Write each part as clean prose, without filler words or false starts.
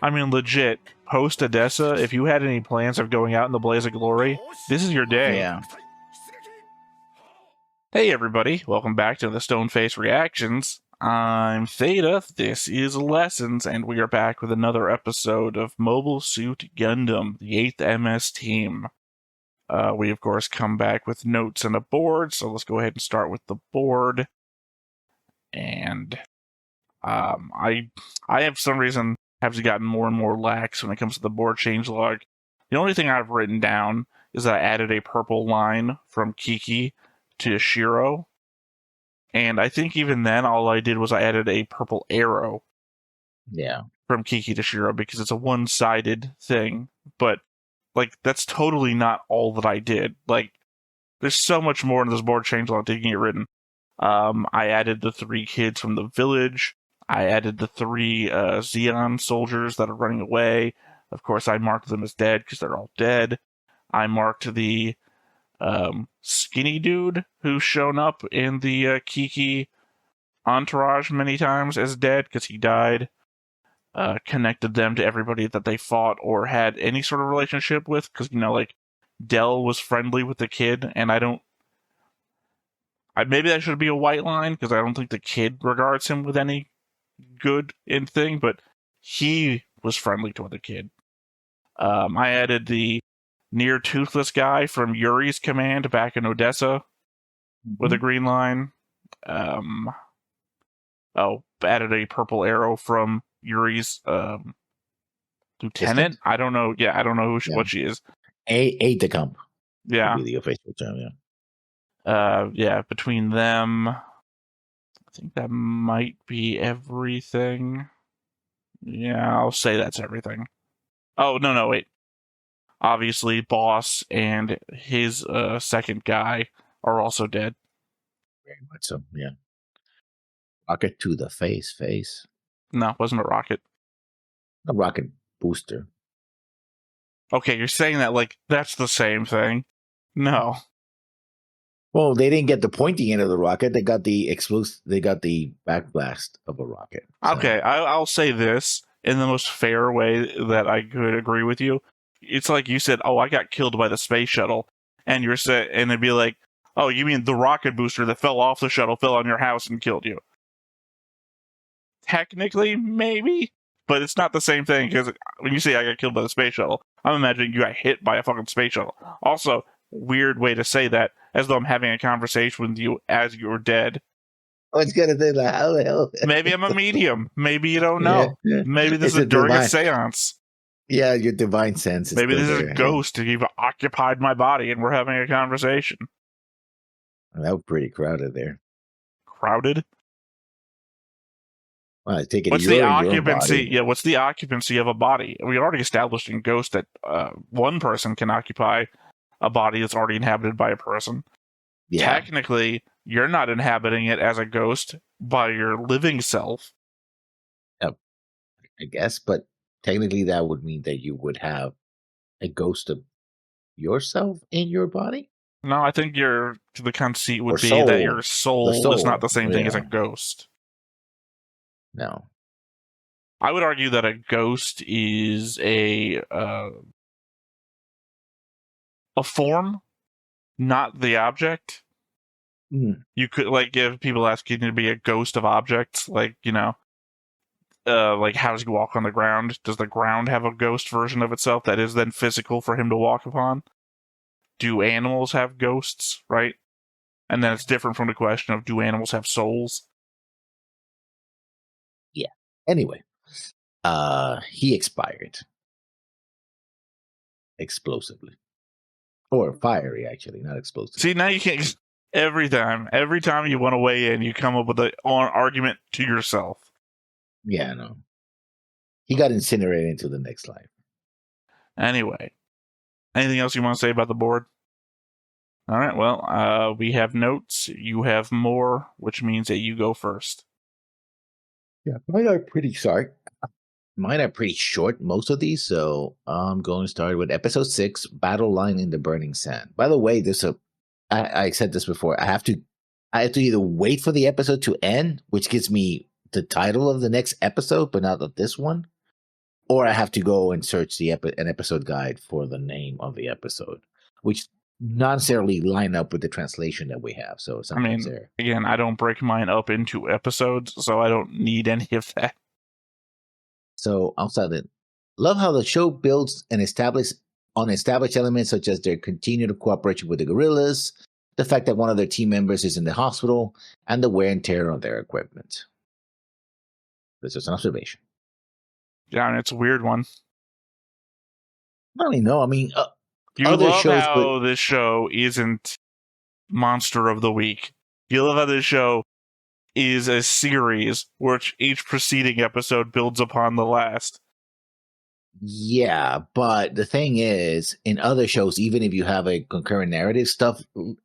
I mean, legit, post Odessa, if you had any plans of going out in the blaze of glory, this is your day. Yeah. Hey everybody, welcome back to the Stoneface Reactions. I'm Theta, this is Lessons, and we are back with another episode of Mobile Suit Gundam, the 8th MS team. We of course come back with notes and a board, so let's go ahead and start with the board. And I have some reason have gotten more and more lax when it comes to the board changelog. The only thing I've written down is that I added a purple line from Kiki to Shiro, and I think even then all I did was I added a purple arrow from Kiki to Shiro because it's a one-sided thing, but like that's totally not all that I did. Like there's so much more in this board changelog taking it written. I added the 3 kids from the village. I added the 3 Zeon soldiers that are running away. Of course, I marked them as dead because they're all dead. I marked the skinny dude who's shown up in the Kiki entourage many times as dead because he died. Connected them to everybody that they fought or had any sort of relationship with because, you know, like Dell was friendly with the kid, and maybe that should be a white line because I don't think the kid regards him with any good thing, but he was friendly toward the kid. I added the near toothless guy from Yuri's command back in Odessa with a green line. Added a purple arrow from Yuri's lieutenant. I don't know. Yeah, I don't know what she is. Aide de camp. Yeah, the official term. Between them, I think that might be everything. Yeah, I'll say that's everything. Oh, no, wait. Obviously, Boss and his second guy are also dead. Very much so, yeah. Rocket to the face. No, it wasn't a rocket. A rocket booster. Okay, you're saying that like that's the same thing. No. Well, they didn't get the pointy end of the rocket. They got the explosive. They got the backblast of a rocket. So. Okay, I'll say this in the most fair way that I could agree with you. It's like you said, "Oh, I got killed by the space shuttle," and and it'd be like, "Oh, you mean the rocket booster that fell off the shuttle fell on your house and killed you?" Technically, maybe, but it's not the same thing because when you say I got killed by the space shuttle, I'm imagining you got hit by a fucking space shuttle. Also, weird way to say that, as though I'm having a conversation with you as you're dead. I was gonna say like, how the hell? Maybe I'm a medium. Maybe you don't know. Yeah. Maybe this is during a seance. Yeah, your divine sense. Maybe this is a ghost. You've occupied my body, and we're having a conversation. That was pretty crowded there. Crowded? Well, I take it. What's the occupancy? Yeah, what's the occupancy of a body? We already established in Ghost that one person can occupy a body that's already inhabited by a person. Yeah. Technically, you're not inhabiting it as a ghost by your living self. I guess, but technically that would mean that you would have a ghost of yourself in your body? No, I think the conceit would be that your soul is not the same thing as a ghost. No. I would argue that a ghost is a form, not the object. You could, like, if people ask you to be a ghost of objects, like, you know, like how does he walk on the ground? Does the ground have a ghost version of itself that is then physical for him to walk upon? Do animals have ghosts, right? And then it's different from the question of do animals have souls? Yeah. Anyway, he expired explosively. Or fiery, actually, not explosive. See, now you can't... Every time you want to weigh in, you come up with an argument to yourself. Yeah, no. He got incinerated into the next life. Anyway, anything else you want to say about the board? All right, well, we have notes. You have more, which means that you go first. Yeah, mine are pretty short. Mine are pretty short, most of these, so I'm going to start with episode 6, Battle Line in the Burning Sand. By the way, I said this before, I have to I have to either wait for the episode to end, which gives me the title of the next episode, but not of this one, or I have to go and search an episode guide for the name of the episode, which not necessarily line up with the translation that we have. So I sometimes mean, there. again, I don't break mine up into episodes, so I don't need any of that. So outside it, love how the show builds and established elements such as their continued cooperation with the guerrillas, the fact that one of their team members is in the hospital, and the wear and tear on their equipment. This is an observation. Yeah, and it's a weird one. I don't even know. I mean, You other love shows how this show isn't Monster of the Week. You love how this show is a series which each preceding episode builds upon the last. Yeah, but the thing is, in other shows, even if you have a concurrent narrative stuff,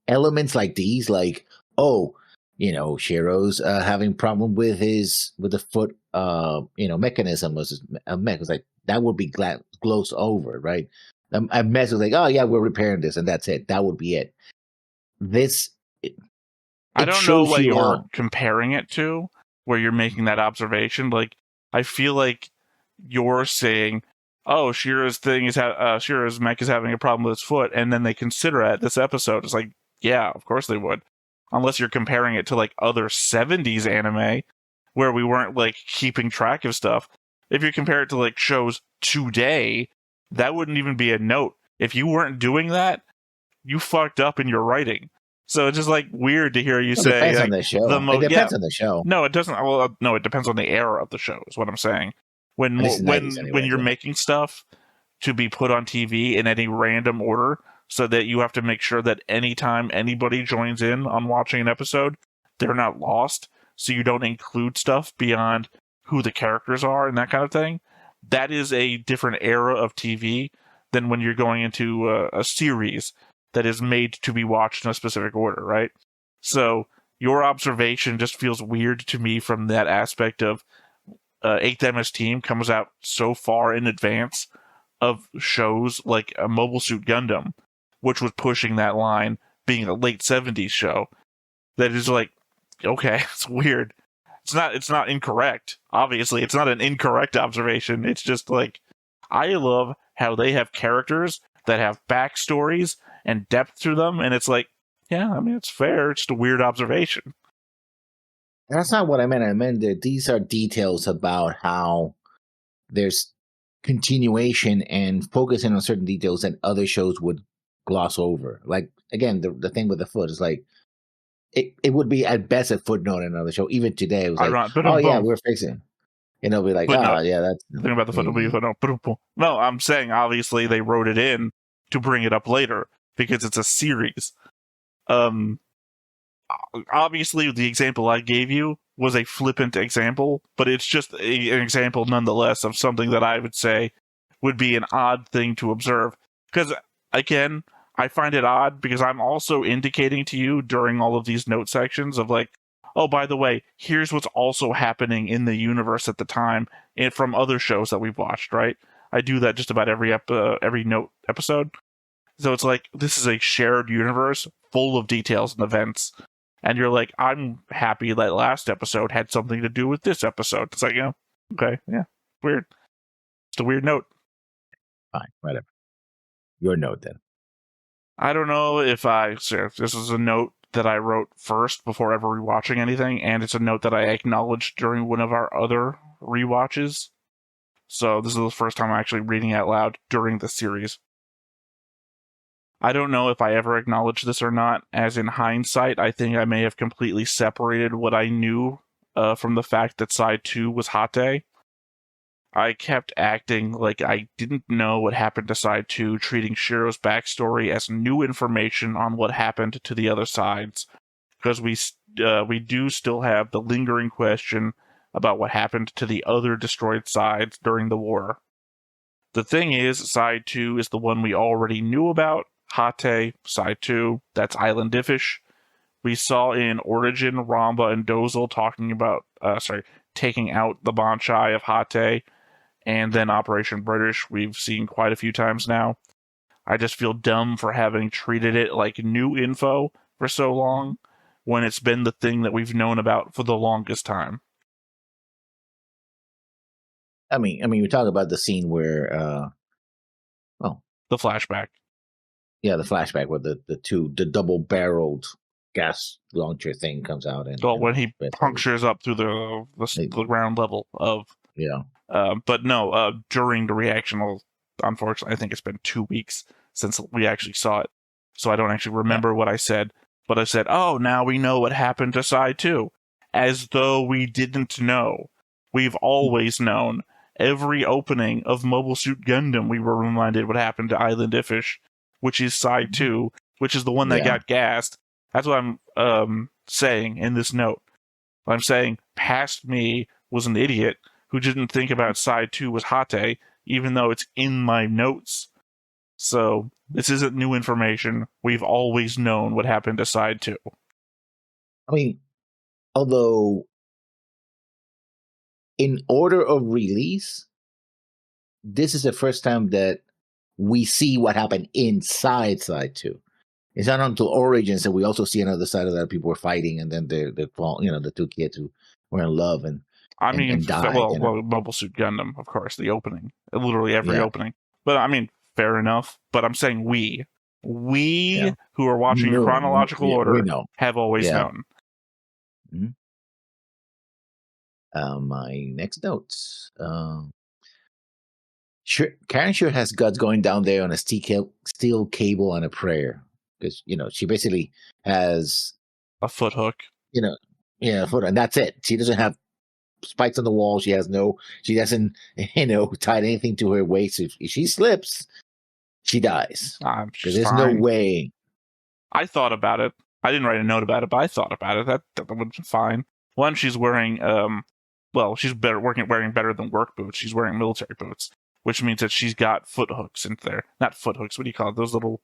elements like these, like Shiro's having problem with the foot, mechanism was a mech. Was like that would be glossed over, right? A mess was like, oh yeah, we're repairing this, and that's it. That would be it. This I it don't know shows what you you're how. comparing it to, where you're making that observation. Like, I feel like you're saying, "Oh, Shira's mech is having a problem with his foot," and then they consider it this episode. It's like, yeah, of course they would, unless you're comparing it to like other '70s anime where we weren't like keeping track of stuff. If you compare it to like shows today, that wouldn't even be a note. If you weren't doing that, you fucked up in your writing. So it's just like weird to hear you It say depends on like the show. It yeah. depends on the show. No, it doesn't. Well, no, it depends on the era of the show. Is what I'm saying. When This is 90s when anyway. you're Yeah. making stuff to be put on TV in any random order, so that you have to make sure that anytime anybody joins in on watching an episode, they're not lost. So you don't include stuff beyond who the characters are and that kind of thing. That is a different era of TV than when you're going into a series that is made to be watched in a specific order, right? So your observation just feels weird to me from that aspect of 8th MS Team comes out so far in advance of shows like a Mobile Suit Gundam, which was pushing that line, being a late 70s show. That is like, okay, it's weird. It's not incorrect. Obviously, it's not an incorrect observation. It's just like, I love how they have characters that have backstories and depth to them, and it's like, yeah, I mean, it's fair. It's just a weird observation. That's not what I meant. I meant that these are details about how there's continuation and focusing on certain details that other shows would gloss over. Like again, the thing with the foot is like it would be at best a footnote in another show. Even today, it was like, oh yeah, we're fixing. Be like, Footnote. oh yeah, that's The thing about the footnote. No, I'm saying obviously they wrote it in to bring it up later because it's a series. Obviously the example I gave you was a flippant example, but it's just an example nonetheless of something that I would say would be an odd thing to observe. Because, again, I find it odd because I'm also indicating to you during all of these note sections of like, oh, by the way, here's what's also happening in the universe at the time and from other shows that we've watched, right? I do that just about every note episode. So it's like, this is a shared universe full of details and events. And you're like, I'm happy that last episode had something to do with this episode. It's like, okay, yeah, weird. It's a weird note. fine, whatever. Your note then. I don't know if this is a note that I wrote first before ever rewatching anything, and it's a note that I acknowledged during one of our other rewatches. So this is the first time I'm actually reading out loud during the series. I don't know if I ever acknowledged this or not, as in hindsight, I think I may have completely separated what I knew from the fact that Side 2 was Hate. I kept acting like I didn't know what happened to Side 2, treating Shiro's backstory as new information on what happened to the other sides, because we do still have the lingering question about what happened to the other destroyed sides during the war. The thing is, Side 2 is the one we already knew about. Hate, Side 2, that's Island Diffish. We saw in Origin, Ramba and Dozel taking out the Banchai of Hate, and then Operation British, we've seen quite a few times now. I just feel dumb for having treated it like new info for so long, when it's been the thing that we've known about for the longest time? I mean, we talk about the scene where, The flashback. yeah, the flashback where the double barreled gas launcher thing comes out, and Well, when he basically, punctures up through the ground level of. yeah, But no, during the reaction, well, unfortunately, I think it's been 2 weeks since we actually saw it, so I don't actually remember what I said. But I said, "Oh, now we know what happened to Side 2," as though we didn't know. We've always known. Every opening of Mobile Suit Gundam, we were reminded what happened to Island Iffish, which is Side 2, which is the one that Yeah. got gassed. That's what I'm saying in this note. I'm saying past me was an idiot who didn't think about Side 2 was Hate, even though it's in my notes. So this isn't new information. We've always known what happened to Side 2. I mean, although in order of release, this is the first time that we see what happened inside Side 2. It's not until Origins that we also see another side of that people were fighting, and then they fall, the two kids who were in love and died. Well, Mobile Suit Gundam, of course, the opening, literally every opening. But I mean, fair enough. But I'm saying we who are watching in chronological order have always known. Mm-hmm. My next notes. Karen sure has guts going down there on a steel cable on a prayer, because she basically has a foot hook. Foot, and that's it. She doesn't have spikes on the wall. She doesn't tie anything to her waist. If she slips, she dies. Because there's no way. I thought about it. I didn't write a note about it, but I thought about it. That would be fine. One, she's wearing she's wearing better than work boots. She's wearing military boots, which means that she's got foot hooks in there. Not foot hooks. What do you call it? Those little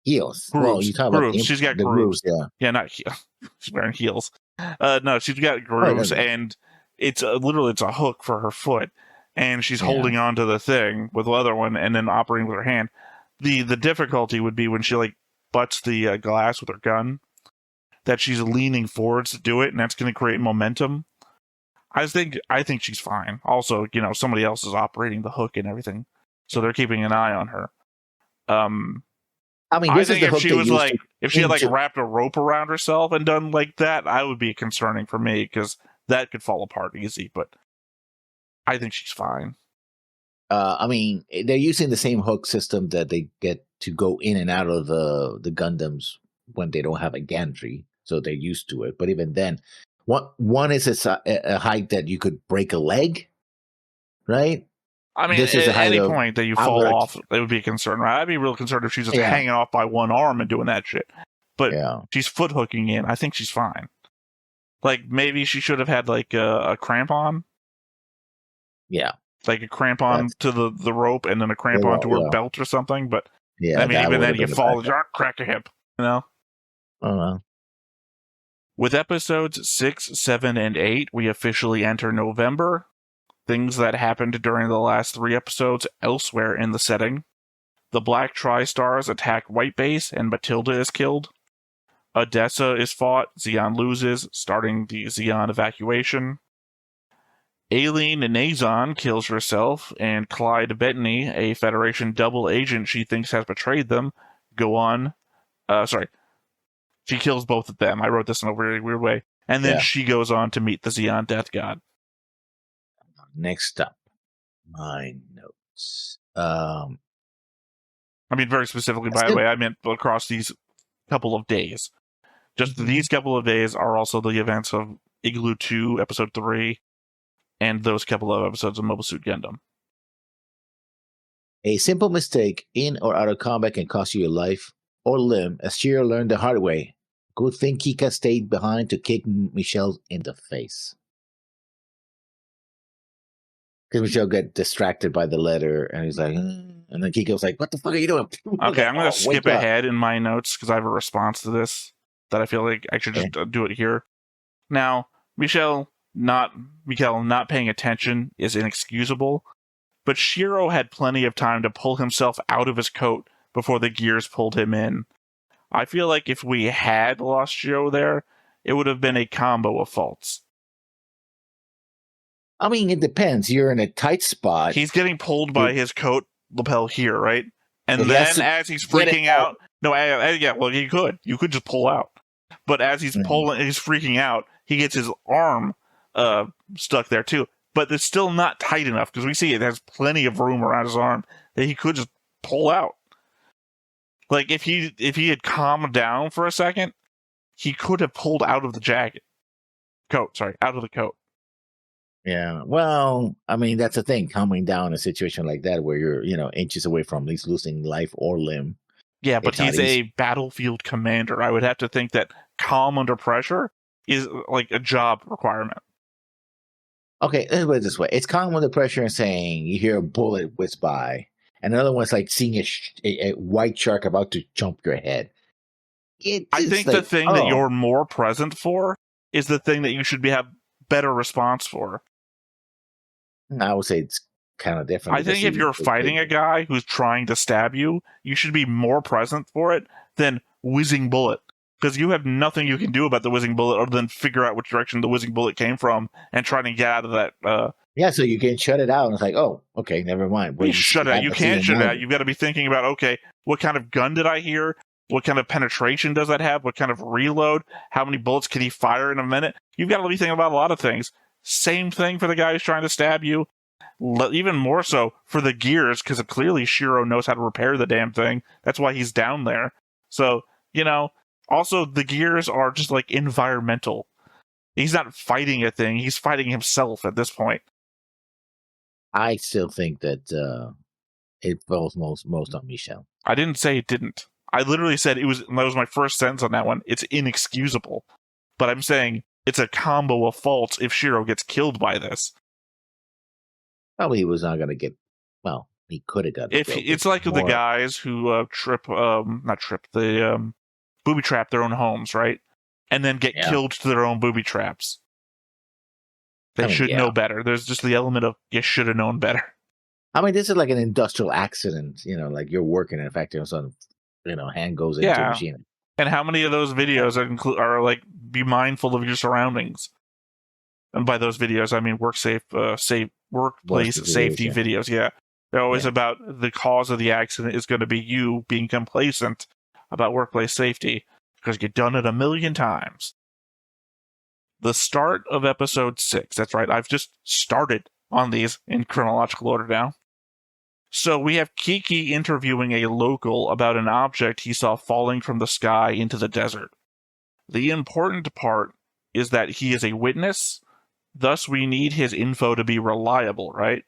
heels. Grooves. Well, you talk about she's got grooves. Yeah, not heels. She's wearing heels. No, she's got grooves, and it's literally it's a hook for her foot, and she's holding onto the thing with the other one, and then operating with her hand. The difficulty would be when she butts the glass with her gun, that she's leaning forwards to do it, and that's going to create momentum. I think she's fine. Also, somebody else is operating the hook and everything, so they're keeping an eye on her. I mean, I think if she had wrapped a rope around herself and done like that, I would be concerning for me, because that could fall apart easy. But I think she's fine. I mean, they're using the same hook system that they get to go in and out of the Gundams when they don't have a gantry, so they're used to it. But even then, one is a height that you could break a leg, right? I mean, at any point that you fall off, it would be a concern, right? I'd be real concerned if she's just hanging off by one arm and doing that shit. But she's foot hooking in. I think she's fine. Maybe she should have had a crampon. Yeah. Like a crampon to the rope, and then a crampon to her belt or something. But I mean, even then you fall, crack a hip. I don't know. With episodes 6, 7, and 8, we officially enter November. Things that happened during the last 3 episodes elsewhere in the setting. The Black Tri-Stars attack White Base, and Matilda is killed. Odessa is fought, Zeon loses, starting the Zeon evacuation. Aileen Nazon kills herself, and Clyde Bettany, a Federation double agent she thinks has betrayed them, she kills both of them. I wrote this in a very weird way. And then she goes on to meet the Zeon Death God. Next up, my notes. I mean, very specifically, by the way, I meant across these couple of days. Just these couple of days are also the events of Igloo 2, Episode 3, and those couple of episodes of Mobile Suit Gundam. A simple mistake in or out of combat can cost you your life or limb, as Shiro learned the hard way. Good thing Kika stayed behind to kick Michelle in the face. Because Michelle got distracted by the letter, and he's like, and then Kika was like, "What the fuck are you doing?" Okay, I'm going to skip ahead in my notes because I have a response to this that I feel like I should just do it here. Now, Michelle not paying attention is inexcusable, but Shiro had plenty of time to pull himself out of his coat before the gears pulled him in. I feel like if we had lost Shiro there, it would have been a combo of faults. I mean, it depends. You're in a tight spot. He's getting pulled by his coat lapel here, right? And He has then to as he's get it freaking out. out, no, yeah, well, you could just pull out. But as he's he's freaking out, he gets his arm stuck there too. But it's still not tight enough because we see it has plenty of room around his arm that he could just pull out. Like if he had calmed down for a second, he could have pulled out of the out of the coat. Yeah. Well, I mean, that's the thing. Calming down in a situation like that where you're, inches away from at least losing life or limb. Yeah, but he's a battlefield commander. I would have to think that calm under pressure is like a job requirement. Okay, let's put it this way. It's calm under pressure and saying you hear a bullet whiz by. And another one's like seeing a white shark about to jump your head. I think the thing that you're more present for is the thing that you should have better response for. I would say it's kind of different. I think if you're fighting a guy who's trying to stab you, you should be more present for it than whizzing bullet. Because you have nothing you can do about the whizzing bullet other than figure out which direction the whizzing bullet came from and try to get out of that. Yeah, so you can shut it out. And it's like, oh, okay, never mind. You shut it out. You can't shut it out. You've got to be thinking about, okay, what kind of gun did I hear? What kind of penetration does that have? What kind of reload? How many bullets can he fire in a minute? You've got to be thinking about a lot of things. Same thing for the guy who's trying to stab you. Even more so for the gears, because clearly Shiro knows how to repair the damn thing. That's why he's down there. So, also the gears are just like environmental. He's not fighting a thing. He's fighting himself at this point. I still think that it falls most on Michelle. I didn't say it didn't. I literally said that was my first sentence on that one. It's inexcusable. But I'm saying it's a combo of faults if Shiro gets killed by this. Probably he was not going to get, well, he could have gotten killed. It's like the guys who booby trap their own homes, right? And then get killed to their own booby traps. They should know better. There's just the element of you should have known better. I mean, this is like an industrial accident, like you're working in a factory and some, hand goes into a machine. And how many of those videos are like, be mindful of your surroundings? And by those videos, I mean workplace safety videos. Yeah. They're always about the cause of the accident is going to be you being complacent about workplace safety because you've done it a million times. The start of episode 6. That's right. I've just started on these in chronological order now. So we have Kiki interviewing a local about an object he saw falling from the sky into the desert. The important part is that he is a witness, thus we need his info to be reliable, right?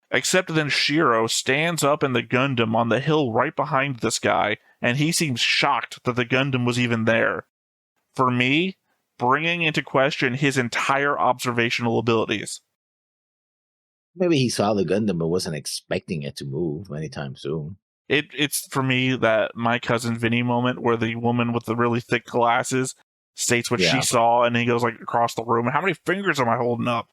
Except then Shiro stands up in the Gundam on the hill right behind this guy, and he seems shocked that the Gundam was even there. For me, bringing into question his entire observational abilities. Maybe he saw the Gundam but wasn't expecting it to move anytime soon. It's for me that My Cousin Vinny moment where the woman with the really thick glasses states what she saw, and then he goes like across the room. How many fingers am I holding up?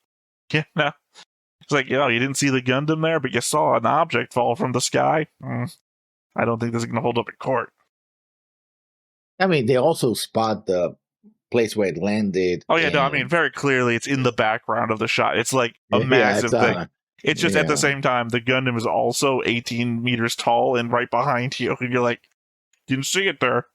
It's like, you didn't see the Gundam there, but you saw an object fall from the sky. I don't think this is going to hold up in court. I mean, they also spot the place where it landed. Oh, yeah, no, I mean, very clearly it's in the background of the shot. It's like a massive thing. It's just at the same time, the Gundam is also 18 meters tall and right behind you. And you're like, didn't see it there.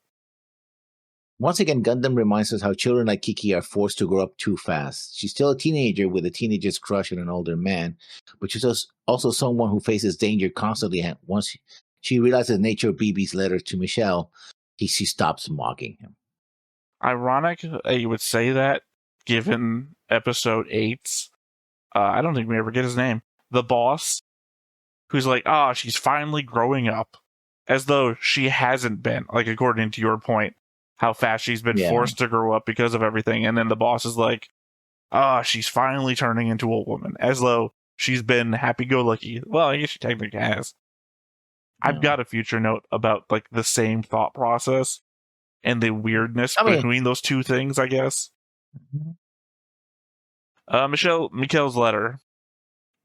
Once again, Gundam reminds us how children like Kiki are forced to grow up too fast. She's still a teenager with a teenager's crush on an older man, but she's also someone who faces danger constantly. And once she realizes the nature of BB's letter to Michelle, she stops mocking him. Ironic you would say that, given episode 8's, I don't think we ever get his name, the boss, who's like, she's finally growing up, as though she hasn't been, like, according to your point, how fast she's been forced to grow up because of everything, and then the boss is like, she's finally turning into a woman, as though she's been happy-go-lucky. Well, I guess she technically has. I've got a future note about, like, the same thought process and the weirdness between those two things, I guess. Mikkel's letter.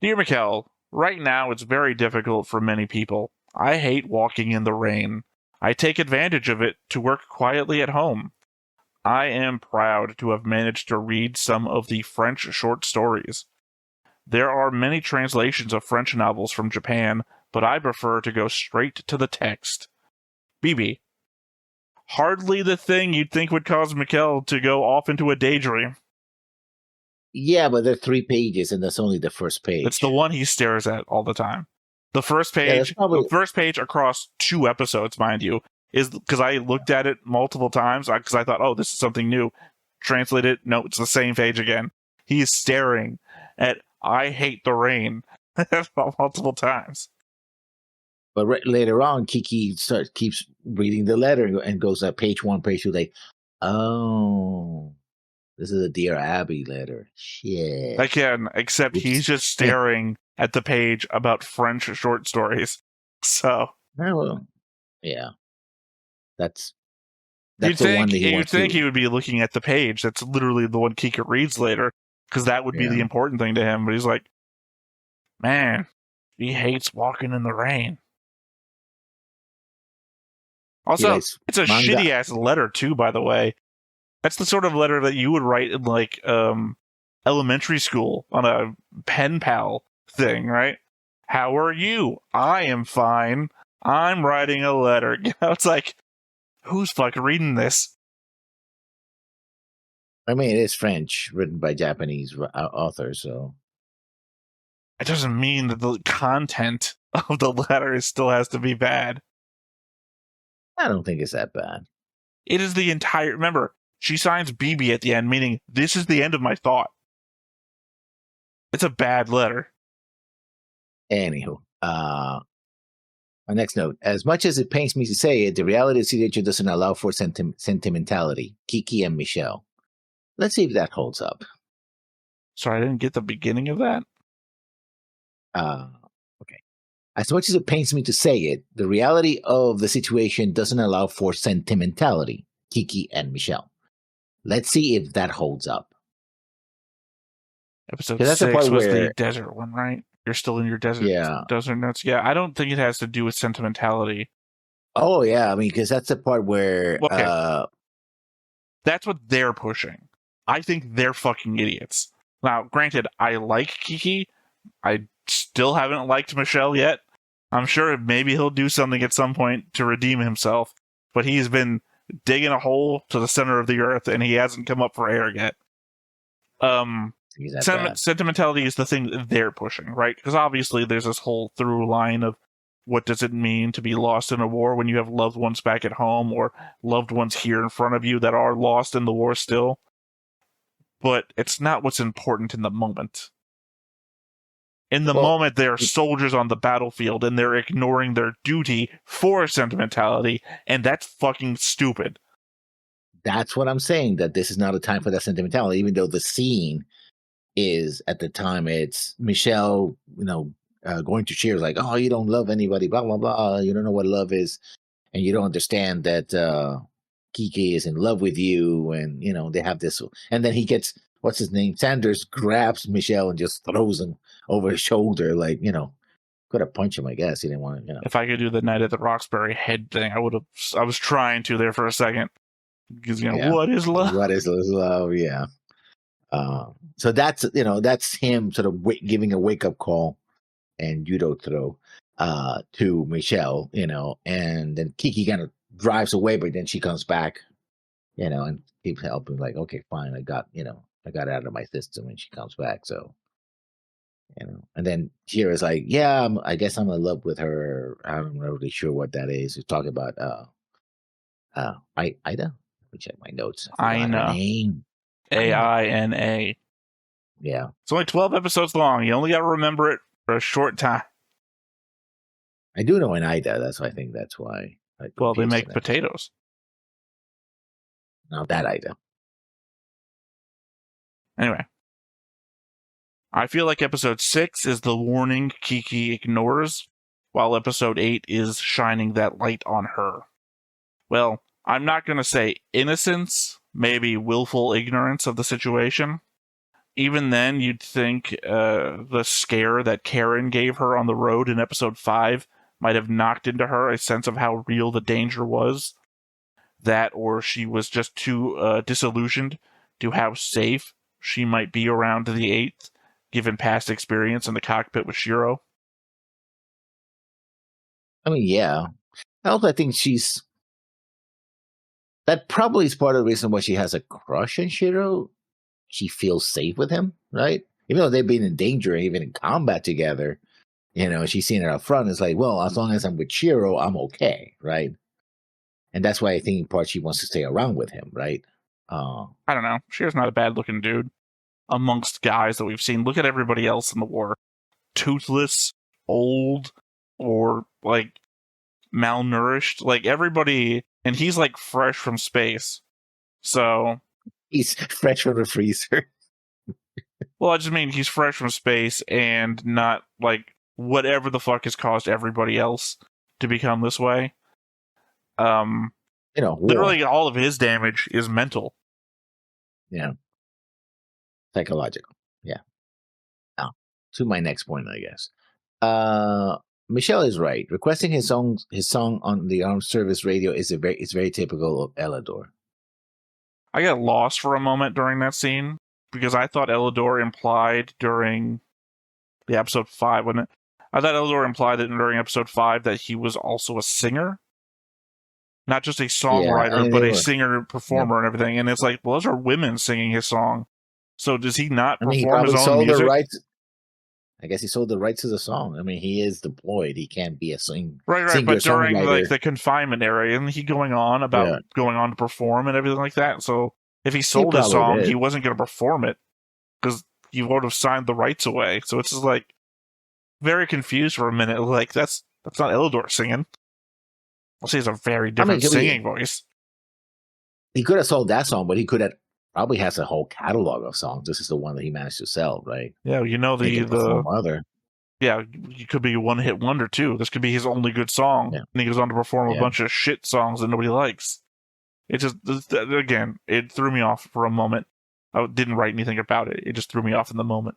Dear Mikkel, right now it's very difficult for many people. I hate walking in the rain. I take advantage of it to work quietly at home. I am proud to have managed to read some of the French short stories. There are many translations of French novels from Japan, but I prefer to go straight to the text. BB. Hardly the thing you'd think would cause Mikkel to go off into a daydream. Yeah, but there are 3 pages, and that's only the first page. It's the one he stares at all the time. The first Yeah, that's page, probably- the first page across 2 episodes, mind you, is because I looked at it multiple times because I thought, oh, this is something new. Translate it. No, it's the same page again. He's staring at I hate the rain multiple times. But later on, Kiki keeps reading the letter and goes page 1, page 2, like, oh, this is a Dear Abby letter. Shit. Again, except Oops. he's just staring at the page about French short stories. So, well, yeah, that's you'd the one that he you'd wants think to. he would be looking at the page. That's literally the one Kika reads later, because that would be the important thing to him. But he's like, man, he hates walking in the rain. Also, it's a shitty ass letter too, by the way. That's the sort of letter that you would write in like elementary school on a pen pal thing, right? How are you? I am fine. I'm writing a letter. You know, it's like, who's fucking reading this? I mean, it is French, written by Japanese authors, so it doesn't mean that the content of the letter still has to be bad. I don't think it's that bad. It is the entire... Remember, she signs BB at the end, meaning this is the end of my thought. It's a bad letter. Anywho, my next note. As much as it pains me to say it, the reality of the situation doesn't allow for sentimentality. Kiki and Michelle. Let's see if that holds up. Sorry, I didn't get the beginning of that. Okay. As much as it pains me to say it, the reality of the situation doesn't allow for sentimentality. Kiki and Michelle. Let's see if that holds up. Episode 6 was the desert one, right? You're still in your desert notes. Yeah, I don't think it has to do with sentimentality. Oh, yeah. I mean, because that's the part where... Okay. That's what they're pushing. I think they're fucking idiots. Now, granted, I like Kiki. I still haven't liked Michelle yet. I'm sure maybe he'll do something at some point to redeem himself. But he's been digging a hole to the center of the earth, and he hasn't come up for air yet. Sentimentality is the thing that they're pushing, right? Because obviously there's this whole through line of what does it mean to be lost in a war when you have loved ones back at home or loved ones here in front of you that are lost in the war still. But it's not what's important in the moment. In the moment, they are soldiers on the battlefield and they're ignoring their duty for sentimentality, and that's fucking stupid. That's what I'm saying, that this is not a time for that sentimentality, even though the scene is, at the time, it's Michelle, going to cheers like, oh, you don't love anybody, blah, blah, blah. You don't know what love is, and you don't understand that Kiki is in love with you, and, they have this. And then he gets, what's his name? Sanders grabs Michelle and just throws him over his shoulder, like, could have punched him, I guess. He didn't want to, If I could do the Night at the Roxbury head thing, I would have. I was trying to there for a second. Because, what is love? What is love? Yeah. So that's him sort of giving a wake-up call and judo throw to Michelle, and then Kiki kind of drives away, but then she comes back, and keeps helping, like, okay, fine, I got it out of my system, and she comes back, so, and then Kira's like, yeah, I guess I'm in love with her. I'm not really sure what that is. We're talking about Ida? Let me check my notes. I know. Her name. Aina. Yeah. It's only 12 episodes long. You only got to remember it for a short time. I do know an Ida. That's why I think that's why. Well, they make potatoes. Not that Ida. Anyway. I feel like episode 6 is the warning Kiki ignores, while episode 8 is shining that light on her. Well, I'm not going to say innocence, maybe willful ignorance of the situation. Even then, you'd think the scare that Karen gave her on the road in episode 5 might have knocked into her a sense of how real the danger was. That, or she was just too disillusioned to how safe she might be around the 8th, given past experience in the cockpit with Shiro. I mean, yeah. Also, I think that probably is part of the reason why she has a crush on Shiro. She feels safe with him, right? Even though they've been in danger, even in combat together, she's seen it up front. It's like, well, as long as I'm with Shiro, I'm okay, right? And that's why I think in part she wants to stay around with him, right? I don't know. Shiro's not a bad looking dude amongst guys that we've seen. Look at everybody else in the war. Toothless, old, or like malnourished. Like everybody, and he's like fresh from space. So he's fresh from the freezer. Well, I just mean he's fresh from space and not like whatever the fuck has caused everybody else to become this way. Literally all of his damage is mental. Yeah. Psychological. Yeah. Now, to my next point, I guess. Michelle is right. Requesting his song on the armed service radio is very typical of Elidor. I got lost for a moment during that scene because I thought Elidor implied during the episode 5, wasn't it? I thought Elidor implied that during episode 5 that he was also a singer. Not just a songwriter, but a singer, performer, and everything. And it's like, well, those are women singing his song. So does he not perform his own music? I guess he sold the rights to the song. I mean, he is deployed. He can't be a singer. Right. But during like the confinement area, isn't he going on to perform and everything like that? So if he sold his song, he wasn't going to perform it because he would have signed the rights away. So it's just like very confused for a minute. Like that's not Elidor singing. I'll say it's a very different singing voice. He could have sold that song, but he could have probably has a whole catalog of songs. This is the one that he managed to sell, right? Yeah, Yeah, he could be a one-hit wonder too. This could be his only good song, and he goes on to perform a bunch of shit songs that nobody likes. It just, again, it threw me off for a moment. I didn't write anything about it. It just threw me off in the moment.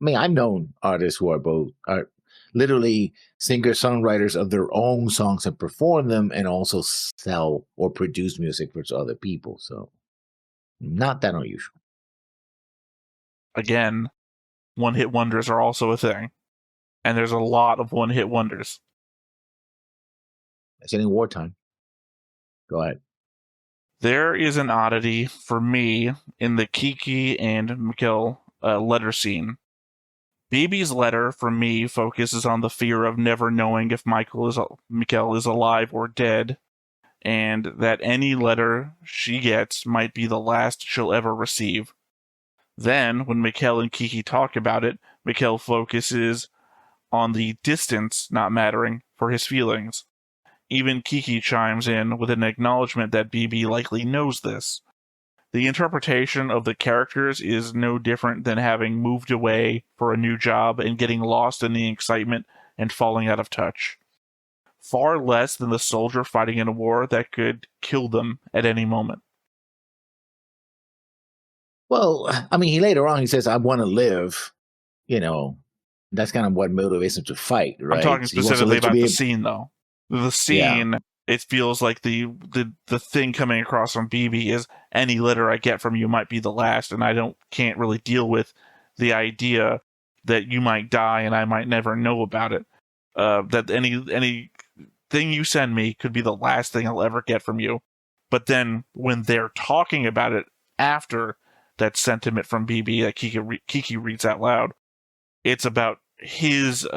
I mean, I've known artists who are literally singer-songwriters of their own songs and perform them and also sell or produce music for other people. So not that unusual. Again, one-hit wonders are also a thing. And there's a lot of one-hit wonders. It's in wartime. Go ahead. There is an oddity for me in the Kiki and Mikkel letter scene. BB's letter, for me, focuses on the fear of never knowing if Mikkel is alive or dead, and that any letter she gets might be the last she'll ever receive. Then, when Mikkel and Kiki talk about it, Mikkel focuses on the distance not mattering for his feelings. Even Kiki chimes in with an acknowledgement that BB likely knows this. The interpretation of the characters is no different than having moved away for a new job and getting lost in the excitement and falling out of touch. Far less than the soldier fighting in a war that could kill them at any moment. Well, I mean, he later on, he says, I want to live. That's kind of what motivates him to fight, right? I'm talking specifically about the scene, though. The scene, it feels like the thing coming across from BB is any letter I get from you might be the last, and I can't really deal with the idea that you might die and I might never know about it. That any thing you send me could be the last thing I'll ever get from you. But then when they're talking about it after that sentiment from BB that Kiki reads out loud, it's about his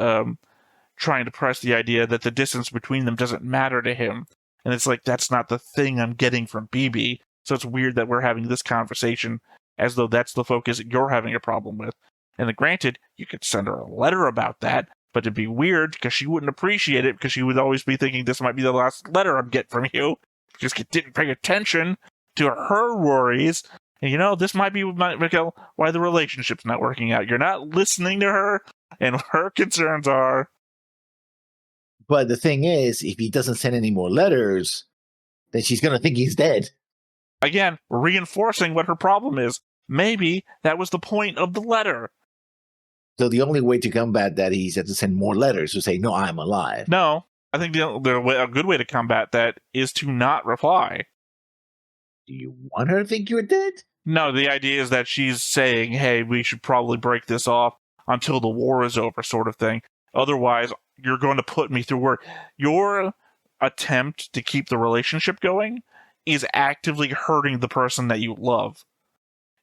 trying to press the idea that the distance between them doesn't matter to him. And it's like, that's not the thing I'm getting from BB. So it's weird that we're having this conversation as though that's the focus you're having a problem with. And granted, you could send her a letter about that, but it'd be weird because she wouldn't appreciate it because she would always be thinking this might be the last letter I'm getting from you. Just didn't pay attention to her worries. And this might be, Mikkel, why the relationship's not working out. You're not listening to her, and her concerns are. But the thing is, if he doesn't send any more letters, then she's going to think he's dead. Again, reinforcing what her problem is. Maybe that was the point of the letter. So the only way to combat that, he has to send more letters to say, "No, I'm alive." No, I think a good way to combat that is to not reply. Do you want her to think you're dead? No, the idea is that she's saying, hey, we should probably break this off until the war is over, sort of thing. Otherwise, you're going to put me through work. Your attempt to keep the relationship going is actively hurting the person that you love.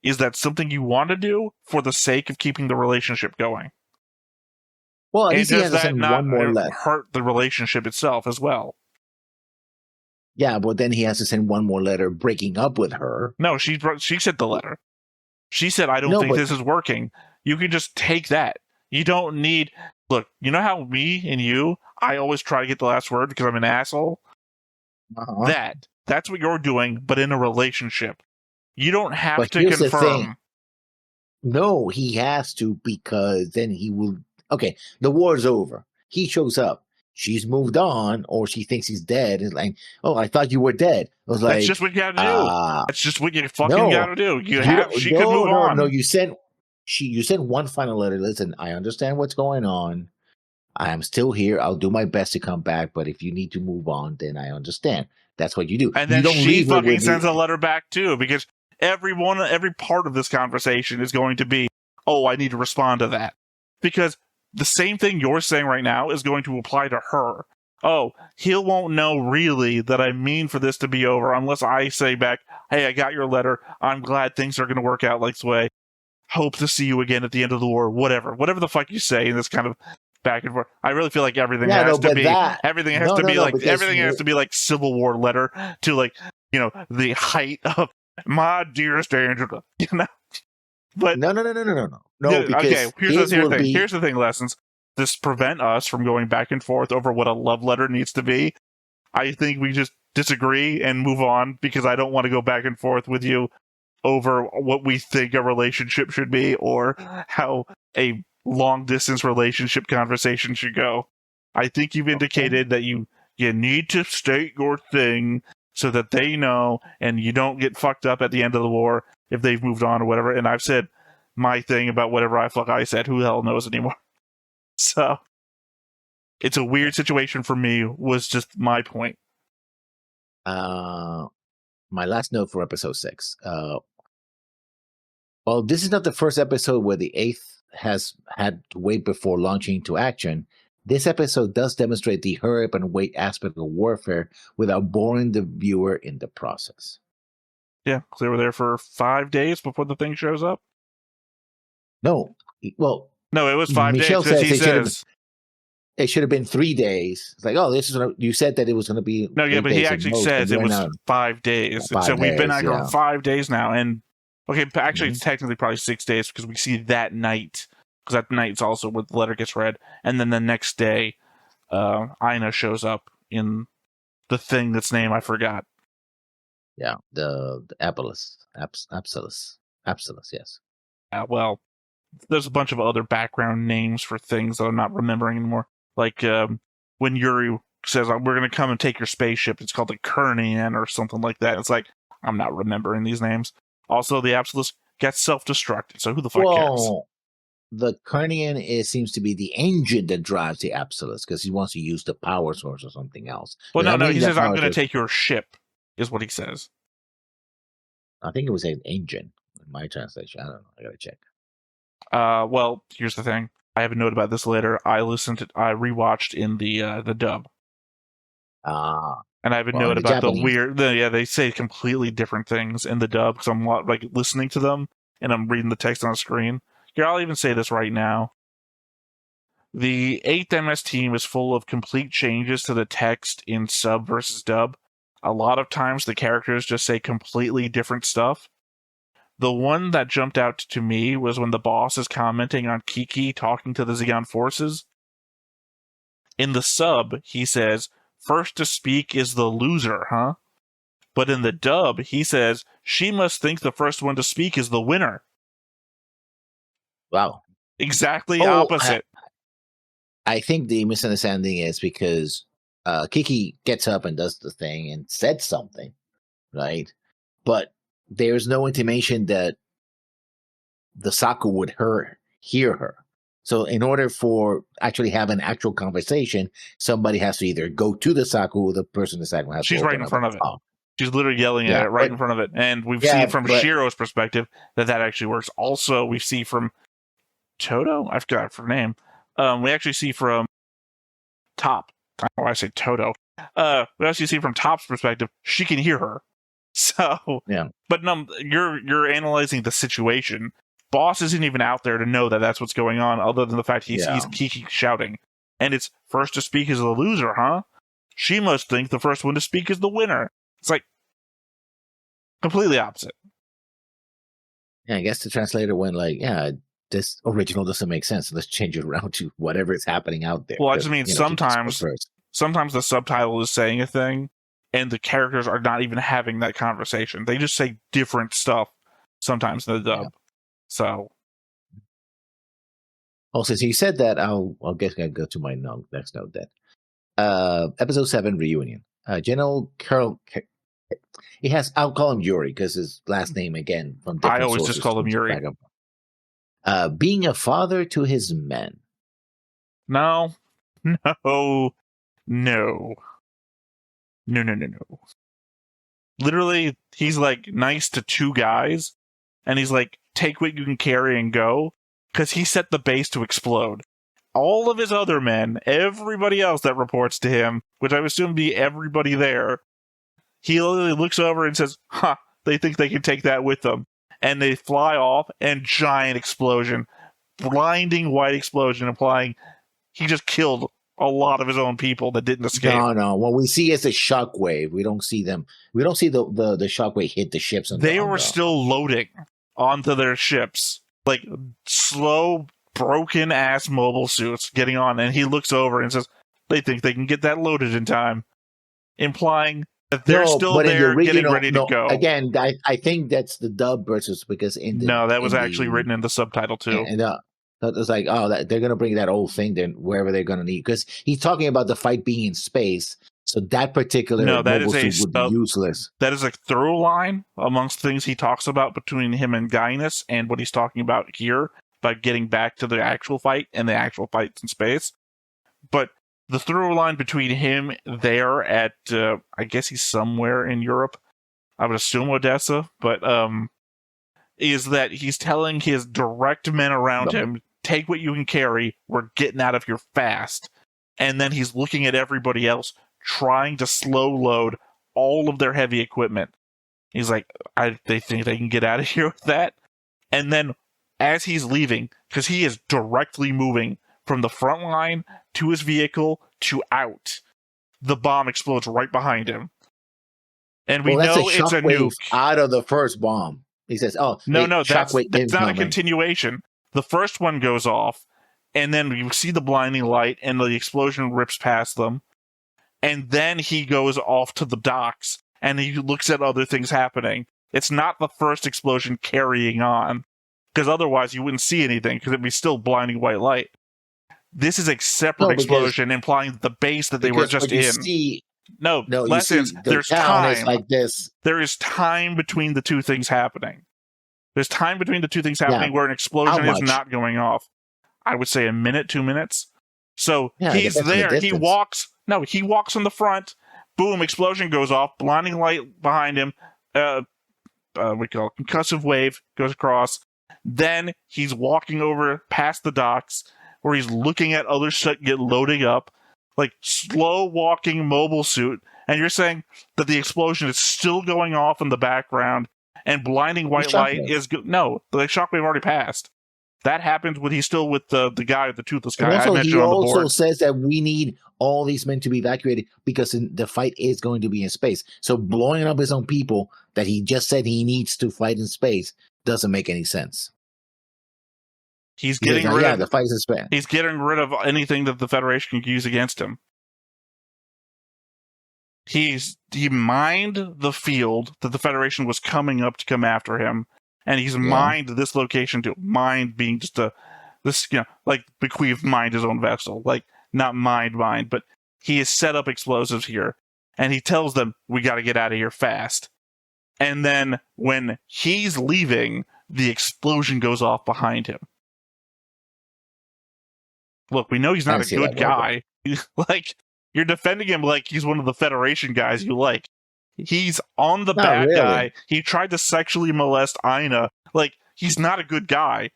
Is that something you want to do for the sake of keeping the relationship going? Well, at And least he does has to that send not one more letter. hurt the relationship itself as well? Yeah, but then he has to send one more letter breaking up with her. No, she sent the letter. She said, I don't No, think but this is working. You can just take that. You don't need. Look, you know how me and you, I always try to get the last word because I'm an asshole? That's what you're doing, but in a relationship. You don't have But to here's the thing. confirm. No, he has to, because then he will. Okay, the war's over. He shows up. She's moved on, or she thinks he's dead. It's like, oh, I thought you were dead. I was That's like, just what you gotta do. That's just what you fucking no, gotta do. She could no, move no, on. no. You sent one final letter. Listen, I understand what's going on. I am still here. I'll do my best to come back. But if you need to move on, then I understand. That's what you do. And You then don't she leave her fucking with sends a letter back too, because every part of this conversation is going to be, oh, I need to respond to that. Because the same thing you're saying right now is going to apply to her. Oh, he won't know really that I mean for this to be over unless I say back, hey, I got your letter. I'm glad things are going to work out like this way. Hope to see you again at the end of the war. Whatever the fuck you say in this kind of back and forth. I really feel like everything has to be like Civil War letter to, like, the height of my dearest Angela. But no, because okay, here's the thing, Lessons. This prevent us from going back and forth over what a love letter needs to be. I think we just disagree and move on, because I don't want to go back and forth with you over what we think a relationship should be or how a long distance relationship conversation should go. I think you've indicated that you need to state your thing so that they know and you don't get fucked up at the end of the war if they've moved on or whatever. And I've said my thing about whatever I said. Who the hell knows anymore? So it's a weird situation for me, was just my point. My last note for episode 6. Well, this is not the first episode where the 8th has had to wait before launching into action. This episode does demonstrate the hurry up and wait aspect of warfare without boring the viewer in the process. Yeah, because they were there for 5 days before the thing shows up. No, well, no, it was 5 Michelle days. Says it should have been 3 days. It's like, oh, this is you said that it was going to be. No, yeah, but he actually says it was 5 days. So we've been out here for 5 days now, and okay, actually, it's technically probably 6 days because we see that night, because that night's also where the letter gets read, and then the next day, Ina shows up in the thing that's name I forgot. Yeah, the Apsalus, yes. Well, there's a bunch of other background names for things that I'm not remembering anymore. Like when Yuri says, we're going to come and take your spaceship, it's called the Kernian or something like that. It's like, I'm not remembering these names. Also, the Absolus gets self-destructed, so who the fuck cares? The Kernian seems to be the engine that drives the Absolus, because he wants to use the power source or something else. Well, no, he says, I'm going to take your ship, is what he says. I think it was an engine in my translation. I don't know. I got to check. Well, here's the thing. I have a note about this later. I rewatched in the dub. And I have a note about Japanese. The weird. They say completely different things in the dub, because I'm like listening to them and I'm reading the text on the screen. Here, I'll even say this right now. The 8th MS team is full of complete changes to the text in sub versus dub. A lot of times the characters just say completely different stuff. The one that jumped out to me was when the boss is commenting on Kiki talking to the Zeon forces. In the sub, he says, first to speak is the loser, huh? But in the dub, he says, she must think the first one to speak is the winner. Wow. Exactly opposite. I think the misunderstanding is because Kiki gets up and does the thing and said something, right? But there's no intimation that the Zaku would hear her. So in order for actually have an actual conversation, somebody has to either go to the zaku, or the person in the zaku has to She's right open in up front and of it. talk. She's literally yelling at Yeah, it right in front of it. And we've seen from but Shiro's perspective that actually works. Also, we see from Toto? I forgot her name. We actually see from Top. I don't know why I say Toto. We actually see from Top's perspective, she can hear her. So, yeah, but no, you're analyzing the situation. Boss isn't even out there to know that that's what's going on, other than the fact he keeps shouting. And it's first to speak is the loser, huh? She must think the first one to speak is the winner. It's like completely opposite. Yeah, I guess the translator went like, yeah, this original doesn't make sense. Let's change it around to whatever is happening out there. Well, I just mean sometimes the subtitle is saying a thing, and the characters are not even having that conversation. They just say different stuff sometimes in the dub. Yeah. So, since you said that, I'll guess I go to my next note then. Episode 7 reunion. General Carol. He has. I'll call him Yuri because his last name again from different I always sources just call him Yuri. Being a father to his men. No. Literally, he's like nice to two guys, and he's like, take what you can carry and go, because he set the base to explode. All of his other men, everybody else that reports to him, which I would assume be everybody there, he literally looks over and says, huh, they think they can take that with them. And they fly off, and giant explosion. Blinding white explosion, implying he just killed a lot of his own people that didn't escape. No. What we see is a shockwave. We don't see them. We don't see the shockwave hit the ships. They were still loading onto their ships. Like, slow, broken-ass mobile suits getting on. And he looks over and says, they think they can get that loaded in time. Implying that they're still there getting ready to go. Again, I think that's the dub versus because that was actually written in the subtitle too. And it's like, they're going to bring that old thing then wherever they're going to need, because he's talking about the fight being in space. So that particular mobile suit would be useless. That is a through line amongst things he talks about between him and Guinness, and what he's talking about here by getting back to the actual fight and the actual fights in space. But the through line between him there at, I guess he's somewhere in Europe, I would assume Odessa, but is that he's telling his direct men around him, take what you can carry, we're getting out of here fast. And then he's looking at everybody else, trying to slow load all of their heavy equipment. He's like, they think they can get out of here with that? And then as he's leaving, because he is directly moving from the front line to his vehicle to out, the bomb explodes right behind him. And we know it's a nuke. Out of the first bomb. He says, no, that's not a continuation. The first one goes off, and then you see the blinding light, and the explosion rips past them. And then he goes off to the docks, and he looks at other things happening. It's not the first explosion carrying on, because otherwise you wouldn't see anything, because it'd be still blinding white light. This is a separate explosion, implying the base that they were just in. Lessons. There's time. Like this. There is time between the two things happening. There's time between the two things happening where an explosion is not going off. I would say a minute, 2 minutes. So he's there. He walks. No, he walks in the front. Boom! Explosion goes off. Blinding light behind him. We call it concussive wave goes across. Then he's walking over past the docks, where he's looking at other shit get loading up, like slow walking mobile suit, and you're saying that the explosion is still going off in the background, and blinding white light is no, the shockwave already passed. That happens when he's still with the guy, the toothless guy. And also, he also says that we need all these men to be evacuated because the fight is going to be in space. So blowing up his own people that he just said he needs to fight in space doesn't make any sense. He's getting rid of the fight is in space. He's getting rid of anything that the Federation can use against him. He mined the field that the Federation was coming up to come after him, and he's mined this location too. Mined being just like Bequeath mined his own vessel, like not mined, but he has set up explosives here, and he tells them, we got to get out of here fast. And then when he's leaving, the explosion goes off behind him. Look, we know he's I not didn't a see that good well, guy. Like, you're defending him like he's one of the Federation guys you like. He's on the not bad really. guy. He tried to sexually molest Aina. Like, he's not a good guy.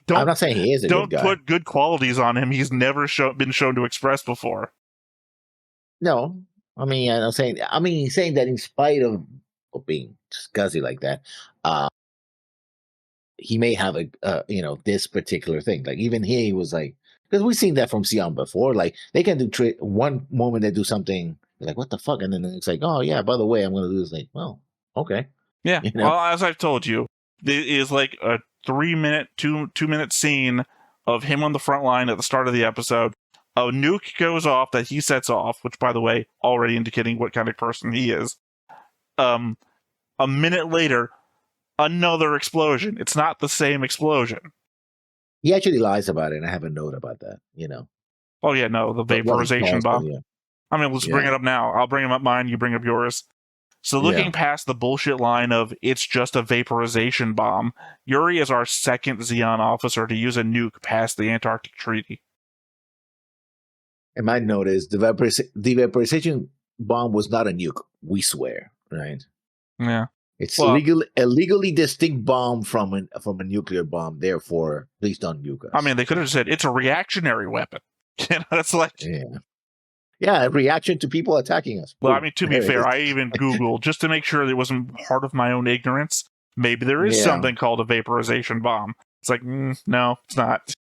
I'm Don't not saying he is a good don't guy. put good qualities on him. He's never been shown to express before. No, I mean, he's saying that in spite of being scuzzy like that, uh, he may have this particular thing. Like even he was like, because we've seen that from Sion before. Like they can do one moment they do something like what the fuck, and then it's like, oh yeah, by the way, I'm gonna do this. Like, well, okay, Yeah. you know, Well, as I've told you, it is like a 3 minute, 2 minute scene of him on the front line at the start of the episode. A nuke goes off that he sets off, which, by the way, already indicating what kind of person he is. A minute later, another explosion. It's not the same explosion. he actually lies about it, and I have a note about that. You know, Oh yeah, no, the but what he vaporization calls, but bomb. yeah, I mean, let's bring yeah, it up now. I'll bring up mine, you bring up yours. So yeah. looking past the bullshit line of it's just a vaporization bomb, Yuri is our second Xeon officer to use a nuke past the Antarctic Treaty. And my note is the vaporization bomb was not a nuke. We swear, right? Yeah. It's Well, a legally distinct bomb from a nuclear bomb. Therefore, please don't nuke us. I mean, they could have said it's a reactionary weapon. It's like, yeah, a reaction to people attacking us. well, I Boom. mean, to be There it fair, is. I even Googled just to make sure that it wasn't part of my own ignorance. Maybe there is Yeah. something called a vaporization bomb. It's like, no, it's not.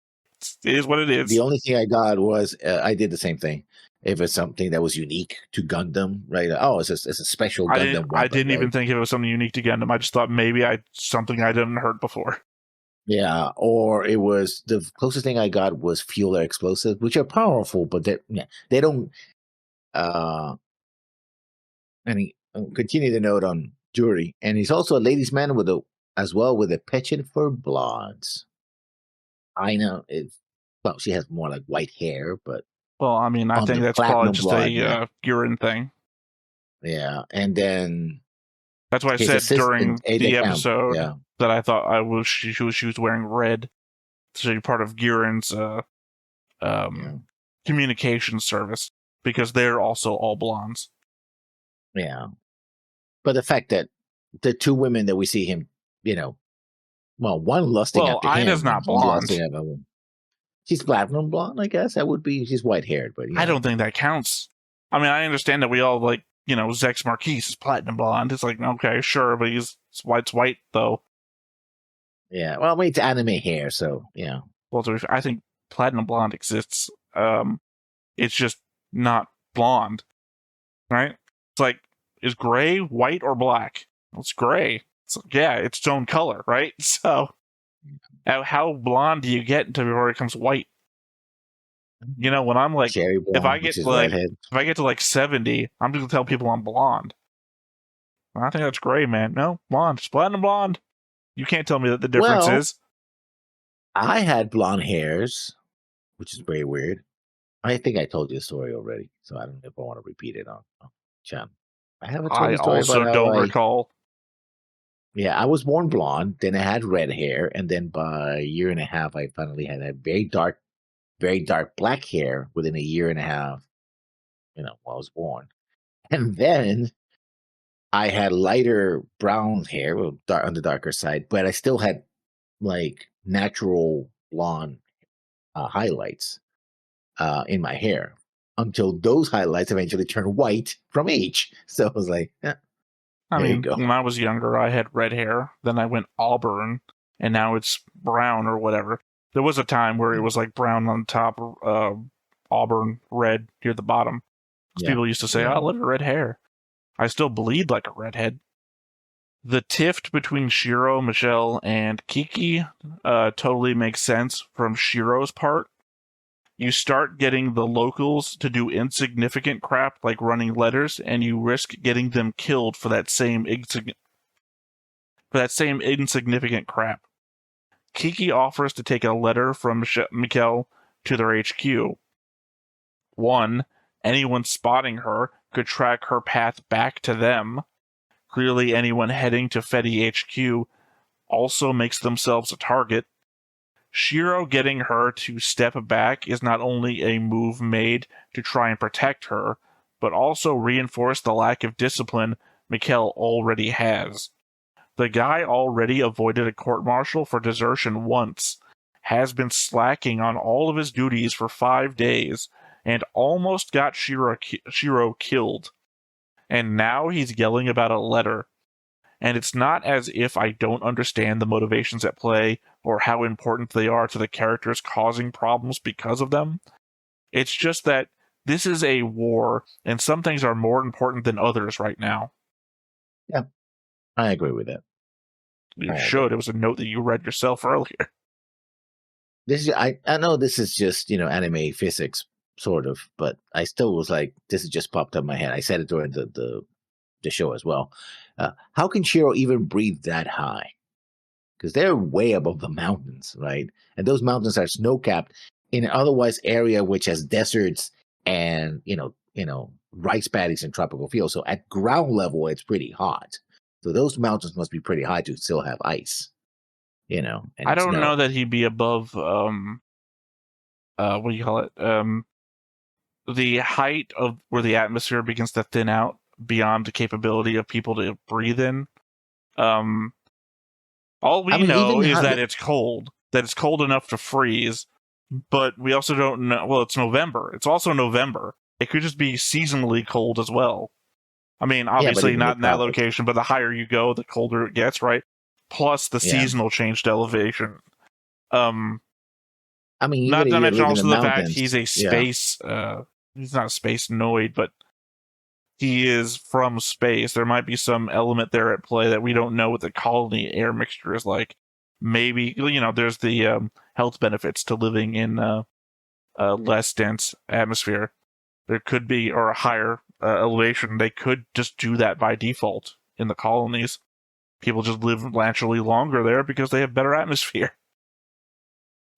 It is what it is. The only thing I got was I did the same thing. If it's something that was unique to Gundam, right? Oh, it's a special Gundam weapon. I didn't even right? think it was something unique to Gundam. I just thought maybe something I didn't heard before. Yeah, or it was the closest thing I got was fuel air explosives, which are powerful, but they don't. And he continue the note on Jury, and he's also a ladies' man with a penchant for blondes. I know she has more like white hair, but Well, I mean, I on think the that's probably platinum just blonde, a urine thing. yeah. And then That's why I his said assistant, during the Ada Camp, episode yeah, that I thought she was wearing red. So part of Guren's communication service because they're also all blondes. yeah. But the fact that the two women that we see him, one lusting Well, after Ina's him, not and one lusting blonde. after him. She's platinum blonde, I guess. That would be. She's white haired, but I don't think that counts. I mean, I understand that we all like, Zex Marquise is platinum blonde. It's like, okay, sure, but it's white though. Yeah, well, I mean, it's anime hair, so yeah. Well, I think platinum blonde exists. It's just not blonde, right? It's like, is gray white or black? Well, it's gray. Yeah, it's its own color, right? So, how blonde do you get before it becomes white? When I'm like, Cherry blonde, if I get redhead. if I get to like 70, I'm just gonna tell people I'm blonde. I think that's gray, man. No, blonde. It's platinum blonde. You can't tell me that the difference is. I had blonde hairs, which is very weird. I think I told you the story already, so I don't know if I want to repeat it on Chan. I haven't told I you the story also about don't how recall. I was born blonde, then I had red hair, and then by a year and a half, I finally had a very dark black hair within a year and a half, while I was born. And then I had lighter brown hair, on the darker side, but I still had like natural blonde highlights in my hair until those highlights eventually turned white from age. So I was like, I there you mean, go. when I was younger, I had red hair. Then I went auburn, and now it's brown or whatever. There was a time where it was like brown on top, auburn red near the bottom. People used to say, "Oh, look at red hair." I still bleed like a redhead. The tiff between Shiro, Michelle, and Kiki totally makes sense from Shiro's part. You start getting the locals to do insignificant crap like running letters, and you risk getting them killed for that same insignificant crap. Kiki offers to take a letter from Mikkel to their HQ. 1. Anyone spotting her could track her path back to them. Clearly, anyone heading to Fetty HQ also makes themselves a target. Shiro getting her to step back is not only a move made to try and protect her, but also reinforce the lack of discipline Mikkel already has. The guy already avoided a court-martial for desertion once, has been slacking on all of his duties for 5 days, and almost got Shiro killed. And now he's yelling about a letter. And it's not as if I don't understand the motivations at play or how important they are to the characters causing problems because of them. It's just that this is a war, and some things are more important than others right now. Yeah, I agree with that. You should. It was a note that you read yourself earlier. This is, I know this is just, anime physics, sort of, but I still was like, this has just popped up in my head. I said it during the show as well. How can Shiro even breathe that high? Because they're way above the mountains, right? And those mountains are snow-capped in an otherwise area which has deserts and, rice paddies and tropical fields. So at ground level, it's pretty hot. So those mountains must be pretty high to still have ice, and I don't snow. know that he'd be above, what do you call it? The height of where the atmosphere begins to thin out beyond the capability of people to breathe in. All we know is that it's cold, that it's cold enough to freeze, but we also don't know. Well, it's November. It's also November. It could just be seasonally cold as well. I mean, obviously not in that location, but the higher you go, the colder it gets, right? Plus the seasonal change to elevation. I mean, not to mention also the fact he's a space. He's not a space noid, but he is from space. There might be some element there at play that we don't know what the colony air mixture is like. Maybe, there's the health benefits to living in a less dense atmosphere. There could be, or a higher elevation. They could just do that by default in the colonies. People just live naturally longer there because they have better atmosphere.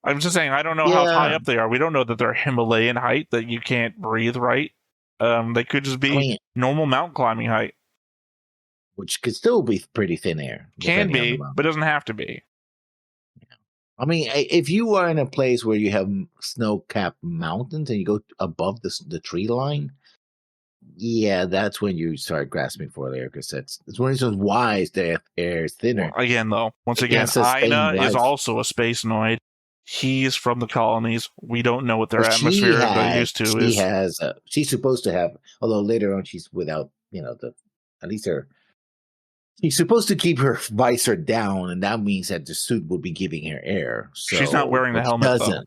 I'm just saying, I don't know how high up they are. We don't know that they're Himalayan height, that you can't breathe right. They could just be normal mountain climbing height. Which could still be pretty thin air. Can be, but doesn't have to be. Yeah. I mean, if you are in a place where you have snow-capped mountains and you go above the tree line, that's when you start grasping for the air, because it's one of the reasons why the air is thinner. Well, again, though, once again, Aina is also a space noid. He's from the colonies. We don't know what their atmosphere they're used to. She's supposed to have, although later on she's without, at least she's supposed to keep her visor down, and that means that the suit will be giving her air. So, she's not wearing the helmet, though.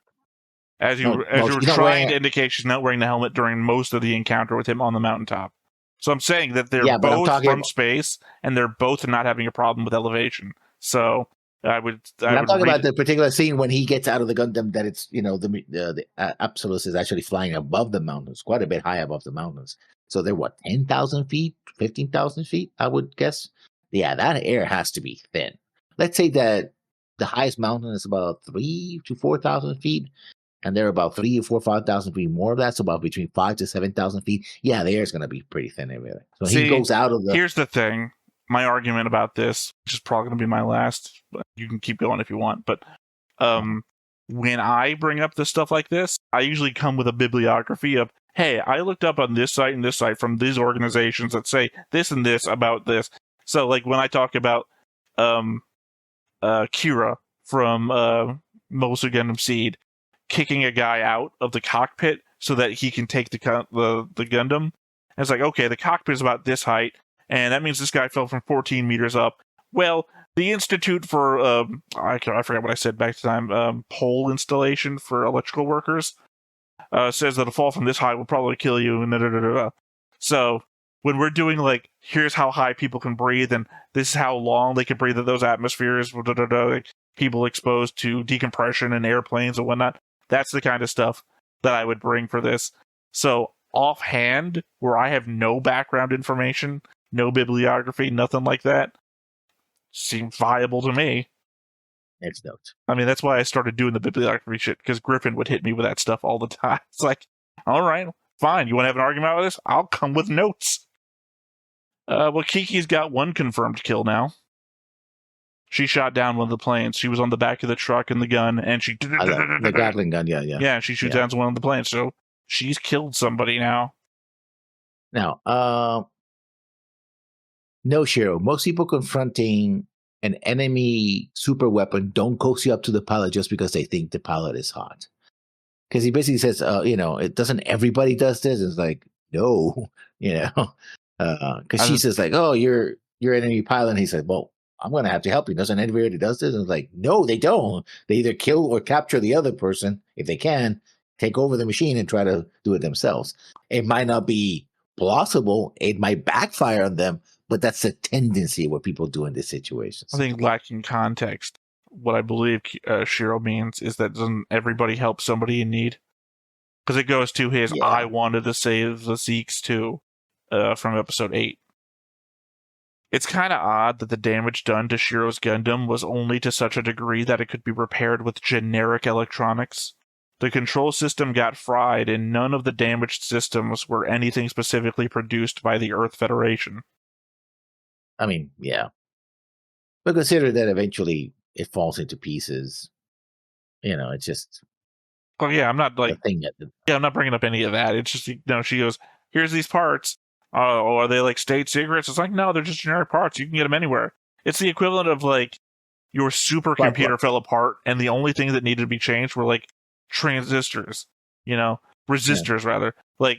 As you were trying to indicate, she's not wearing the helmet during most of the encounter with him on the mountaintop. So I'm saying that they're both from space, and they're both not having a problem with elevation. So I'm talking about the particular scene when he gets out of the Gundam, that it's, the Absolus is actually flying above the mountains, quite a bit high above the mountains. So they're 10,000 feet, 15,000 feet, I would guess. Yeah, that air has to be thin. Let's say that the highest mountain is about 3,000 to 4,000 feet, and they're about 3,000 or 5,000 feet more of that, so about between 5,000 to 7,000 feet. Yeah, the air is going to be pretty thin everywhere. So he goes out of the. Here's the thing. My argument about this, which is probably going to be my last, but you can keep going if you want. But when I bring up this stuff like this, I usually come with a bibliography of, hey, I looked up on this site and this site from these organizations that say this and this about this. So, like, when I talk about Kira from Mobile Suit Gundam Seed kicking a guy out of the cockpit so that he can take the Gundam, and it's like, okay, the cockpit is about this height, and that means this guy fell from 14 meters up. Well, the Institute for, I forgot what I said back to time, pole installation for electrical workers, says that a fall from this height will probably kill you, and da-da-da-da-da. So, when we're doing, like, here's how high people can breathe, and this is how long they can breathe in those atmospheres, like, people exposed to decompression in airplanes and whatnot, that's the kind of stuff that I would bring for this. So, offhand, where I have no background information, no bibliography, nothing like that, seems viable to me. Next note. I mean, that's why I started doing the bibliography shit, because Griffin would hit me with that stuff all the time. It's like, all right, fine, you want to have an argument with this? I'll come with notes. Well, Kiki's got one confirmed kill now. She shot down one of the planes. She was on the back of the truck and the gun, and she The Gatling gun, yeah, she shoots down one of the planes. So she's killed somebody now. Now, no, Shiro. Most people confronting an enemy super weapon don't coax you up to the pilot just because they think the pilot is hot. Because he basically says, it doesn't everybody does this. It's like, no, because she says like, oh, you're an enemy pilot. And he says, well, I'm going to have to help you. Doesn't everybody does this? And it's like, no, they don't. They either kill or capture the other person if they can, take over the machine and try to do it themselves. It might not be plausible. It might backfire on them, but that's a tendency of what people do in these situations. I think lacking context, what I believe Shiro means is that doesn't everybody help somebody in need? Because it goes to his I wanted to save the Zeeks too from episode 8. It's kind of odd that the damage done to Shiro's Gundam was only to such a degree that it could be repaired with generic electronics. The control system got fried, and none of the damaged systems were anything specifically produced by the Earth Federation. I mean, yeah. But consider that eventually it falls into pieces. It's just... Oh, yeah, I'm not like... I'm not bringing up any of that. It's just, she goes, here's these parts. Oh, are they like state secrets? It's like, no, they're just generic parts. You can get them anywhere. It's the equivalent of like your supercomputer fell apart and the only thing that needed to be changed were like transistors, resistors rather. Like,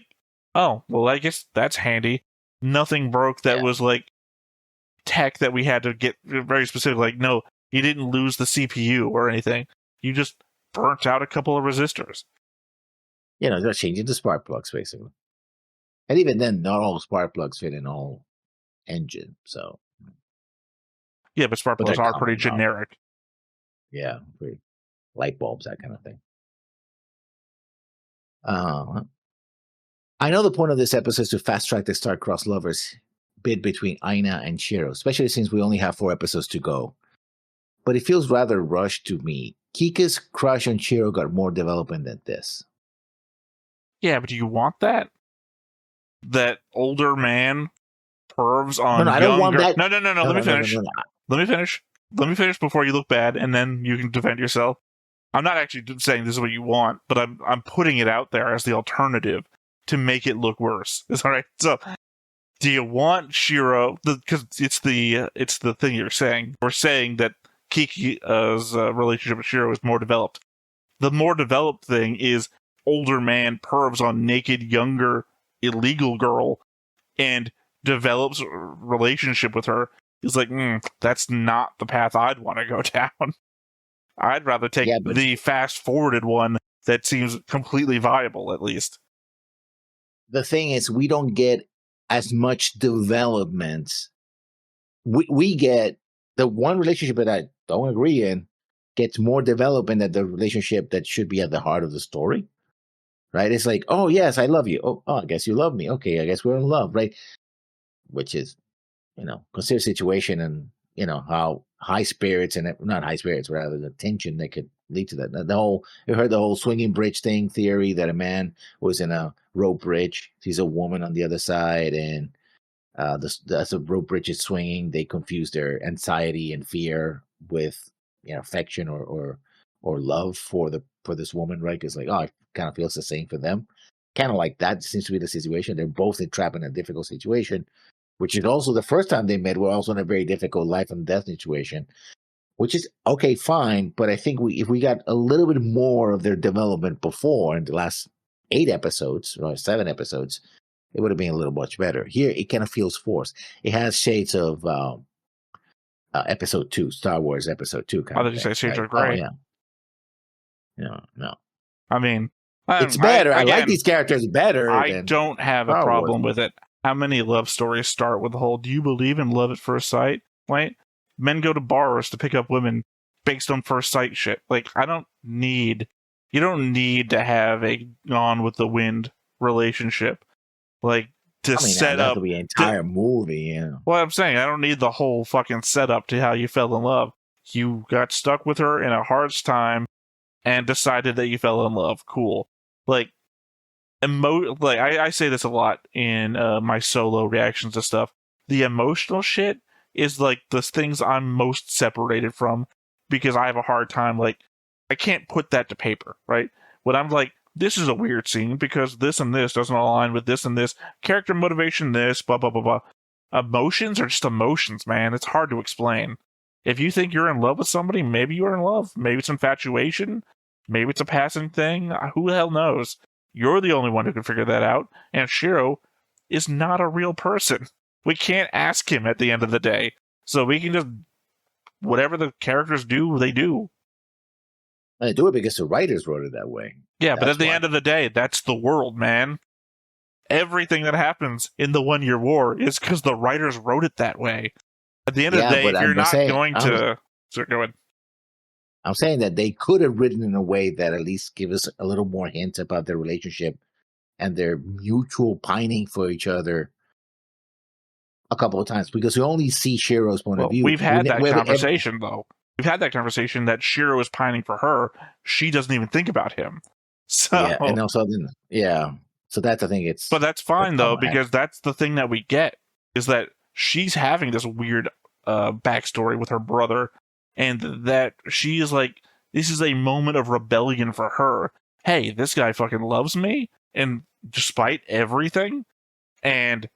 oh, well, I guess that's handy. Nothing broke that was like tech that we had to get very specific. Like, no, you didn't lose the CPU or anything. You just burnt out a couple of resistors. They're changing the spark plugs basically. And even then, not all spark plugs fit in all engine. So, yeah, but spark plugs are pretty generic. Yeah, pretty light bulbs, that kind of thing. I know the point of this episode is to fast track the star-crossed lovers bid between Aina and Shiro, especially since we only have 4 episodes to go. But it feels rather rushed to me. Kika's crush on Shiro got more development than this. Yeah, but do you want that? That older man pervs on I don't want that. No. Let me finish. Let me finish before you look bad, and then you can defend yourself. I'm not actually saying this is what you want, but I'm putting it out there as the alternative to make it look worse. Is all right. So, do you want Shiro? Because it's the thing you're saying. We're saying that Kiki's relationship with Shiro is more developed. The more developed thing is older man pervs on naked younger illegal girl and develops a relationship with her. He's like, that's not the path I'd want to go down. I'd rather take the fast forwarded one that seems completely viable, at least. The thing is, we don't get as much development. We get the one relationship that I don't agree in gets more development than the relationship that should be at the heart of the story. Right? It's like, oh, yes, I love you. Oh, I guess you love me. Okay, I guess we're in love, right? Which is, consider situation and, how high spirits and not high spirits, rather the tension that could lead to that. You heard the whole swinging bridge thing theory that a man was in a rope bridge. He's a woman on the other side. And as the rope bridge is swinging, they confuse their anxiety and fear with, affection or love for this woman, right? Because like, it kind of feels the same for them. Kind of like that seems to be the situation. They're both trapped in a difficult situation, which is also the first time they met. We're also in a very difficult life and death situation, which is okay, fine. But I think if we got a little bit more of their development before in the last 8 episodes or 7 episodes, it would have been a little much better. Here, it kind of feels forced. It has shades of episode 2, Star Wars episode 2. Kind of you say shades are great. Oh, yeah. No. I mean, it's better. I like these characters better. I don't have a problem with it. How many love stories start with the whole, do you believe in love at first sight? Right? Men go to bars to pick up women based on first sight shit. Like, you don't need to have a Gone with the Wind relationship. Like, set up the entire movie. Well, I'm saying, I don't need the whole fucking setup to how you fell in love. You got stuck with her in a hard time and decided that you fell in love. Cool. Like, I say this a lot in my solo reactions to stuff. The emotional shit is like the things I'm most separated from because I have a hard time, like, I can't put that to paper, right? When I'm like, this is a weird scene because this and this doesn't align with this and this, character motivation, this, blah, blah, blah, blah. Emotions are just emotions, man. It's hard to explain. If you think you're in love with somebody, maybe you're in love. Maybe it's infatuation. Maybe it's a passing thing. Who the hell knows? You're the only one who can figure that out. And Shiro is not a real person. We can't ask him at the end of the day. So we can just, whatever the characters do, they do. They do it because the writers wrote it that way. Yeah, but at the end of the day, that's the world, man. Everything that happens in the 1 Year War is because the writers wrote it that way. At the end of the day, if you're not going to... So go ahead. I'm saying that they could have written in a way that at least give us a little more hint about their relationship and their mutual pining for each other a couple of times, because we only see Shiro's point of view. We've had that conversation, though. We've had that conversation that Shiro is pining for her. She doesn't even think about him. So, yeah, and also, so that's the thing. But that's fine, though, because that's the thing that we get, is that she's having this weird backstory with her brother, and that she is like, this is a moment of rebellion for her. Hey, this guy fucking loves me, and despite everything, and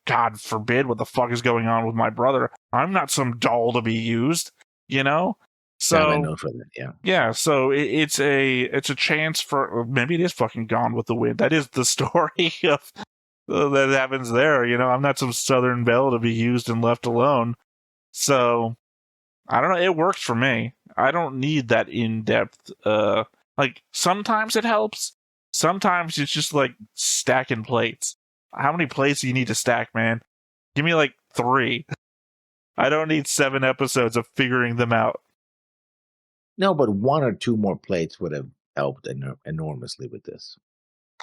God forbid what the fuck is going on with my brother, I'm not some doll to be used, you know? So yeah, so it's a chance for, maybe it is fucking Gone with the Wind. That is the story of that happens there, you know? I'm not some Southern belle to be used and left alone. So I don't know, it works for me. I don't need that in-depth like, sometimes it helps. Sometimes it's just like stacking plates. How many plates do you need to stack, man? Give me like 3. I don't need 7 episodes of figuring them out. No, but 1 or 2 more plates would have helped enormously with this.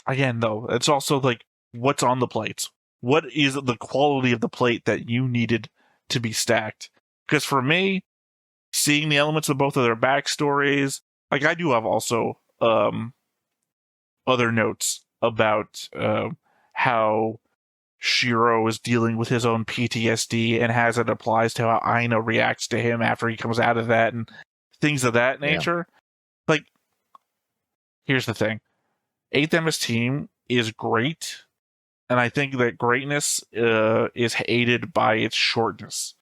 Again, though, it's also like, what's on the plates? What is the quality of the plate that you needed to be stacked? Because for me, seeing the elements of both of their backstories, like, I do have also other notes about how Shiro is dealing with his own PTSD and has it applies to how Aina reacts to him after he comes out of that and things of that nature. Yeah. Like, here's the thing. 8th MS Team is great, and I think that greatness is aided by its shortness.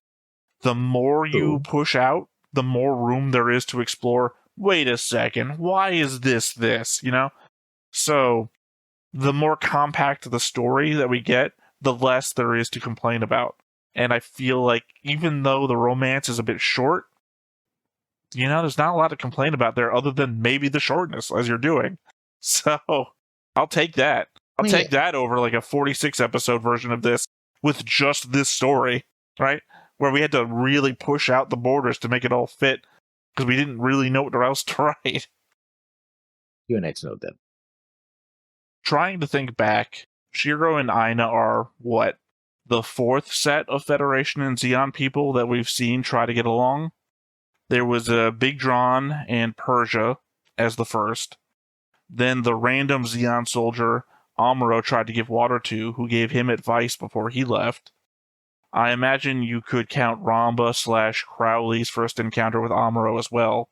The more you push out, the more room there is to explore. Wait a second, why is this, you know? So, the more compact the story that we get, the less there is to complain about. And I feel like, even though the romance is a bit short, you know, there's not a lot to complain about there other than maybe the shortness, as you're doing. So, I'll take that. I'll take that over like a 46 episode version of this with just this story, right? Where we had to really push out the borders to make it all fit because we didn't really know what else to write. Your next note, then. Trying to think back, Shiro and Aina are, what, the 4th set of Federation and Zeon people that we've seen try to get along? There was Big Drawn and Persia as the first. Then the random Zeon soldier Amuro tried to give water to, who gave him advice before he left. I imagine you could count Ramba / Crowley's first encounter with Amuro as well.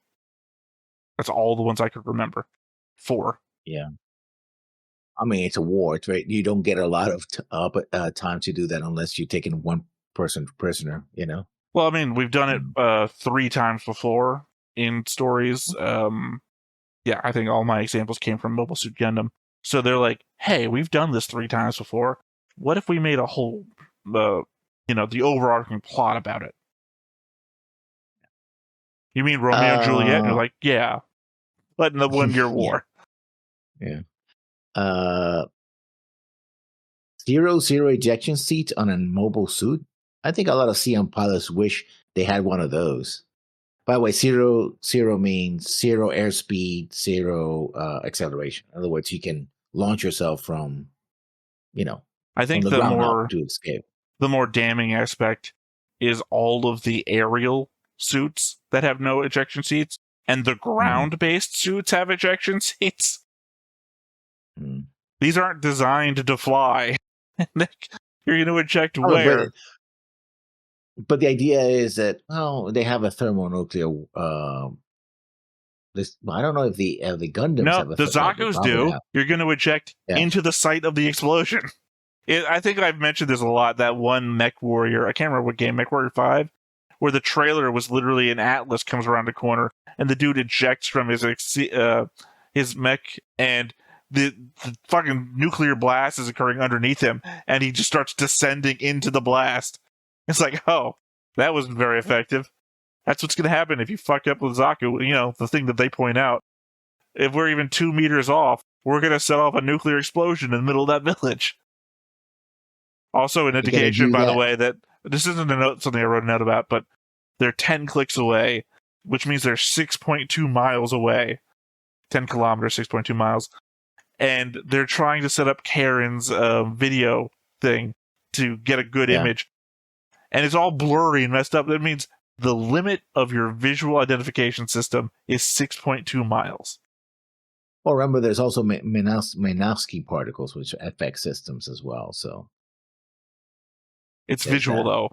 That's all the ones I could remember. 4. Yeah. I mean, it's a war. It's right. You don't get a lot of time to do that unless you're taking one person prisoner, you know? Well, I mean, we've done it 3 times before in stories. Yeah, I think all my examples came from Mobile Suit Gundam. So they're like, hey, we've done this 3 times before. What if we made a whole, the overarching plot about it? You mean Romeo and Juliet? And you're like, yeah, but in the 1 Year War. Yeah. 0 ejection seats on a mobile suit. I think a lot of CM pilots wish they had one of those. By the way, 0 means 0 airspeed, 0 acceleration. In other words, you can launch yourself from, I think the more damning aspect is all of the aerial suits that have no ejection seats, and the ground-based suits have ejection seats. These aren't designed to fly. You're going to eject where? but the idea is that they have a thermonuclear. I don't know if the Gundams No, have a the they Zaku's probably do. have. You're going to eject Yeah, into the site of the explosion. I think I've mentioned this a lot. That one Mech Warrior, I can't remember what game, Mech Warrior 5, where the trailer was literally an Atlas comes around the corner and the dude ejects from his mech, and the fucking nuclear blast is occurring underneath him, and he just starts descending into the blast. It's like, oh, that wasn't very effective. That's what's going to happen if you fuck up with Zaku. You know, the thing that they point out. If we're even 2 meters off, we're going to set off a nuclear explosion in the middle of that village. Also, an you're gonna indication, do by the that. way, that this isn't something I wrote a note about, but they're 10 clicks away, which means they're 6.2 miles away. 10 kilometers, 6.2 miles. And they're trying to set up Karen's video thing to get a good Yeah. image. And it's all blurry and messed up. That means the limit of your visual identification system is 6.2 miles. Well, remember, there's also Minovsky particles, which affect systems as well. So It's there's visual, that. though.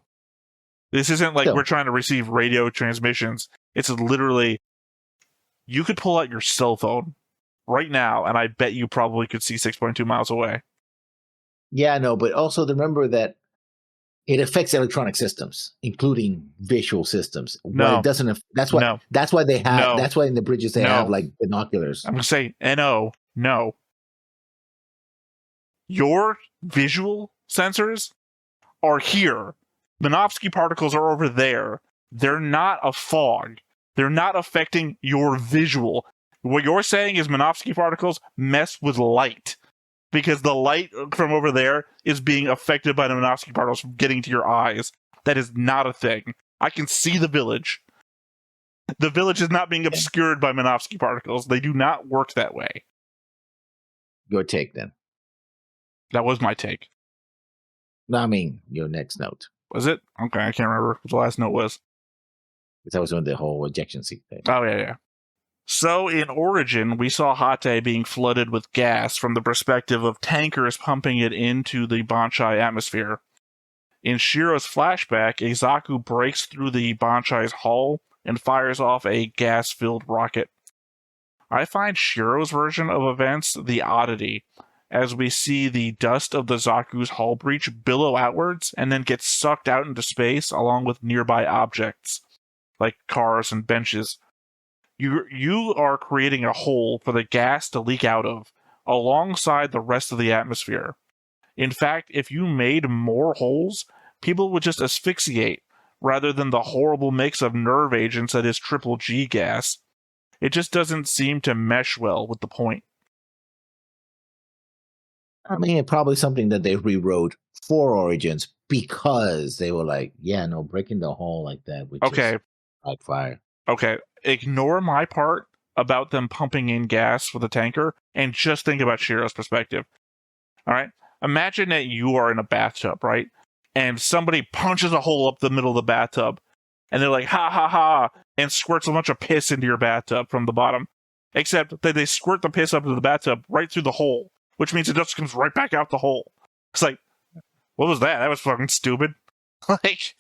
This isn't like Still, we're trying to receive radio transmissions. It's literally, you could pull out your cell phone right now, and I bet you probably could see 6.2 miles away. yeah, no, but also remember that it affects electronic systems, including visual systems. What it No, doesn't, that's no, why they have. no, That's why in the bridges they have no. like binoculars. I'm going to say no, no. Your visual sensors are here. Minovsky particles are over there. They're not a fog. They're not affecting your visual. What you're saying is Minovsky particles mess with light, because the light from over there is being affected by the Minovsky particles from getting to your eyes. That is not a thing. I can see the village. The village is not being obscured by Minovsky particles. They do not work that way. Your take then. That was my take. No, I mean your next note. Was it? Okay, I can't remember what the last note was. Because that was on the whole ejection seat thing. Oh, yeah. So, in Origin, we saw Hate being flooded with gas from the perspective of tankers pumping it into the Banshai atmosphere. In Shiro's flashback, a Zaku breaks through the Banshai's hull and fires off a gas-filled rocket. I find Shiro's version of events the oddity, as we see the dust of the Zaku's hull breach billow outwards and then get sucked out into space along with nearby objects, like cars and benches. You are creating a hole for the gas to leak out of, alongside the rest of the atmosphere. In fact, if you made more holes, people would just asphyxiate, rather than the horrible mix of nerve agents that is triple G gas. It just doesn't seem to mesh well with the point. I mean, it's probably something that they rewrote for Origins because they were like, yeah, no, breaking the hole like that, which Okay, is like fire. okay. Ignore my part about them pumping in gas for the tanker and just think about Shiro's perspective. All right? Imagine that you are in a bathtub, right? And somebody punches a hole up the middle of the bathtub, and they're like, ha ha ha, and squirts a bunch of piss into your bathtub from the bottom. Except that they squirt the piss up into the bathtub right through the hole, which means it just comes right back out the hole. It's like, what was that? That was fucking stupid. Like,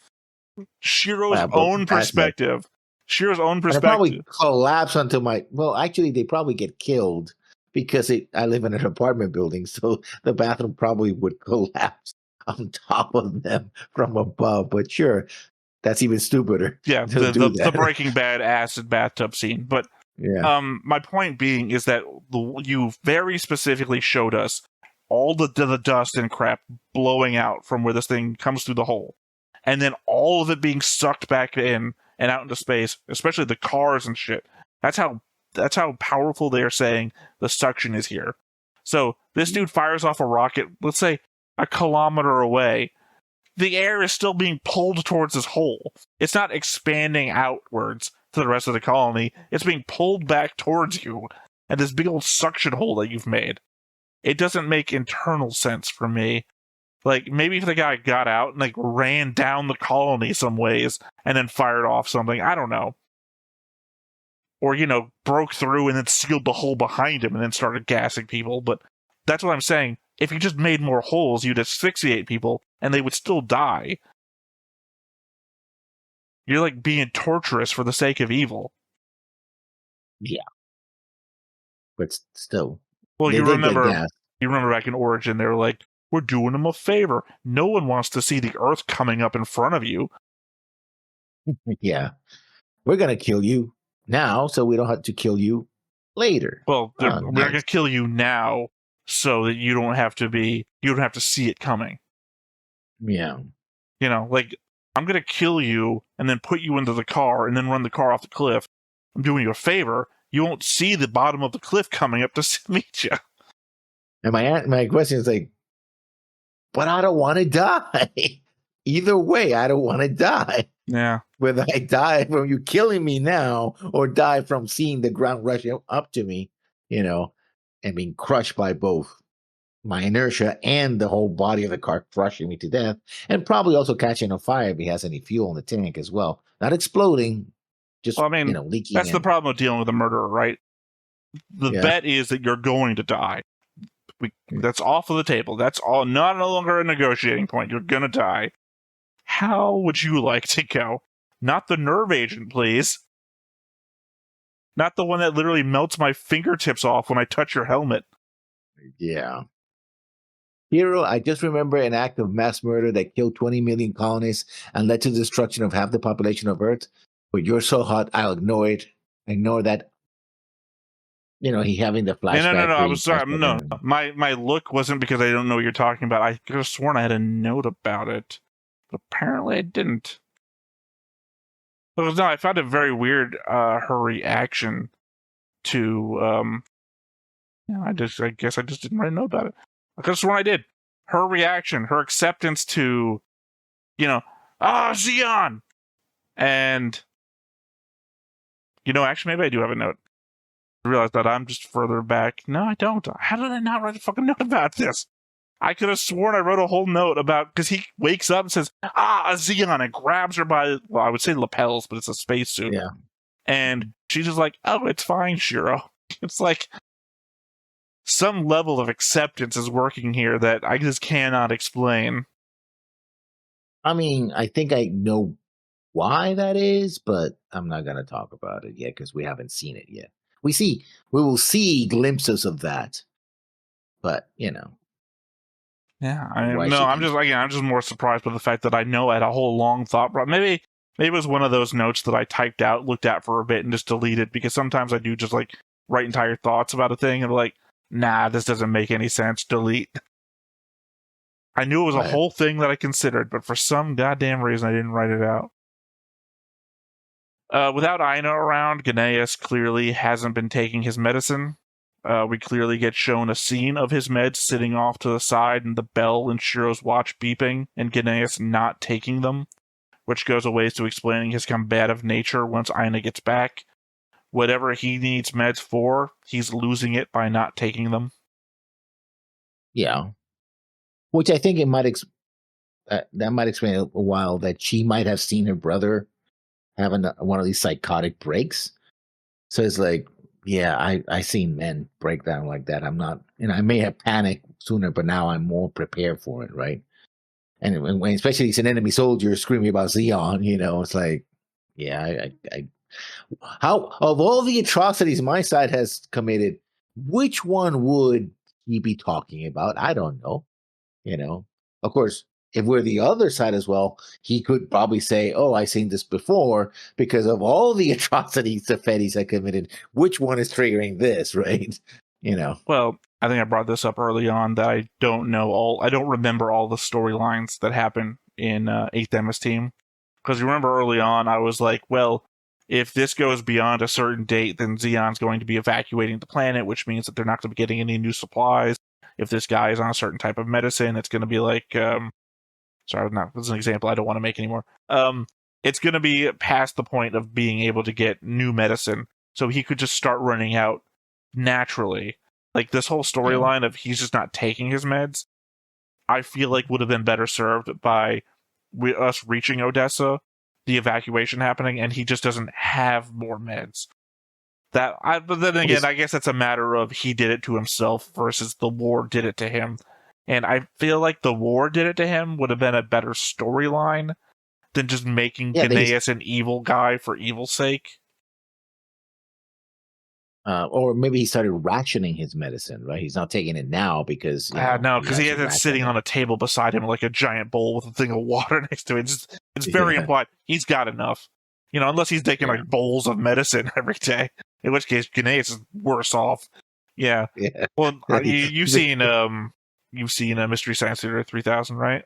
Shiro's own perspective. Shiro's own perspective. Probably collapse onto my. Well, actually, they probably get killed because I live in an apartment building, so the bathroom probably would collapse on top of them from above. But sure, that's even stupider. Yeah, the Breaking Bad acid bathtub scene. But yeah, my point being is that you very specifically showed us all the dust and crap blowing out from where this thing comes through the hole, and then all of it being sucked back in and out into space, especially the cars and shit. That's how powerful they are saying the suction is here. So this dude fires off a rocket, let's say a kilometer away. The air is still being pulled towards this hole. It's not expanding outwards to the rest of the colony. It's being pulled back towards you, and this big old suction hole that you've made. It doesn't make internal sense for me. Like, maybe if the guy got out and, like, ran down the colony some ways and then fired off something, I don't know. Or, broke through and then sealed the hole behind him and then started gassing people. But that's what I'm saying. If you just made more holes, you'd asphyxiate people and they would still die. You're like being torturous for the sake of evil. Yeah. But still, Well, they did get gas. you remember back in Origin, they were like, we're doing them a favor. No one wants to see the Earth coming up in front of you. Yeah. We're going to kill you now, so we don't have to kill you later. Well, we're not Nice. going to kill you now so that you don't have to see it coming. Yeah. You know, like, I'm going to kill you and then put you into the car and then run the car off the cliff. I'm doing you a favor. You won't see the bottom of the cliff coming up to meet you. And my question is like, but I don't want to die. Either way, I don't want to die. Yeah. Whether I die from you killing me now or die from seeing the ground rushing up to me, and being crushed by both my inertia and the whole body of the car crushing me to death, and probably also catching on fire if he has any fuel in the tank as well. Not exploding, just leaking. That's the problem with dealing with a murderer, right? The bet is that you're going to die. That's off of the table. That's all. No longer a negotiating point. You're gonna die. How would you like to go? Not the nerve agent, please. Not the one that literally melts my fingertips off when I touch your helmet. Yeah. Hero, I just remember an act of mass murder that killed 20 million colonists and led to the destruction of half the population of Earth. But you're so hot, I'll ignore it. Ignore that. He having the flashback. No. I was sorry. No. My look wasn't because I don't know what you're talking about. I could have sworn I had a note about it. But apparently I didn't. Because no, I found it very weird, her reaction to, I guess I just didn't write a note about it. I could have sworn I did. Her reaction, her acceptance to, Zeon! And, actually, maybe I do have a note. I realized that I'm just further back. No, I don't. How did I not write a fucking note about this? I could have sworn I wrote a whole note about, because he wakes up and says, a Zeon, and grabs her by, well, I would say lapels, but it's a spacesuit. Yeah. And she's just like, oh, it's fine, Shiro. It's like, some level of acceptance is working here that I just cannot explain. I mean, I think I know why that is, but I'm not going to talk about it yet because we haven't seen it yet. We will see glimpses of that, but Yeah, I'm just more surprised by the fact that I know I had a whole long thought. Maybe it was one of those notes that I typed out, looked at for a bit, and just deleted, because sometimes I do just like write entire thoughts about a thing and like, nah, this doesn't make any sense. Delete. I knew it was a whole thing that I considered, but for some goddamn reason I didn't write it out. Without Aina around, Gnaeus clearly hasn't been taking his medicine. We clearly get shown a scene of his meds sitting off to the side and the bell in Shiro's watch beeping, and Gnaeus not taking them, which goes a ways to explaining his combative nature once Aina gets back. Whatever he needs meds for, he's losing it by not taking them. Yeah. Which I think it might that might explain a while that she might have seen her brother having one of these psychotic breaks. So it's like, yeah, I seen men break down like that. I'm not, I may have panicked sooner, but now I'm more prepared for it, right? And when especially it's an enemy soldier screaming about Zeon, it's like, yeah, how of all the atrocities my side has committed, which one would he be talking about? I don't know. Of course, if we're the other side as well, he could probably say, oh, I've seen this before because of all the atrocities the Fetties have committed. Which one is triggering this, right? Well, I think I brought this up early on that I don't remember all the storylines that happen in 8th MS Team. Because you remember early on, I was like, well, if this goes beyond a certain date, then Zeon's going to be evacuating the planet, which means that they're not going to be getting any new supplies. If this guy is on a certain type of medicine, it's going to be like, this is an example I don't want to make anymore. It's going to be past the point of being able to get new medicine. So he could just start running out naturally. Like this whole storyline of he's just not taking his meds, I feel like would have been better served by us reaching Odessa, the evacuation happening, and he just doesn't have more meds. But then again, I guess that's a matter of he did it to himself versus the war did it to him. And I feel like the war did it to him would have been a better storyline than just making Yeah, Gnaeus an evil guy for evil's sake. Or maybe he started rationing his medicine, right? He's not taking it now because No, he because he has to has it ration sitting it. on a table beside him like a giant bowl with a thing of water next to it. It's very Yeah, implied he's got enough. Unless he's taking yeah, like bowls of medicine every day, in which case Gnaeus is worse off. Yeah. yeah. Well, you've seen Mystery Science Theater 3000, right?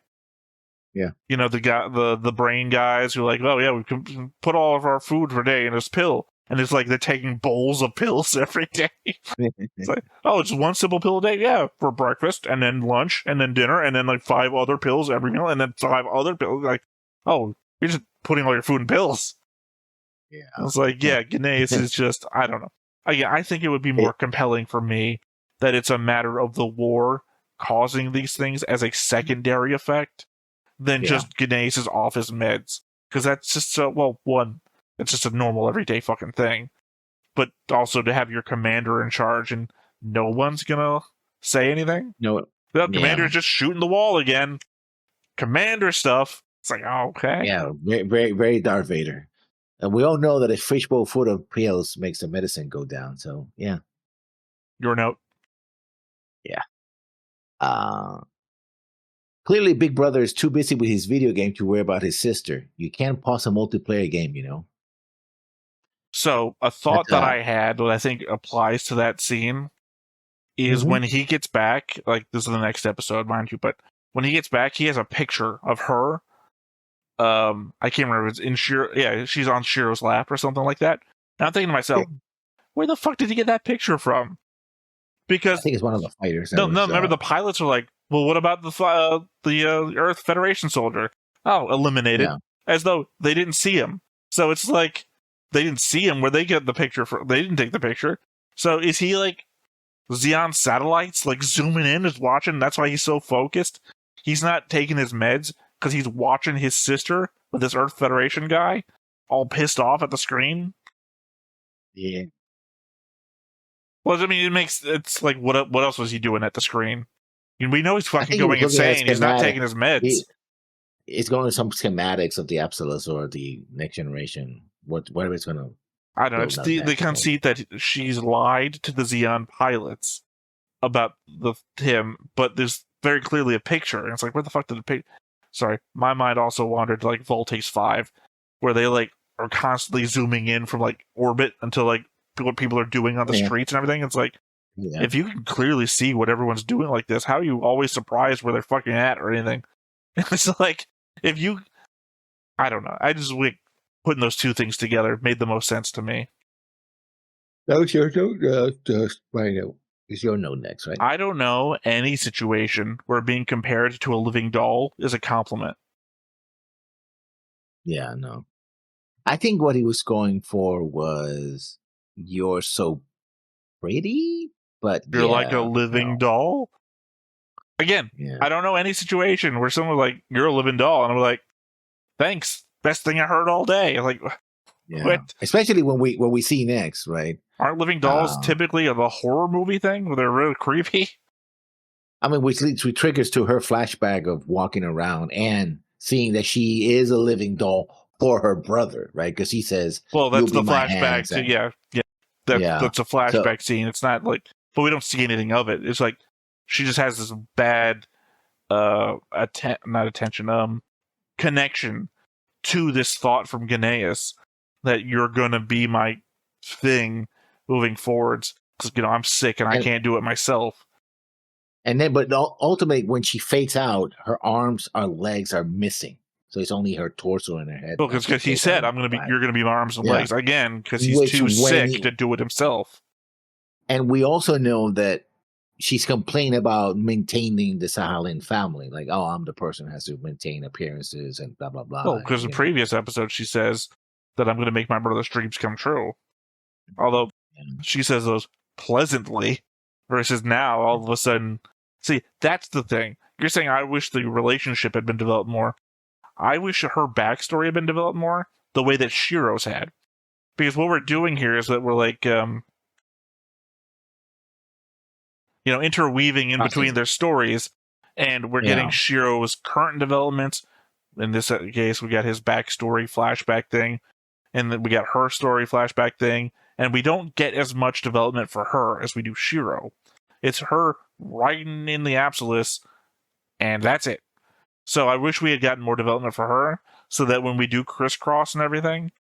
Yeah. The brain guys who are like, oh yeah, we can put all of our food for a day in this pill, and it's like they're taking bowls of pills every day. It's like, oh, it's one simple pill a day, yeah, for breakfast, and then lunch, and then dinner, and then like 5 other pills every meal, and then 5 other pills. Like, oh, you're just putting all your food in pills. Yeah. I was like, yeah, Gnaeus is just, I don't know. I think it would be more compelling for me that it's a matter of the war causing these things as a secondary effect than Yeah. just Gnaeus is off his meds. Because that's just, it's just a normal everyday fucking thing. But also to have your commander in charge and no one's gonna say anything. No. The Yeah. commander's just shooting the wall again. Commander stuff. It's like, oh, okay. Yeah. Very, very, very Darth Vader. And we all know that a fishbowl full of pills makes the medicine go down. So yeah. Your note. Yeah. Clearly, Big Brother is too busy with his video game to worry about his sister. You can't pause a multiplayer game, So a thought that I had that I think applies to that scene is when he gets back, like this is the next episode, mind you, but when he gets back, he has a picture of her. I can't remember. It's in Shiro. Yeah, she's on Shiro's lap or something like that. And I'm thinking to myself, where the fuck did he get that picture from? Because I think it's one of the fighters. No, remember the pilots were like, well, what about the Earth Federation soldier? Oh, eliminated. Yeah. As though they didn't see him. So it's like, they didn't see him where they get the picture from. They didn't take the picture. So is he like Xeon satellites, like zooming in, is watching? That's why he's so focused. He's not taking his meds because he's watching his sister with this Earth Federation guy, all pissed off at the screen. Yeah. Well, I mean, it's like, what else was he doing at the screen? We know he's fucking he going was looking at insane. He's not taking his meds. It's going to some schematics of the Absolus or the next generation, whatever it's going to. I don't know. It's the conceit that she's lied to the Xeon pilots about him, but there's very clearly a picture, and it's like, where the fuck did the picture? Sorry, my mind also wandered to like Voltaix 5, where they like are constantly zooming in from like orbit until like what people are doing on the streets and everything. It's like, if you can clearly see what everyone's doing like this, how are you always surprised where they're fucking at or anything? It's like, if you, I don't know. I just like putting those two things together made the most sense to me. That was your note. Is your note next, right? I don't know any situation where being compared to a living doll is a compliment. Yeah, no. I think what he was going for was, you're so pretty, but you're like a living doll. Again, I don't know any situation where someone's like, you're a living doll, and I'm like, thanks, best thing I heard all day. Like, what? Especially when we see next, right? Aren't living dolls typically a horror movie thing where they're really creepy? I mean, which triggers to her flashback of walking around and seeing that she is a living doll for her brother, right? Because he says, well, that's the flashback to, that's a flashback scene. It's not like, but we don't see anything of it. It's like she just has this bad connection to this thought from Gnaeus that you're gonna be my thing moving forwards, because I'm sick and I can't do it myself. And then, but ultimately, when she fades out, her arms or legs are missing. So it's only her torso and her head. Well, because he said, you're gonna be my arms and legs again, because he's too sick to do it himself. And we also know that she's complaining about maintaining the Sahalin family. Like, oh, I'm the person who has to maintain appearances and blah, blah, blah. Well, because in previous episodes, she says that I'm going to make my brother's dreams come true. Although she says those pleasantly, versus now, all of a sudden. See, that's the thing. You're saying, I wish the relationship had been developed more. I wish her backstory had been developed more the way that Shiro's had. Because what we're doing here is that we're like, interweaving in between their stories, and we're getting Shiro's current developments in this case, we got his backstory flashback thing, and then we got her story flashback thing, and we don't get as much development for her as we do Shiro. It's her riding in the Absolus, and that's it. So I wish we had gotten more development for her, so that when we do crisscross and everything,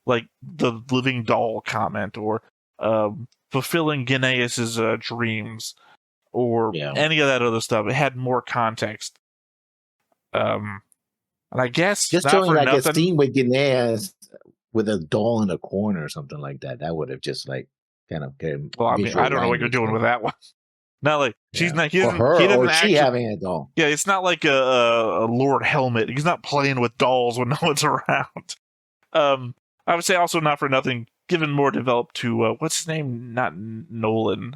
like the living doll comment, or fulfilling Gineas's dreams, or any of that other stuff, it had more context. And I guess just showing like a scene with Gineas with a doll in a corner or something like that, that would have just like kind of. Well, I mean, I don't know what you're doing with that one. Not like she's not. He doesn't or actually, she having a doll. Yeah, it's not like a Lord Helmet. He's not playing with dolls when no one's around. I would say also, not for nothing, given more developed to what's his name? Not Nolan.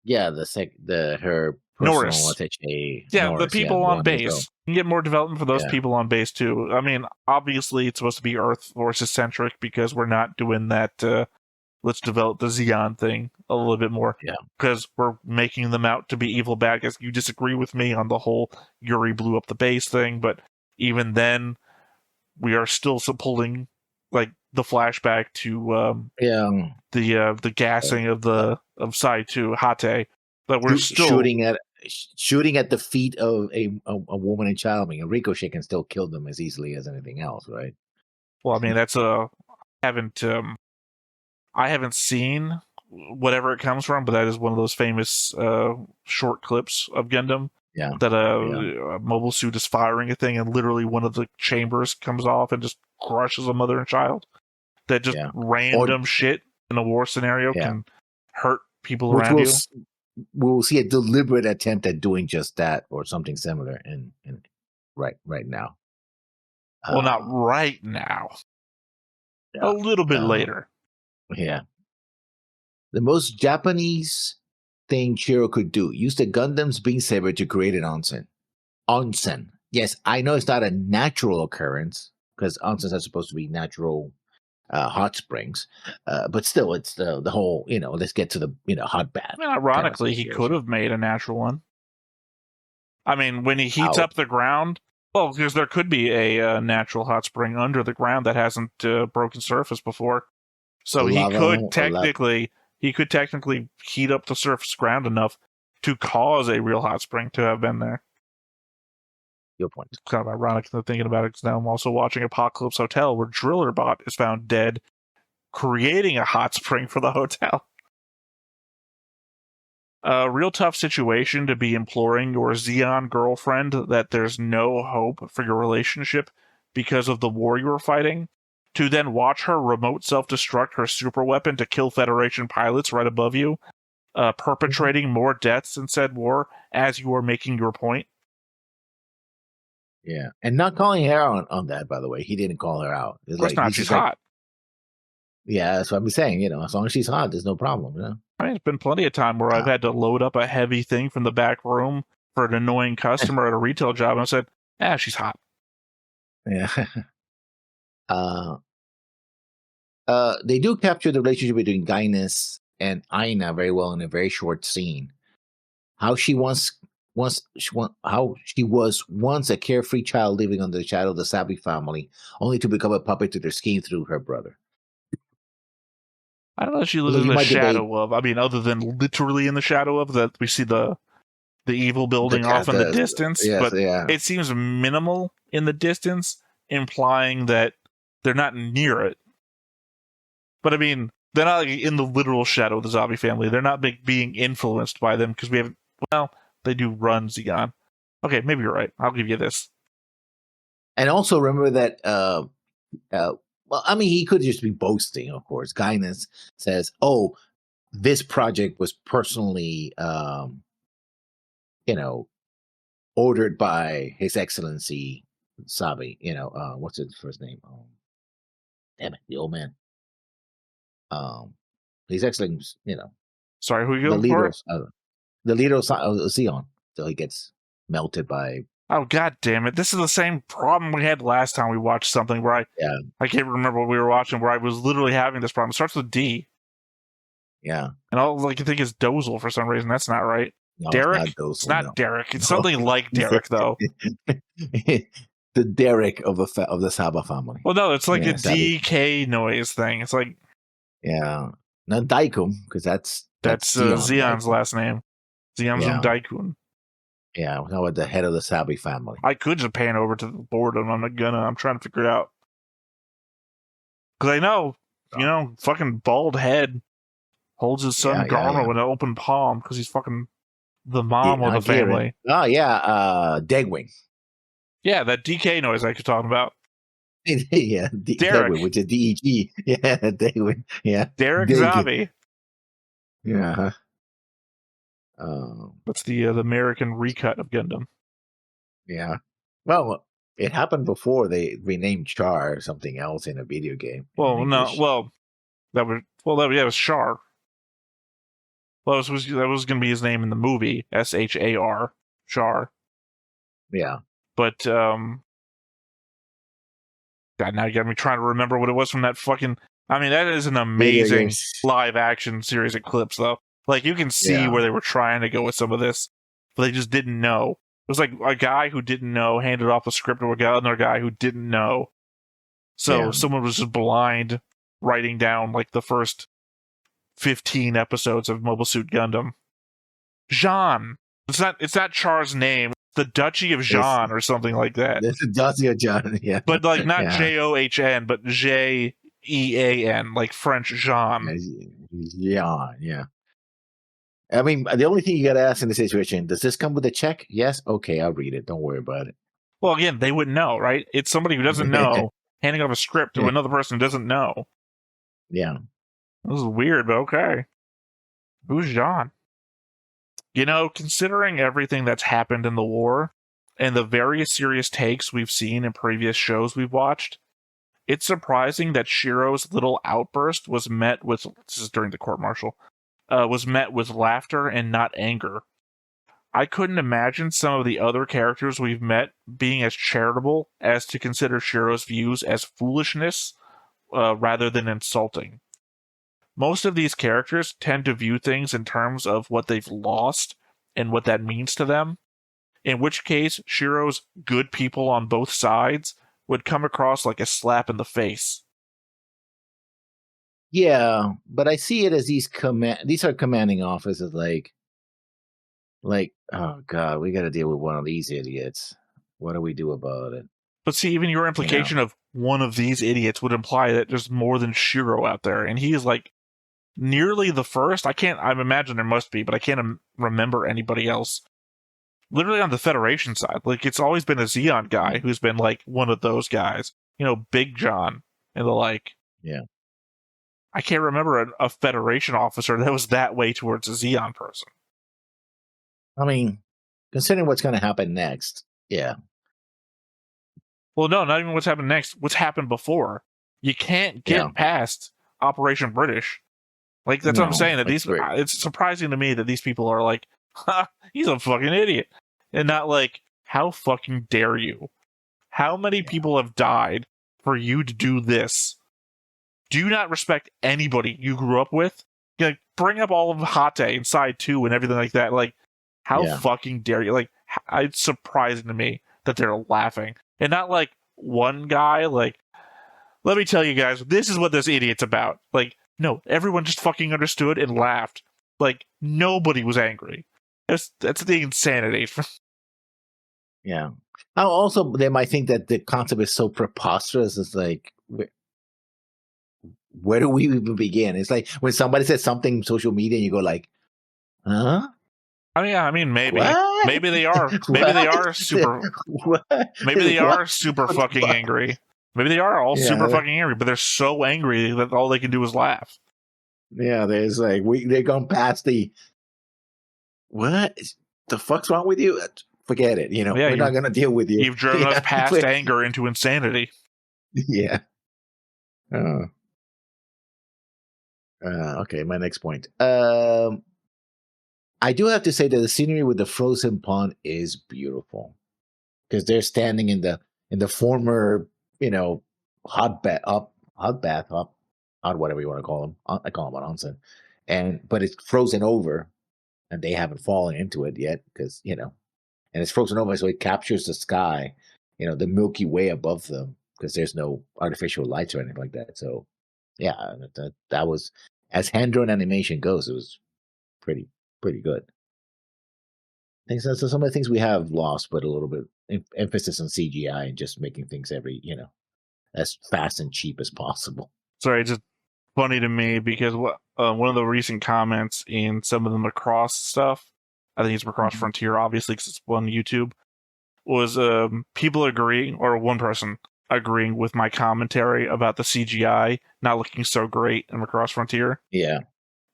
Yeah, her Norris. Attaché. Yeah, Norris, the people on base. You can get more development for those people on base too. I mean, obviously it's supposed to be Earth Forces centric because we're not doing that. Let's develop the Zeon thing a little bit more. Yeah. Because we're making them out to be evil bad guys. You disagree with me on the whole Yuri blew up the base thing, but even then, we are still pulling like the flashback to the gassing of Sai to Hate. But we're still shooting at the feet of a woman and child. I mean, a ricochet can still kill them as easily as anything else, right? Well, I mean, that's I haven't seen whatever it comes from, but that is one of those famous short clips of Gundam. Yeah. That a mobile suit is firing a thing, and literally one of the chambers comes off and just crushes a mother and child. That just random shit in a war scenario can hurt people around you. We'll see a deliberate attempt at doing just that or something similar in right now. Well, not right now. A little bit later. Yeah. The most Japanese thing Shiro could do: use the Gundam's beam saber to create an onsen. Onsen. Yes, I know it's not a natural occurrence because onsens are supposed to be natural hot springs, but still, it's the whole, let's get to the hot bath. I mean, ironically, he could have made a natural one. I mean, when he heats up the ground, well, because there could be a natural hot spring under the ground that hasn't broken surface before, so he could technically heat up the surface ground enough to cause a real hot spring to have been there. Your point. It's kind of ironic thinking about it, because now I'm also watching Apocalypse Hotel, where Drillerbot is found dead, creating a hot spring for the hotel. A real tough situation to be imploring your Zeon girlfriend that there's no hope for your relationship because of the war you were fighting, to then watch her remote self-destruct her super weapon to kill Federation pilots right above you, perpetrating more deaths in said war as you are making your point. Yeah, and not calling her out on that, by the way. He didn't call her out. Of course not, she's hot. Yeah, that's what I'm saying. As long as she's hot, there's no problem. I mean, it's been plenty of time where I've had to load up a heavy thing from the back room for an annoying customer at a retail job, and I said, she's hot. Yeah. They do capture the relationship between Guinness and Aina very well in a very short scene. How she was once a carefree child living under the shadow of the Sabi family, only to become a puppet to their scheme through her brother. I don't know if she lives in the shadow of. I mean, other than literally in the shadow of, that we see the evil building off in the distance, but it seems minimal in the distance, implying that they're not near it. But I mean, they're not in the literal shadow of the zombie family. They're not being influenced by them, because we haven't. Well, they do run Zeon. Okay, maybe you're right. I'll give you this. And also remember that. Well, I mean, he could just be boasting, of course. Guinness says, "Oh, this project was personally, ordered by His Excellency Sabi." What's his first name? Damn it, the old man. His Excellency, Sorry, who are you going for? The leader of Zeon, so he gets melted by. Oh, god damn it. This is the same problem we had last time we watched something where I can't remember what we were watching, where I was literally having this problem. It starts with D. Yeah. And all I can think is Dozel for some reason. That's not right. No, it's Derek? not those It's one. not No, Derek. It's no. something like Derek, though. The Derek of the Saba family. Well, no, it's like a Yeah, Sabi. DK noise thing. It's like Yeah, not Daikum because that's Zeon Xeon's Daikun. last name. Xeon's Yeah, Daikun. yeah. How about the head of the Sabi family? I could just pan over to the board and I'm not gonna. I'm trying to figure it out. Because I know, fucking bald head holds his son Garmo in an open palm because he's fucking the mom of the family. Oh yeah, Degwing. Yeah, that DK noise I was talking about. Yeah, Derek, Degwing, which is DEG. Yeah, Degwing. Yeah, Derek Zabi. Yeah. That's the American recut of Gundam. Yeah. Well, it happened before they renamed Char or something else in a video game. Well, no, well, that was Char. Well, that was going to be his name in the movie, SHAR, Char. Yeah. But God, now you got me trying to remember what it was from that fucking. I mean, that is an amazing live action series of clips, though. Like you can see where they were trying to go with some of this, but they just didn't know. It was like a guy who didn't know handed off a script to another guy who didn't know. So someone was just blind writing down like the first 15 episodes of Mobile Suit Gundam. Jean. It's not Char's name. It's the Duchy of Jean or something like that. It's the Duchy of Jean, yeah. But like not John, but Jean, like French Jean. Jean, yeah. I mean, the only thing you got to ask in this situation, does this come with a check? Yes? Okay, I'll read it. Don't worry about it. Well, again, they wouldn't know, right? It's somebody who doesn't know handing off a script to another person who doesn't know. Yeah. This is weird, but okay. Who's Jean? Considering everything that's happened in the war and the various serious takes we've seen in previous shows we've watched, it's surprising that Shiro's little outburst was met with, this is during the court-martial, was met with laughter and not anger. I couldn't imagine some of the other characters we've met being as charitable as to consider Shiro's views as foolishness rather than insulting. Most of these characters tend to view things in terms of what they've lost and what that means to them, in which case Shiro's good people on both sides would come across like a slap in the face. Yeah, but I see it as these are commanding officers like, oh God, we got to deal with one of these idiots. What do we do about it? But see, even your implication of one of these idiots would imply that there's more than Shiro out there, and he is like nearly the first. I imagine there must be, but I can't remember anybody else. Literally on the Federation side, like it's always been a Zeon guy who's been like one of those guys, Big John and the like. Yeah. I can't remember a Federation officer that was that way towards a Zeon person. I mean, considering what's going to happen next, yeah. Well, no, not even what's happened next. What's happened before. You can't get past Operation British. Like, that's what I'm saying. That it's surprising to me that these people are like, ha, he's a fucking idiot. And not like, how fucking dare you? How many people have died for you to do this? Do you not respect anybody you grew up with? Like, bring up all of Hate inside too and everything like that. Like, how fucking dare you? Like, it's surprising to me that they're laughing. And not like one guy, like, let me tell you guys, this is what this idiot's about. Like, no, everyone just fucking understood and laughed. Like, nobody was angry. That's the insanity. Yeah. Also, they might think that the concept is so preposterous. It's like, where do we even begin? It's like when somebody says something in social media and you go like, huh? I mean, maybe. What? Maybe they are. Maybe they are super. What? Maybe they are super fucking angry. Maybe they are all super fucking angry, but they're so angry that all they can do is laugh. Yeah, there's like they're going past the what the fuck's wrong with you? Forget it. We're not going to deal with you. You've driven us past anger into insanity. Yeah. Okay, my next point. I do have to say that the scenery with the frozen pond is beautiful because they're standing in the former, hot whatever you want to call them. I call them an onsen, but it's frozen over, and they haven't fallen into it yet because and it's frozen over, so it captures the sky, the Milky Way above them because there's no artificial lights or anything like that. So, yeah, that was as hand-drawn animation goes, it was pretty good. I think so some of the things we have lost, but a little bit emphasis on CGI and just making things as fast and cheap as possible. Sorry, it's just funny to me because one of the recent comments in some of the Macross stuff, I think it's Macross Frontier, obviously, because it's on YouTube, was people agreeing, or one person agreeing with my commentary about the CGI not looking so great in Macross Frontier. Yeah.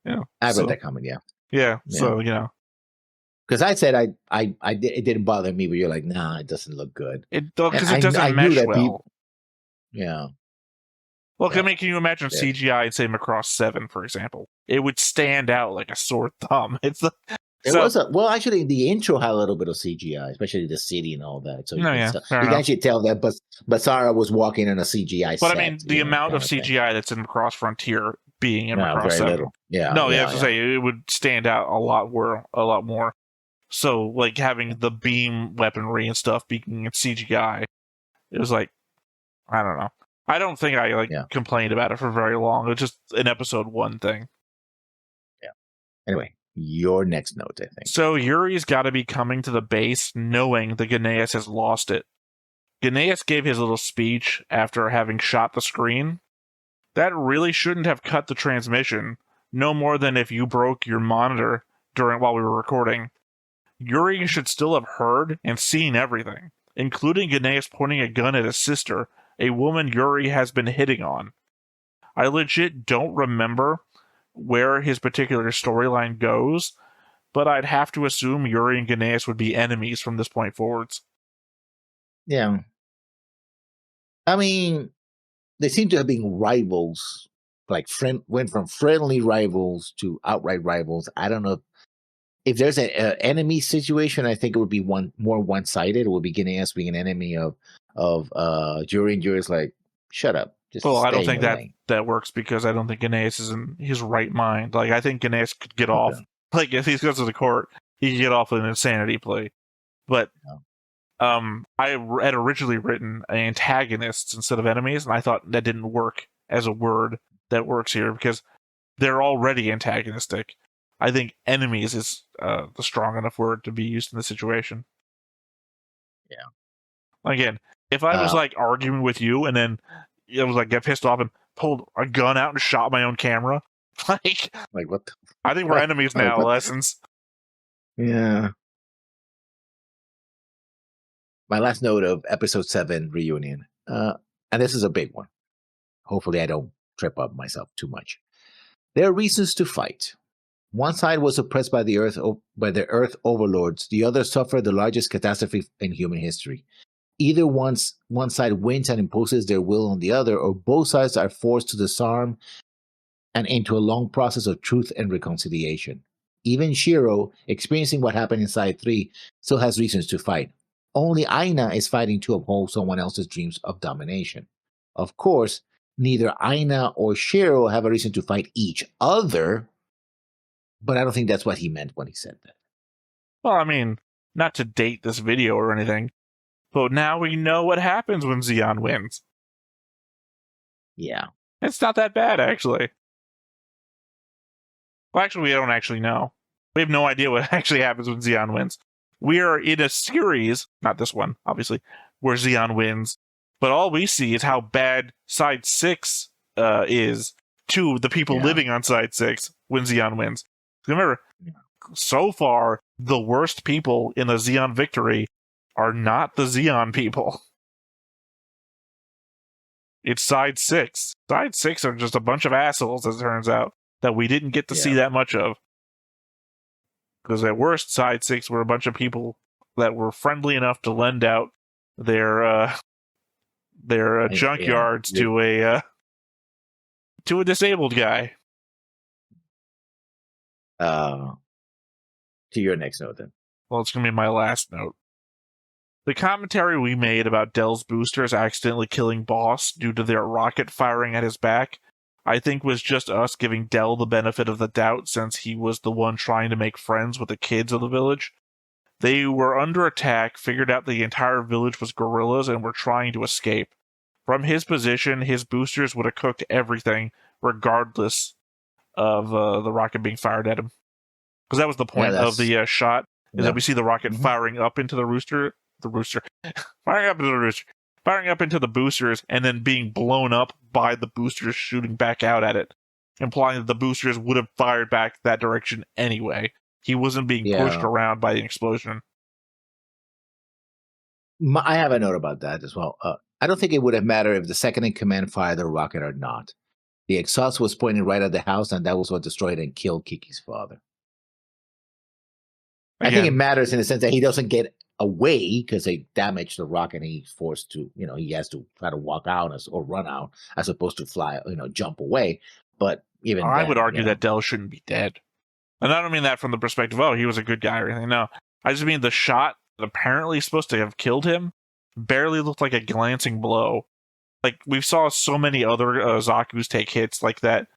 I read that comment, yeah. Yeah, so, because I said it didn't bother me, but you're like, nah, it doesn't look good. Because it doesn't mesh well. Yeah. Well, can you imagine CGI in, say, Macross 7, for example? It would stand out like a sore thumb. Actually, the intro had a little bit of CGI, especially the city and all that. So you can actually tell that Basara was walking in a CGI set. But I mean, the amount of CGI that's in Macross Frontier being in Macross 7. Little. Yeah. No, you have to say it would stand out a lot more. So, like, having the beam weaponry and stuff being in CGI, it was like, I don't know. I don't think I complained about it for very long. It was just an episode 1 thing. Yeah. Anyway, your next note, I think. So Yuri's got to be coming to the base knowing that Ganaeus has lost it. Ganaeus gave his little speech after having shot the screen. That really shouldn't have cut the transmission, no more than if you broke your monitor while we were recording. Yuri should still have heard and seen everything, including Ganaeus pointing a gun at his sister, a woman Yuri has been hitting on. I legit don't remember where his particular storyline goes, but I'd have to assume Yuri and Ganaeus would be enemies from this point forwards. Yeah. I mean, they seem to have been rivals, went from friendly rivals to outright rivals. I don't know if there's an enemy situation. I think it would be more one-sided. It would be Ganaeus being an enemy of Yuri, and Yuri's like, shut up. I don't think that works because I don't think Ganaeus is in his right mind. Like, I think Ganaeus could get off. Like, if he goes to the court, he could get off with an insanity plea. But I had originally written antagonists instead of enemies, and I thought that didn't work as a word that works here because they're already antagonistic. I think enemies is the strong enough word to be used in this situation. Yeah. Again, if I was arguing with you and then I was get pissed off and pulled a gun out and shot my own camera, like what? I think we're enemies now. Lessons. Yeah. My last note of episode 7 reunion, and this is a big one. Hopefully, I don't trip up myself too much. There are reasons to fight. One side was oppressed by the Earth overlords. The other suffered the largest catastrophe in human history. Either one side wins and imposes their will on the other, or both sides are forced to disarm and into a long process of truth and reconciliation. Even Shiro, experiencing what happened in Side 3, still has reasons to fight. Only Aina is fighting to uphold someone else's dreams of domination. Of course, neither Aina or Shiro have a reason to fight each other, but I don't think that's what he meant when he said that. Well, I mean, not to date this video or anything, but now we know what happens when Zeon wins. Yeah. It's not that bad, actually. Well, actually, we don't actually know. We have no idea what actually happens when Zeon wins. We are in a series, not this one, obviously, where Zeon wins, but all we see is how bad Side 6 is to the people living on Side 6 when Zeon wins. Remember, so far, the worst people in the Zeon victory are not the Zeon people. It's Side 6. Side 6 are just a bunch of assholes, as it turns out, that we didn't get to see that much of. Because at worst, Side 6 were a bunch of people that were friendly enough to lend out their junkyards to a disabled guy. To your next note, then. Well, it's going to be my last note. The commentary we made about Dell's boosters accidentally killing Boss due to their rocket firing at his back, I think was just us giving Dell the benefit of the doubt since he was the one trying to make friends with the kids of the village. They were under attack, figured out the entire village was guerrillas, and were trying to escape. From his position, his boosters would have cooked everything, regardless of the rocket being fired at him. Because that was the point of the shot, is that we see the rocket firing up into firing up into the boosters, and then being blown up by the boosters shooting back out at it, implying that the boosters would have fired back that direction anyway. He wasn't being pushed around by the explosion. I have a note about that as well. I don't think it would have mattered if the second in command fired the rocket or not. The exhaust was pointing right at the house, and that was what destroyed and killed Kiki's father. Again, I think it matters in the sense that he doesn't get away because they damaged the rocket, and he's forced to, he has to try to walk out or run out as opposed to fly, jump away. But even I would argue that Dell shouldn't be dead. And I don't mean that from the perspective, he was a good guy or anything. No, I just mean the shot that apparently supposed to have killed him barely looked like a glancing blow. Like, we saw so many other Zaku's take hits like that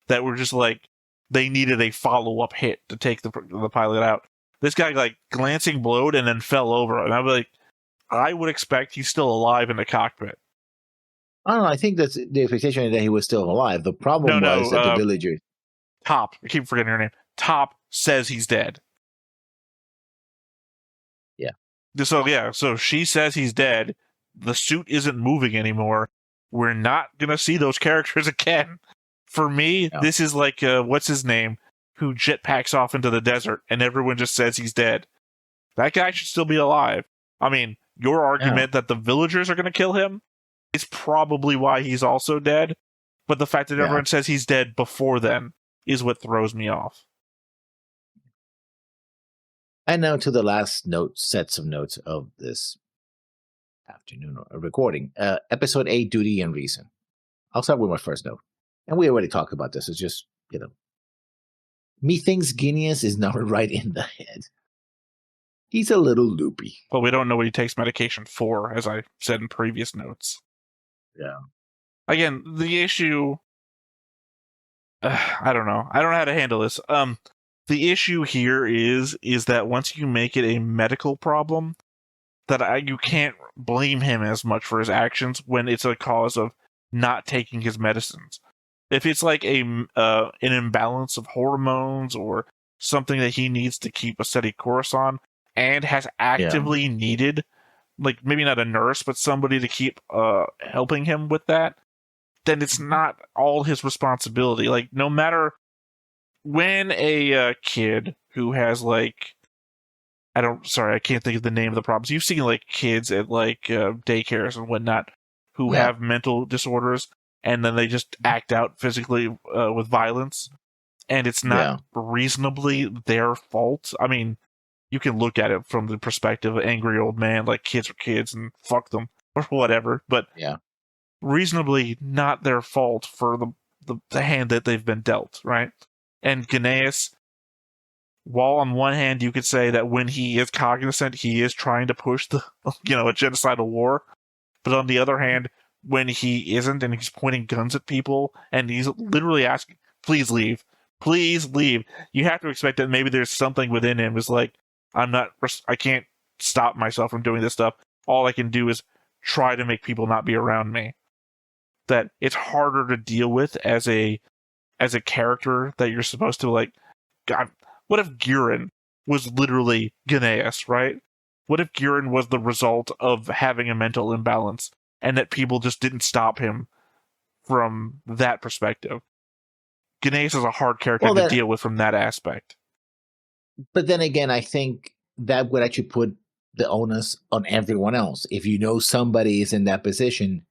were just like, they needed a follow-up hit to take the pilot out. This guy, like, glancing blowed and then fell over. And I'm like, I would expect he's still alive in the cockpit. I don't know. I think that's the expectation that he was still alive. The problem was that the villagers... Top, I keep forgetting her name. Top says he's dead. Yeah. So she says he's dead. The suit isn't moving anymore. We're not going to see those characters again. For me, This is like, what's his name? Who jetpacks off into the desert and everyone just says he's dead. That guy should still be alive. I mean, your argument that the villagers are going to kill him is probably why he's also dead. But the fact that everyone says he's dead before then is what throws me off. And now to the last sets of notes of this afternoon recording. Episode 8, Duty and Reason. I'll start with my first note. And we already talked about this. It's just, methinks Guineas is not right in the head. He's a little loopy. Well, we don't know what he takes medication for, as I said in previous notes. Yeah. Again, the issue... I don't know. I don't know how to handle this. The issue here is that once you make it a medical problem, that you can't blame him as much for his actions when it's a cause of not taking his medicines. If it's like an imbalance of hormones or something that he needs to keep a steady course on and has actively needed, like maybe not a nurse, but somebody to keep helping him with that, then it's not all his responsibility. Like, no matter when a kid who has like, I can't think of the name of the problems. You've seen like kids at like daycares and whatnot who have mental disorders, and then they just act out physically with violence, and it's not reasonably their fault. I mean, you can look at it from the perspective of an angry old man, like kids are kids and fuck them or whatever, but reasonably not their fault for the hand that they've been dealt, right? And Gnaeus, while on one hand you could say that when he is cognizant, he is trying to push a genocidal war, but on the other hand, when he isn't and he's pointing guns at people and he's literally asking, please leave, you have to expect that maybe there's something within him is like, I can't stop myself from doing this stuff. All I can do is try to make people not be around me. That it's harder to deal with as a character that you're supposed to like. God, what if Gurren was literally Gnaeus, right? What if Gurren was the result of having a mental imbalance and that people just didn't stop him from that perspective? Gnaeus is a hard character to deal with from that aspect. But then again, I think that would actually put the onus on everyone else. If you know somebody is in that position,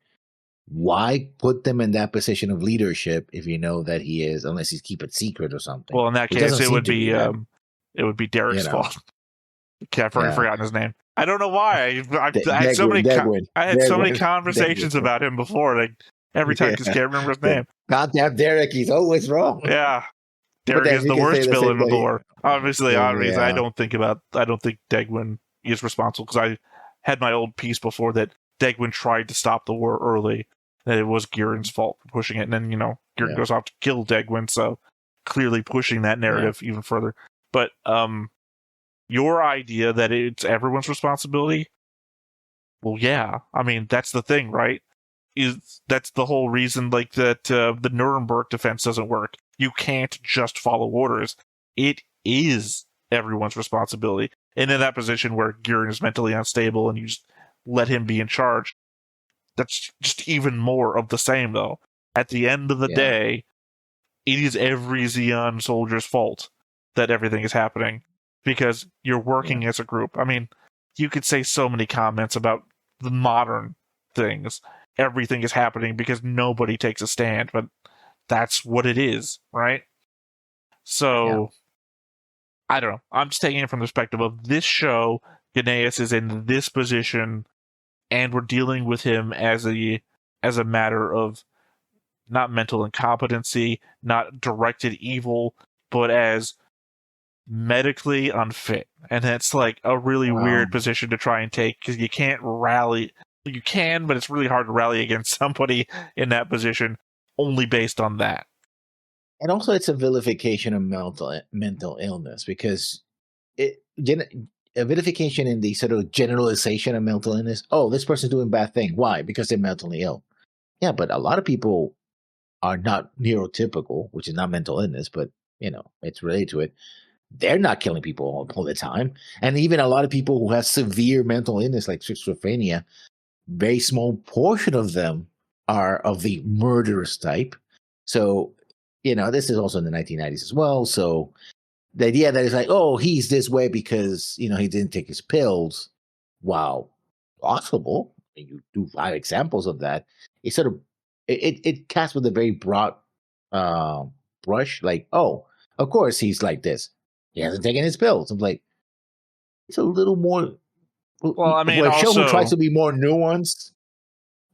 why put them in that position of leadership if you know that he is, unless he's keep it secret or something? Well, in that case, it would be Derek's fault. I've already forgotten his name. I don't know why. I had so many conversations about him before. Like every time, I just can't remember his name. Goddamn Derek, he's always wrong. Yeah, Derek is the worst villain in the lore. Obviously, I don't think Degwin is responsible because I had my old piece before that Degwin tried to stop the war early. That it was Gurren's fault for pushing it, and then Gurren goes off to kill Degwin, so clearly pushing that narrative even further. But your idea that it's everyone's responsibility, well, yeah. I mean, that's the thing, right? That's the whole reason, like, that the Nuremberg defense doesn't work. You can't just follow orders. It is everyone's responsibility. And in that position where Gurren is mentally unstable and you just let him be in charge, that's just even more of the same, though. At the end of the day, it is every Zeon soldier's fault that everything is happening because you're working as a group. I mean, you could say so many comments about the modern things. Everything is happening because nobody takes a stand, but that's what it is, right? So, I don't know. I'm just taking it from the perspective of this show. Gnaeus is in this position, and we're dealing with him as a matter of not mental incompetency, not directed evil, but as medically unfit. And that's like a really weird position to try and take because you can't rally. You can, but it's really hard to rally against somebody in that position only based on that. And also, it's a vilification of mental illness because a vilification in the sort of generalization of mental illness. Oh, this person's doing a bad thing. Why? Because they're mentally ill. Yeah, but a lot of people are not neurotypical, which is not mental illness, but it's related to it. They're not killing people all the time. And even a lot of people who have severe mental illness like schizophrenia, very small portion of them are of the murderous type. So, this is also in the 1990s as well. So the idea that it's like, oh, he's this way because, he didn't take his pills. Wow. Possible. And you do 5 examples of that. It sort of, it casts with a very broad brush. Like, oh, of course he's like this. He hasn't taken his pills. I'm like, it's a little more. Well, I mean, a show also, who tries to be more nuanced,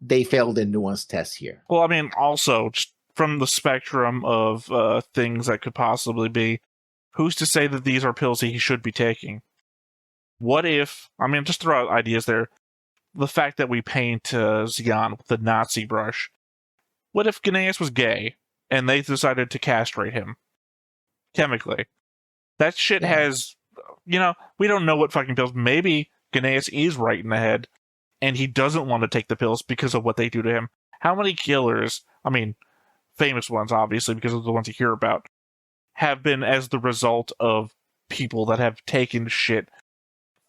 they failed the nuance test here. Well, I mean, also, just from the spectrum of things that could possibly be, who's to say that these are pills that he should be taking? What if, I mean, just throw out ideas there, the fact that we paint Zeon with the Nazi brush. What if Gnaeus was gay, and they decided to castrate him? Chemically. That shit has, we don't know what fucking pills, maybe Gnaeus is right in the head, and he doesn't want to take the pills because of what they do to him. How many killers, I mean, famous ones, obviously, because of the ones you hear about, have been as the result of people that have taken shit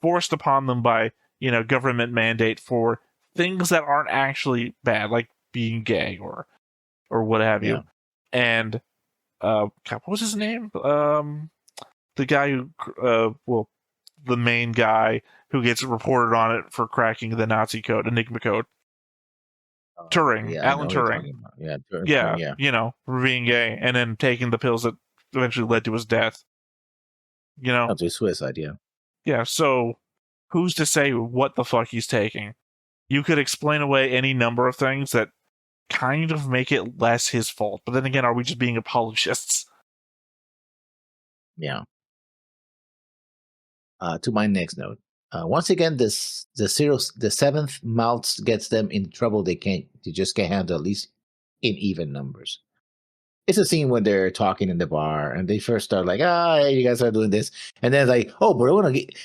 forced upon them by, government mandate for things that aren't actually bad, like being gay or what have you. And, God, what was his name? The guy who, the main guy who gets reported on it for cracking the Nazi code, Enigma code. Turing, Alan Turing. Turing, for being gay, and then taking the pills that eventually led to his death. That's a suicide, Yeah, so who's to say what the fuck he's taking? You could explain away any number of things that kind of make it less his fault, but then again, are we just being apologists? Yeah. To my next note. Once again, the 7th mouse gets them in trouble. They just can't handle, at least in even numbers. It's a scene when they're talking in the bar and they first start like, you guys are doing this. And then it's like, oh, but I want to get.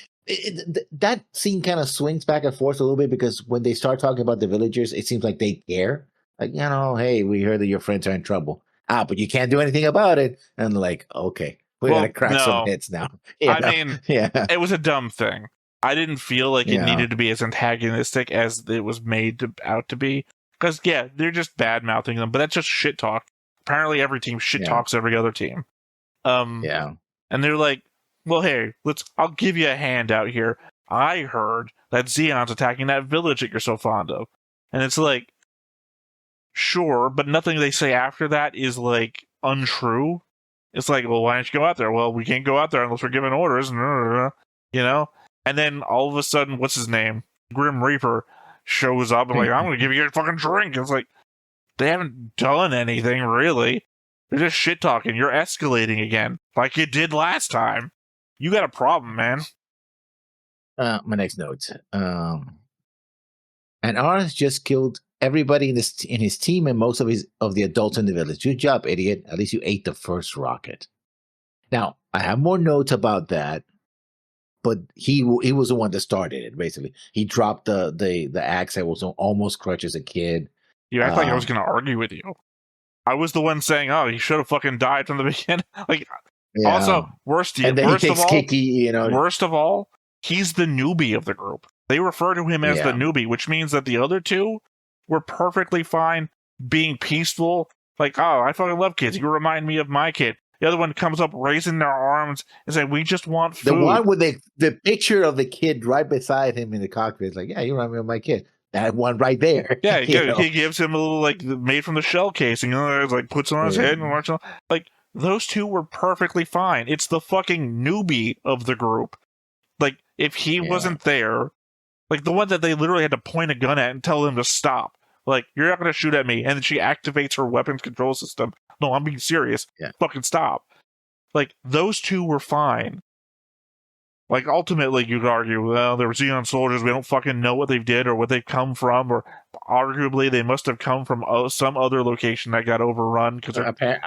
That scene kind of swings back and forth a little bit because when they start talking about the villagers, it seems like they care. Like, hey, we heard that your friends are in trouble. But you can't do anything about it. And like, okay. We gotta crack some hits now. Mean, it was a dumb thing. I didn't feel like it needed to be as antagonistic as it was made out to be. Because, they're just bad-mouthing them, but that's just shit talk. Apparently every team shit talks every other team. And they're like, well, hey, I'll give you a hand out here. I heard that Zeon's attacking that village that you're so fond of. And it's like, sure, but nothing they say after that is, like, untrue. It's like, well, why don't you go out there? Well, we can't go out there unless we're given orders, And then all of a sudden, what's his name? Grim Reaper shows up and like, I'm going to give you a fucking drink. It's like, they haven't done anything, really. They're just shit-talking. You're escalating again, like you did last time. You got a problem, man. My next note. An artist just killed everybody in his team and most of the adults in the village. Good job, idiot. At least you ate the first rocket. Now, I have more notes about that, but he was the one that started it. Basically, he dropped the axe that was almost crushes a kid. You act like I was going to argue with you. I was the one saying, "Oh, he should have fucking died from the beginning." Like, yeah. Also, worst of all, he's the newbie of the group. They refer to him as the newbie, which means that the other two were perfectly fine being peaceful. Like, oh, I fucking love kids. You remind me of my kid. The other one comes up raising their arms and saying, "We just want food." The one with the picture of the kid right beside him in the cockpit is like, "Yeah, you remind me of my kid." That one right there. Yeah, he gives him a little, like, made from the shell casing. Like, puts it on his head and marches on. Like, those two were perfectly fine. It's the fucking newbie of the group. Like, if he wasn't there, like the one that they literally had to point a gun at and tell him to stop. Like, you're not going to shoot at me. And then she activates her weapons control system. No, I'm being serious. Yeah. Fucking stop. Like, those two were fine. Like, ultimately, you could argue, well, they were Zeon soldiers. We don't fucking know what they did or what they've come from. Or arguably, they must have come from some other location that got overrun because they're trying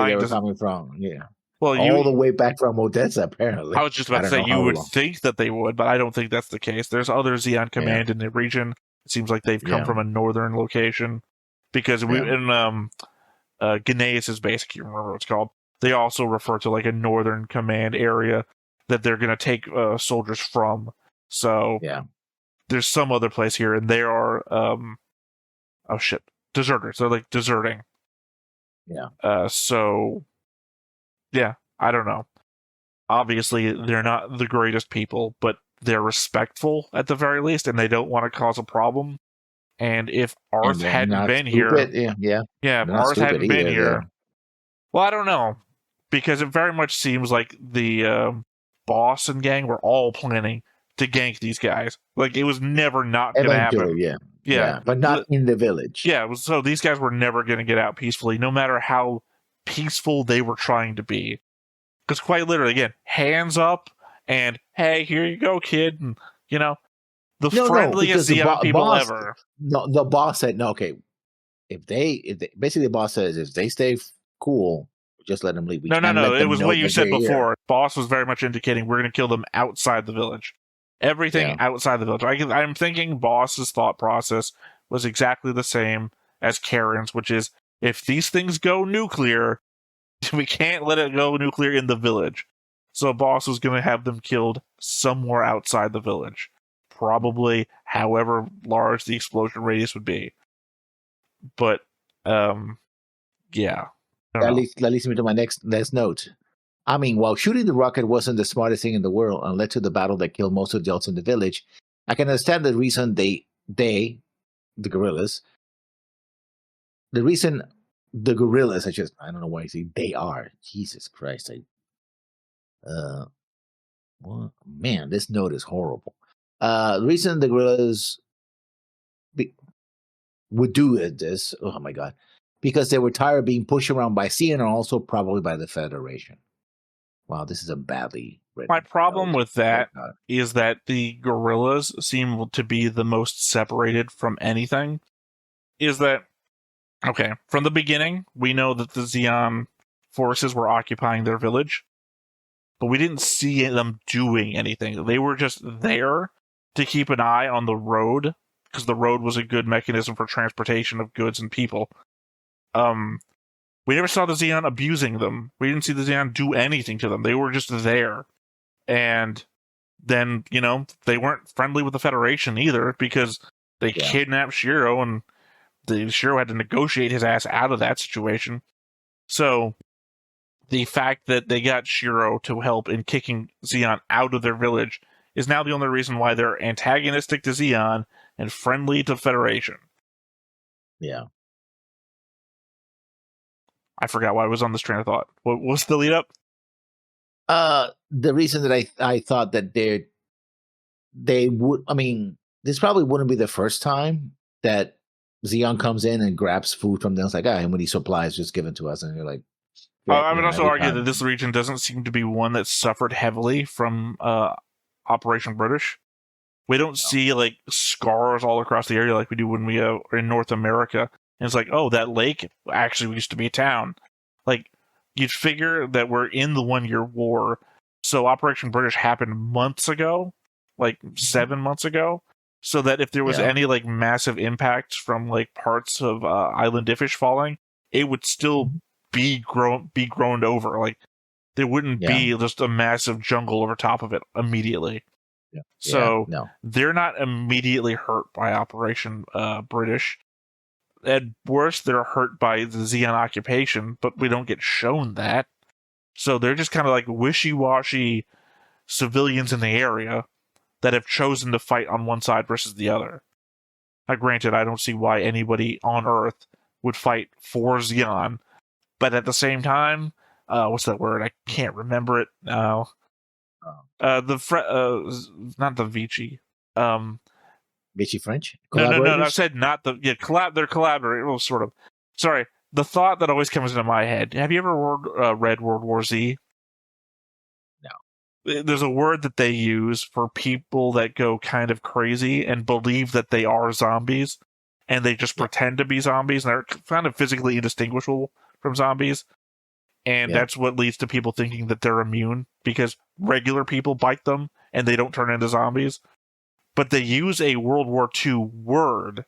they were coming from. Yeah. Well, all the way back from Odessa, apparently. I was just about to say you would think that they would, but I don't think that's the case. There's other Zeon Command in the region. It seems like they've come from a northern location because we in Gnaeus' base, I can't remember what it's called. They also refer to like a northern command area that they're going to take soldiers from. So there's some other place here, and they are deserters. They're like deserting. Yeah. So yeah, I don't know. Obviously, they're not the greatest people, but they're respectful at the very least, and they don't want to cause a problem. And if Arth hadn't been here, if Arth hadn't been here, well, I don't know, because it very much seems like the boss and gang were all planning to gank these guys. Like, it was never not going to happen. Yeah, but not in the village. Yeah, so these guys were never going to get out peacefully, no matter how peaceful they were trying to be. Because quite literally, again, hands up and, hey, here you go, kid. And, the friendliest Zeon people ever. No, the boss said, no, okay, if they basically the boss says, if they stay cool, just let them leave. No, it was what you said before. Boss was very much indicating we're going to kill them outside the village. Everything outside the village. I'm thinking Boss's thought process was exactly the same as Karen's, which is, if these things go nuclear, we can't let it go nuclear in the village. So Boss was going to have them killed somewhere outside the village. Probably however large the explosion radius would be. But, yeah. That leads me to my next note. I mean, while shooting the rocket wasn't the smartest thing in the world and led to the battle that killed most of the adults in the village, I can understand the reason the guerrillas, I don't know why I say they are. Jesus Christ. Well, man, this note is horrible. The reason the guerrillas would do this, oh my God, because they were tired of being pushed around by Zeon and also probably by the Federation. Wow, this is a badly written. My problem with that is that the guerrillas seem to be the most separated from anything. Is that, okay, from the beginning, we know that the Zeon forces were occupying their village, but we didn't see them doing anything. They were just there to keep an eye on the road, because the road was a good mechanism for transportation of goods and people. We never saw the Zeon abusing them. We didn't see the Zeon do anything to them. They were just there. And then, they weren't friendly with the Federation either, because they kidnapped Shiro, and Shiro had to negotiate his ass out of that situation. So, the fact that they got Shiro to help in kicking Zeon out of their village is now the only reason why they're antagonistic to Zeon and friendly to Federation. Yeah. I forgot why I was on this train of thought. What was the lead up? The reason that I thought that they would, I mean, this probably wouldn't be the first time that Zeon comes in and grabs food from them. It's like, and when these supplies just given to us, and you're like, I would also argue that this region doesn't seem to be one that suffered heavily from Operation British. We don't see like scars all across the area like we do when we are in North America. And it's like, oh, that lake actually used to be a town. Like, you'd figure that we're in the 1-year war. So Operation British happened months ago, like 7 months ago. So that if there was any like massive impact from like parts of Island Iffish falling, it would still be grown over. Like, there wouldn't be just a massive jungle over top of it immediately. So they're not immediately hurt by Operation British. At worst, they're hurt by the Zeon occupation, but we don't get shown that. So they're just kind of like wishy-washy civilians in the area that have chosen to fight on one side versus the other. Now, granted, I don't see why anybody on Earth would fight for Zeon, but at the same time, what's that word? I can't remember it now. Not the Vichy. Vichy French? No. I said not the they're collaborators. Well, sort of. Sorry. The thought that always comes into my head. Have you ever read World War Z? No. There's a word that they use for people that go kind of crazy and believe that they are zombies, and they just pretend to be zombies, and they're kind of physically indistinguishable from zombies. And that's what leads to people thinking that they're immune, because regular people bite them and they don't turn into zombies. But they use a World War II word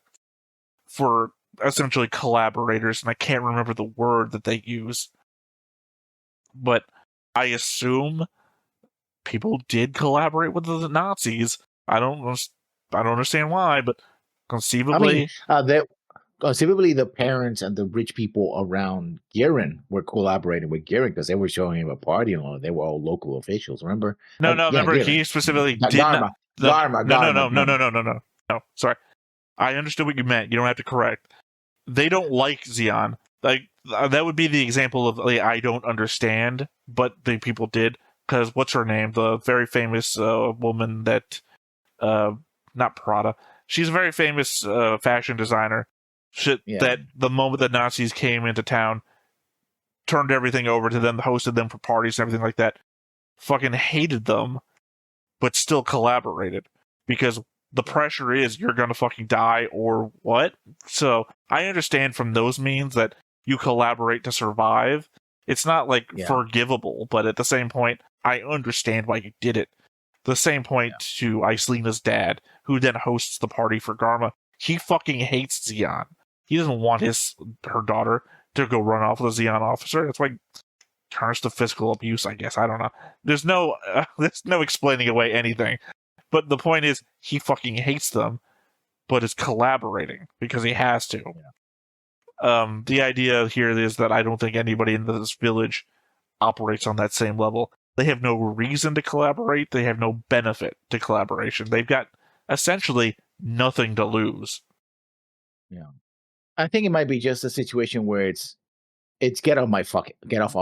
for essentially collaborators, and I can't remember the word that they use. But I assume people did collaborate with the Nazis. I don't understand why, but conceivably... Conceivably, the parents and the rich people around Garen were collaborating with Garen because they were showing him a party and all. They were all local officials, remember? Remember, he specifically did not... No. Sorry. I understood what you meant. You don't have to correct. They don't like Zeon. Like, that would be the example of, like, I don't understand, but the people did. Because, what's her name? The very famous woman that... not Prada. She's a very famous fashion designer. That the moment the Nazis came into town, turned everything over to them, hosted them for parties and everything like that, fucking hated them, but still collaborated. Because the pressure is you're gonna fucking die or what? So I understand from those means that you collaborate to survive. It's not like forgivable, but at the same point, I understand why you did it. The same point to Iselina's dad, who then hosts the party for Garma. He fucking hates Zeon. He doesn't want her daughter to go run off with a Zeon officer. That's why he turns to physical abuse, I guess. I don't know. There's no explaining away anything. But the point is, he fucking hates them, but is collaborating because he has to. The idea here is that I don't think anybody in this village operates on that same level. They have no reason to collaborate. They have no benefit to collaboration. They've got essentially nothing to lose. Yeah. I think it might be just a situation where it's get off of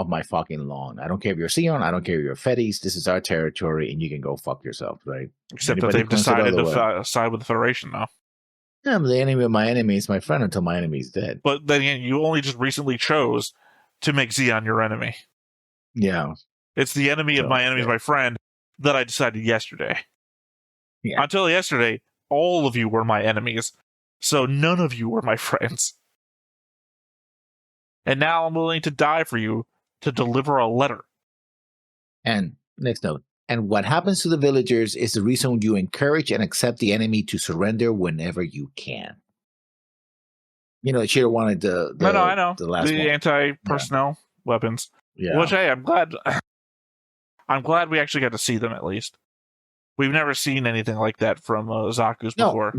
my fucking lawn. I don't care if you're Zeon, I don't care if you're Fetties. This is our territory, and you can go fuck yourself, right? Except that they've decided to side with the Federation now. Yeah, the enemy of my enemy is my friend until my enemy is dead. But then again, you only just recently chose to make Zeon your enemy. Yeah. It's the enemy of my enemy is my friend that I decided yesterday. Yeah. Until yesterday, all of you were my enemies. So none of you were my friends. And now I'm willing to die for you to deliver a letter. And next note. And what happens to the villagers is the reason you encourage and accept the enemy to surrender whenever you can. You know, Shiro wanted the I know. The last the anti-personnel weapons. Yeah. Which, hey, I'm glad we actually got to see them at least. We've never seen anything like that from Zaku's before.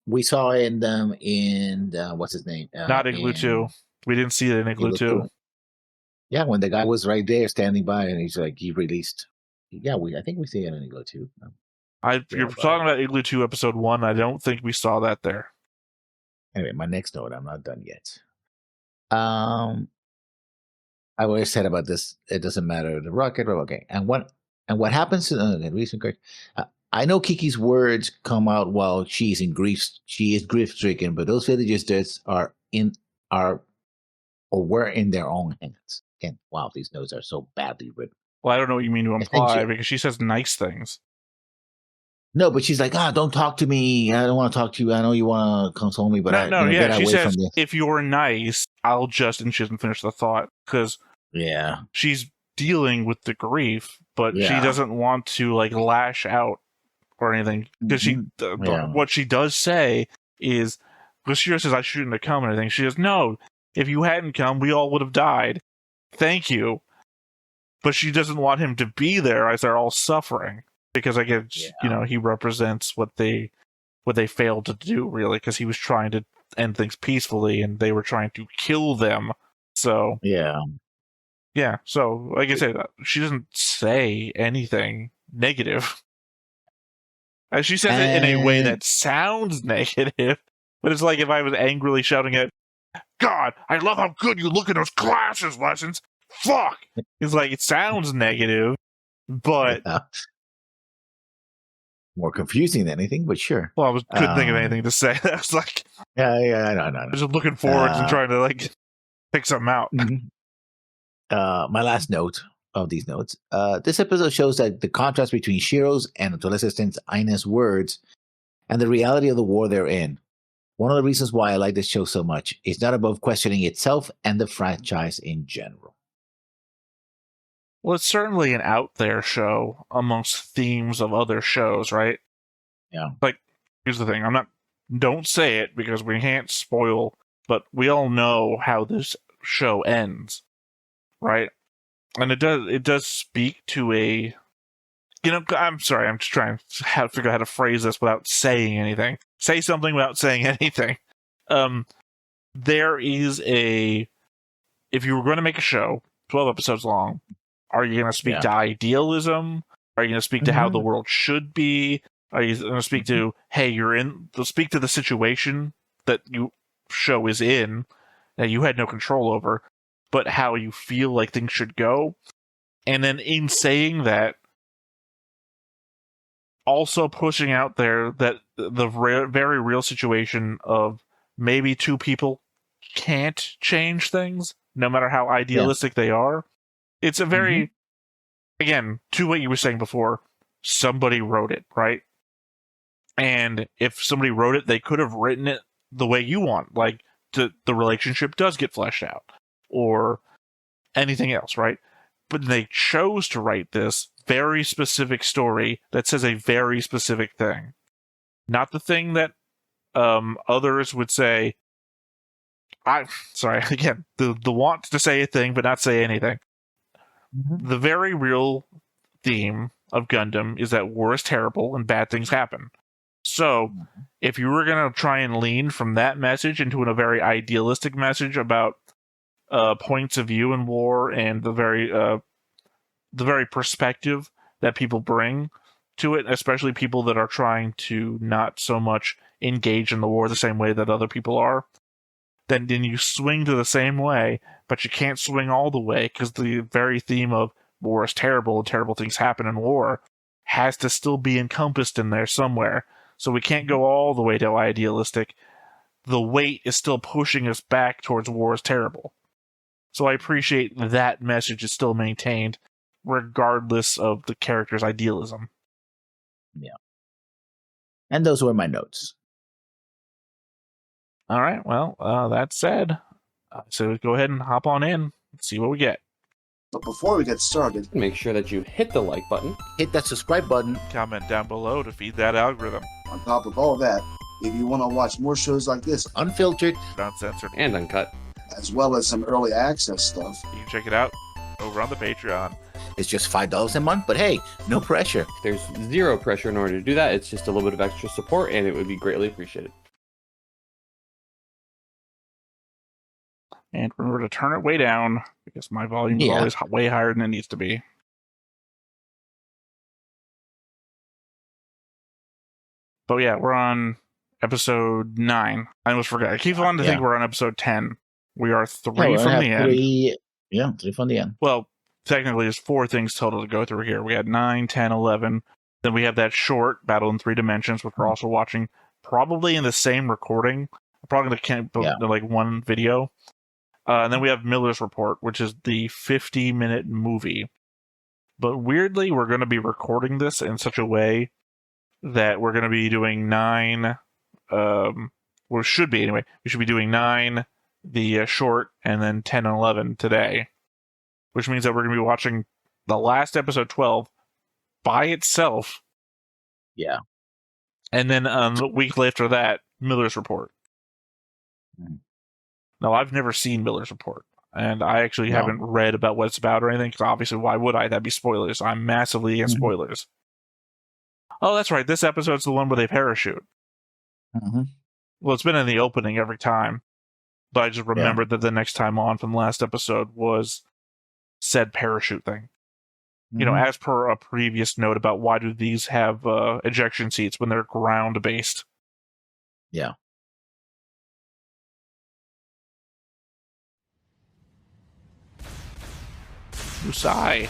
We saw them in what's his name? Not Igloo 2. We didn't see it in Igloo 2. Yeah, when the guy was right there standing by, and he's like, he released. Yeah, I think we see it in Igloo 2. You're talking about Igloo 2 episode 1. I don't think we saw that there. Anyway, my next note. I'm not done yet. I always said about this. It doesn't matter the rocket. Okay, and what happens to the recent correct? I know Kiki's words come out while she is grief stricken, but those villagers were in their own hands. And wow, these notes are so badly written. Well, I don't know what you mean to imply because she says nice things. No, but she's like, don't talk to me. I don't want to talk to you. I know you want to console me, but yeah. get She away from says, this. if you're nice, I'll just, and she doesn't finish the thought because she's dealing with the grief, but she doesn't want to like lash out or anything because what she does say is, Bashir says I shouldn't have come and everything. She says, no, if you hadn't come, we all would have died. Thank you. But she doesn't want him to be there as they're all suffering because I guess he represents what they failed to do, really, because he was trying to end things peacefully and they were trying to kill them. So so like I said, she doesn't say anything negative. She says it in a way that sounds negative, but it's like if I was angrily shouting at God, I love how good you look in those classes lessons. Fuck! It's like, it sounds negative, but more confusing than anything, but sure. Well, I couldn't think of anything to say. I was like, no. I was just looking forward and trying to like pick something out. My last note of these notes. This episode shows that the contrast between Shiro's and, to a lesser extent, Ina's words and the reality of the war they're in. One of the reasons why I like this show so much is not above questioning itself and the franchise in general. Well, it's certainly an out there show amongst themes of other shows, right? Yeah. Like, here's the thing. Don't say it because we can't spoil, but we all know how this show ends, right? And it does speak to a, I'm sorry, I'm just trying to figure out how to phrase this without saying anything. Say something without saying anything. There is if you were going to make a show 12 episodes long, are you going to speak to idealism? Are you going to speak to how the world should be? Are you going to speak to, hey, speak to the situation that you show is in, that you had no control over, but how you feel like things should go? And then in saying that, also pushing out there that the very real situation of maybe two people can't change things, no matter how idealistic they are. It's a very, again, to what you were saying before, somebody wrote it, right? And if somebody wrote it, they could have written it the way you want, like the relationship does get fleshed out, or anything else, right? But they chose to write this very specific story that says a very specific thing. Not the thing that others would say. Again, the want to say a thing but not say anything. The very real theme of Gundam is that war is terrible and bad things happen. So, if you were going to try and lean from that message into a very idealistic message about points of view in war and the very perspective that people bring to it, especially people that are trying to not so much engage in the war the same way that other people are, then you swing to the same way, but you can't swing all the way because the very theme of war is terrible and terrible things happen in war has to still be encompassed in there somewhere. So we can't go all the way to idealistic. The weight is still pushing us back towards war is terrible. So I appreciate that message is still maintained regardless of the character's idealism. Yeah. And those were my notes. All right, well, that said, so go ahead and hop on in and see what we get. But before we get started, make sure that you hit the like button, hit that subscribe button, comment down below to feed that algorithm. On top of all that, if you want to watch more shows like this, unfiltered, uncensored, and uncut, as well as some early access stuff, you can check it out over on the Patreon. It's just $5 a month, but hey, no pressure. There's zero pressure in order to do that. It's just a little bit of extra support, and it would be greatly appreciated. And remember to turn it way down, because my volume is always way higher than it needs to be. But yeah, we're on episode 9. I almost forgot. I keep wanting to think we're on episode 10. We are 3 from the end. Yeah, 3 from the end. Well, technically, there's 4 things total to go through here. We had 9, 10, 11. Then we have that short, Battle in 3 Dimensions, which we're also watching probably in the same recording. I'm probably going to count like one video. And then we have Miller's Report, which is the 50-minute movie. But weirdly, we're going to be recording this in such a way that we're going to be doing 9, or should be anyway. We should be doing 9, the short, and then 10 and 11 today, which means that we're going to be watching the last episode 12 by itself. Yeah. And then a week after that, Miller's Report. Mm. Now, I've never seen Miller's Report, and I actually haven't read about what it's about or anything, because obviously, why would I? That'd be spoilers. I'm massively against spoilers. Oh, that's right. This episode's the one where they parachute. Well, it's been in the opening every time, but I just remembered that the next time on from the last episode was said parachute thing. You know, as per a previous note about why do these have ejection seats when they're ground-based. Yeah. Usai.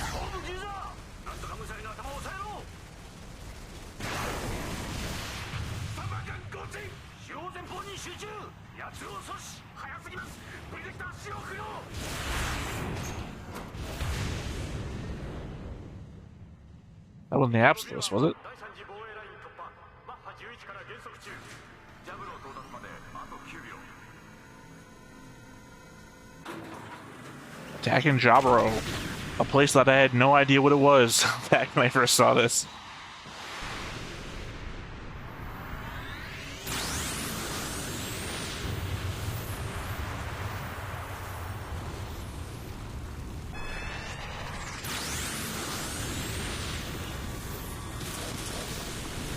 That wasn't the Absolus, was it? Attacking Jaburo. A place that I had no idea what it was back when I first saw this.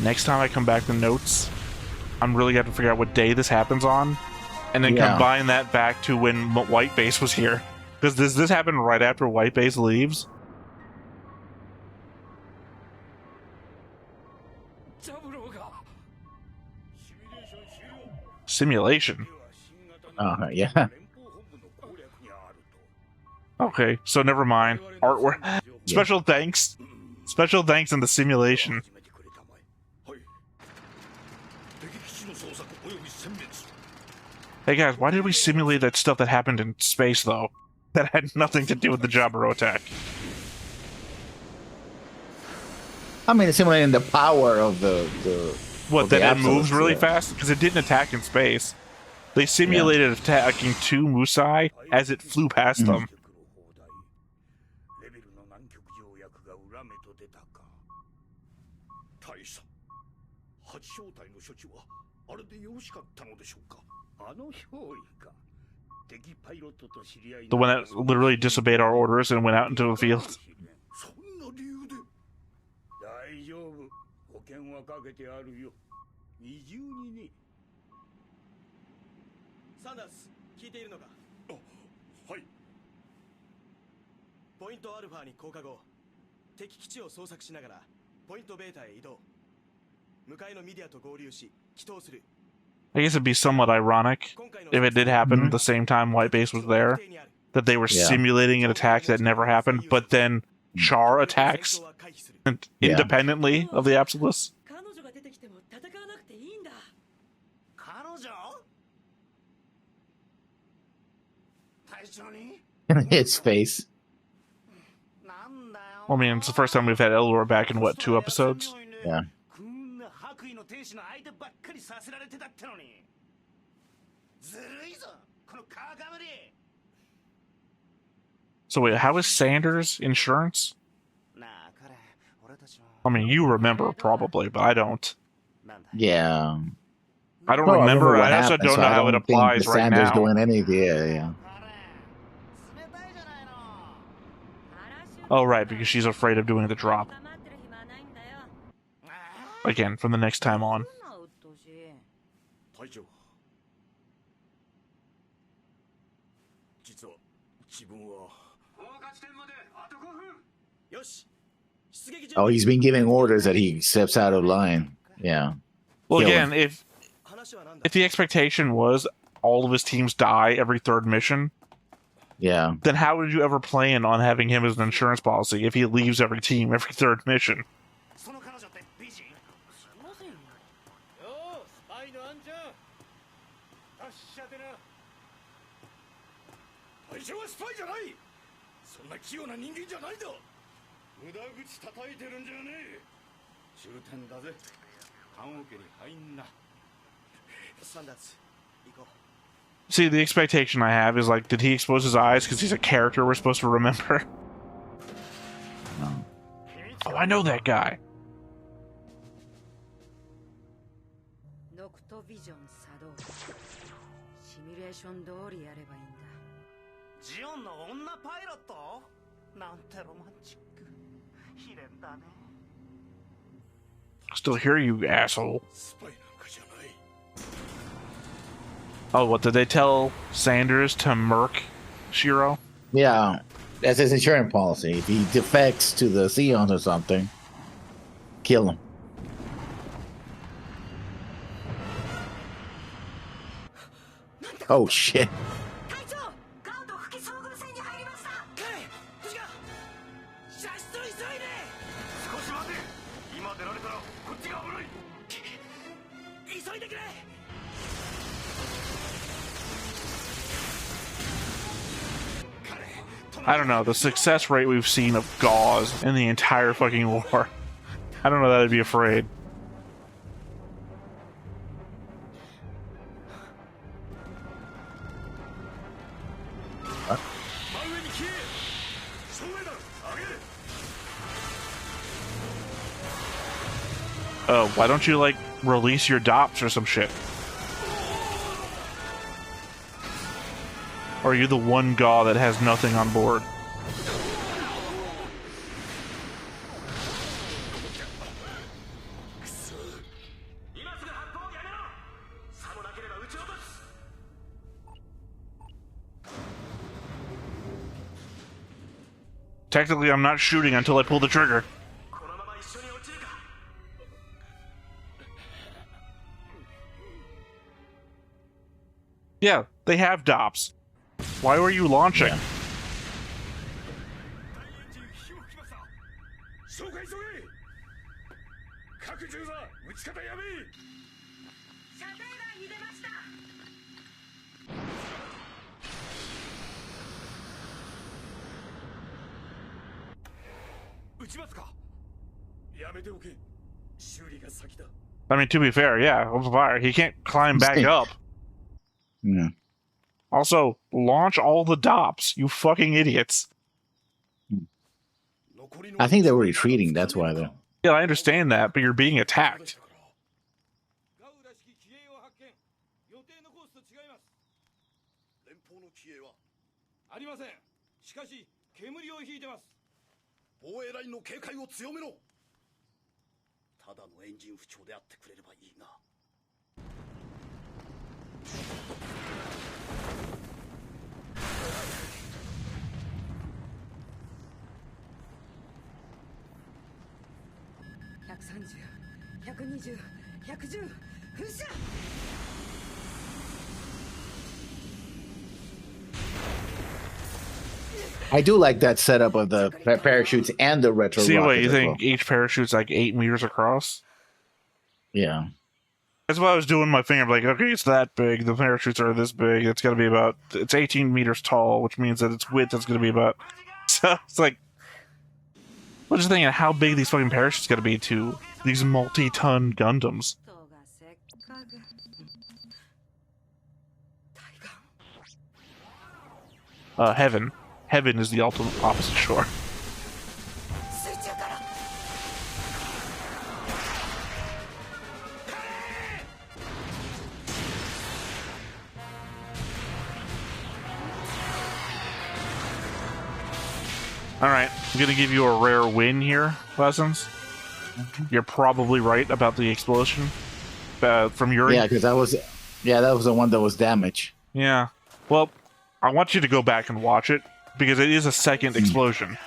Next time I come back to notes, I'm really going to figure out what day this happens on, and then combine that back to when White Base was here. Because does this happen right after White Base leaves? Simulation. Yeah. Okay, so never mind. Artwork. Special thanks. Special thanks in the simulation. Hey guys, why did we simulate that stuff that happened in space, though? That had nothing to do with the Jaburo attack. I mean, simulating the power of the what, that it moves really fast? Because it didn't attack in space. They simulated attacking 2 Musai as it flew past them. The one that literally disobeyed our orders and went out into the field. I guess it'd be somewhat ironic if it did happen at the same time White Base was there, that they were simulating an attack that never happened, but then Char attacks independently of the Absolus. His face. I mean, it's the first time we've had Elor back in, what, 2 episodes? Yeah. So wait, how is Sanders insurance? I mean, you remember probably, but I don't. Yeah. I don't remember. I also don't know how it applies right Sanders now. doing anything. Yeah. Oh, right, because she's afraid of doing the drop. Again, from the next time on. Oh, he's been giving orders that he steps out of line. Yeah. Well, again, if the expectation was all of his teams die every 3rd mission, then how would you ever plan on having him as an insurance policy if he leaves every team every 3rd mission? See, the expectation I have is like, did he expose his eyes because he's a character we're supposed to remember? No. Oh, I know that guy. Still hear you, asshole. Oh, what did they tell Sanders to murk Shiro? Yeah, that's his insurance policy. If he defects to the Zeons or something, kill him. Oh shit. I don't know, the success rate we've seen of gauze in the entire fucking war. I don't know that I'd be afraid. Oh, why don't you, like, release your DOPS or some shit? Or are you the one Gaw that has nothing on board? Technically, I'm not shooting until I pull the trigger. Yeah, they have DOPS. Why were you launching? Yeah. I mean, to be fair, yeah, on fire. He can't climb back up. Yeah. Also, launch all the DOPS, you fucking idiots. I think they were retreating, that's why though. Yeah, I understand that, but you're being attacked. I do like that setup of the parachutes and the retro. See what rockets you as think? well. Each parachute's like 8 meters across. Yeah. That's why I was doing my finger. I'm like, okay, it's that big. The parachutes are this big. It's got to be about. It's 18 meters tall, which means that its width is going to be about. So it's like, I'm just thinking how big these fucking parachutes got to be to these multi-ton Gundams. Heaven. Heaven is the ultimate opposite shore. Alright, I'm gonna give you a rare win here, Lessons. You're probably right about the explosion from Yuri. Yeah, because that was the one that was damaged. Yeah. Well, I want you to go back and watch it, because it is a second explosion.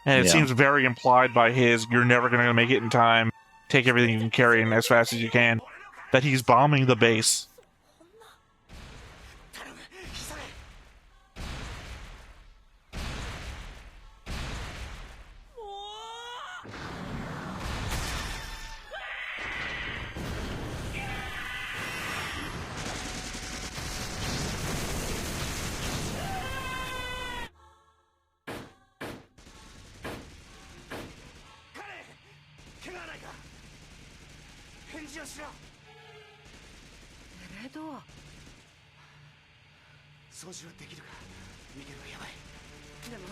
And it Yeah. seems very implied by his, you're never going to make it in time, take everything you can carry in as fast as you can, that he's bombing the base. レドア。操縦できるか。ミゲルがやばい。でも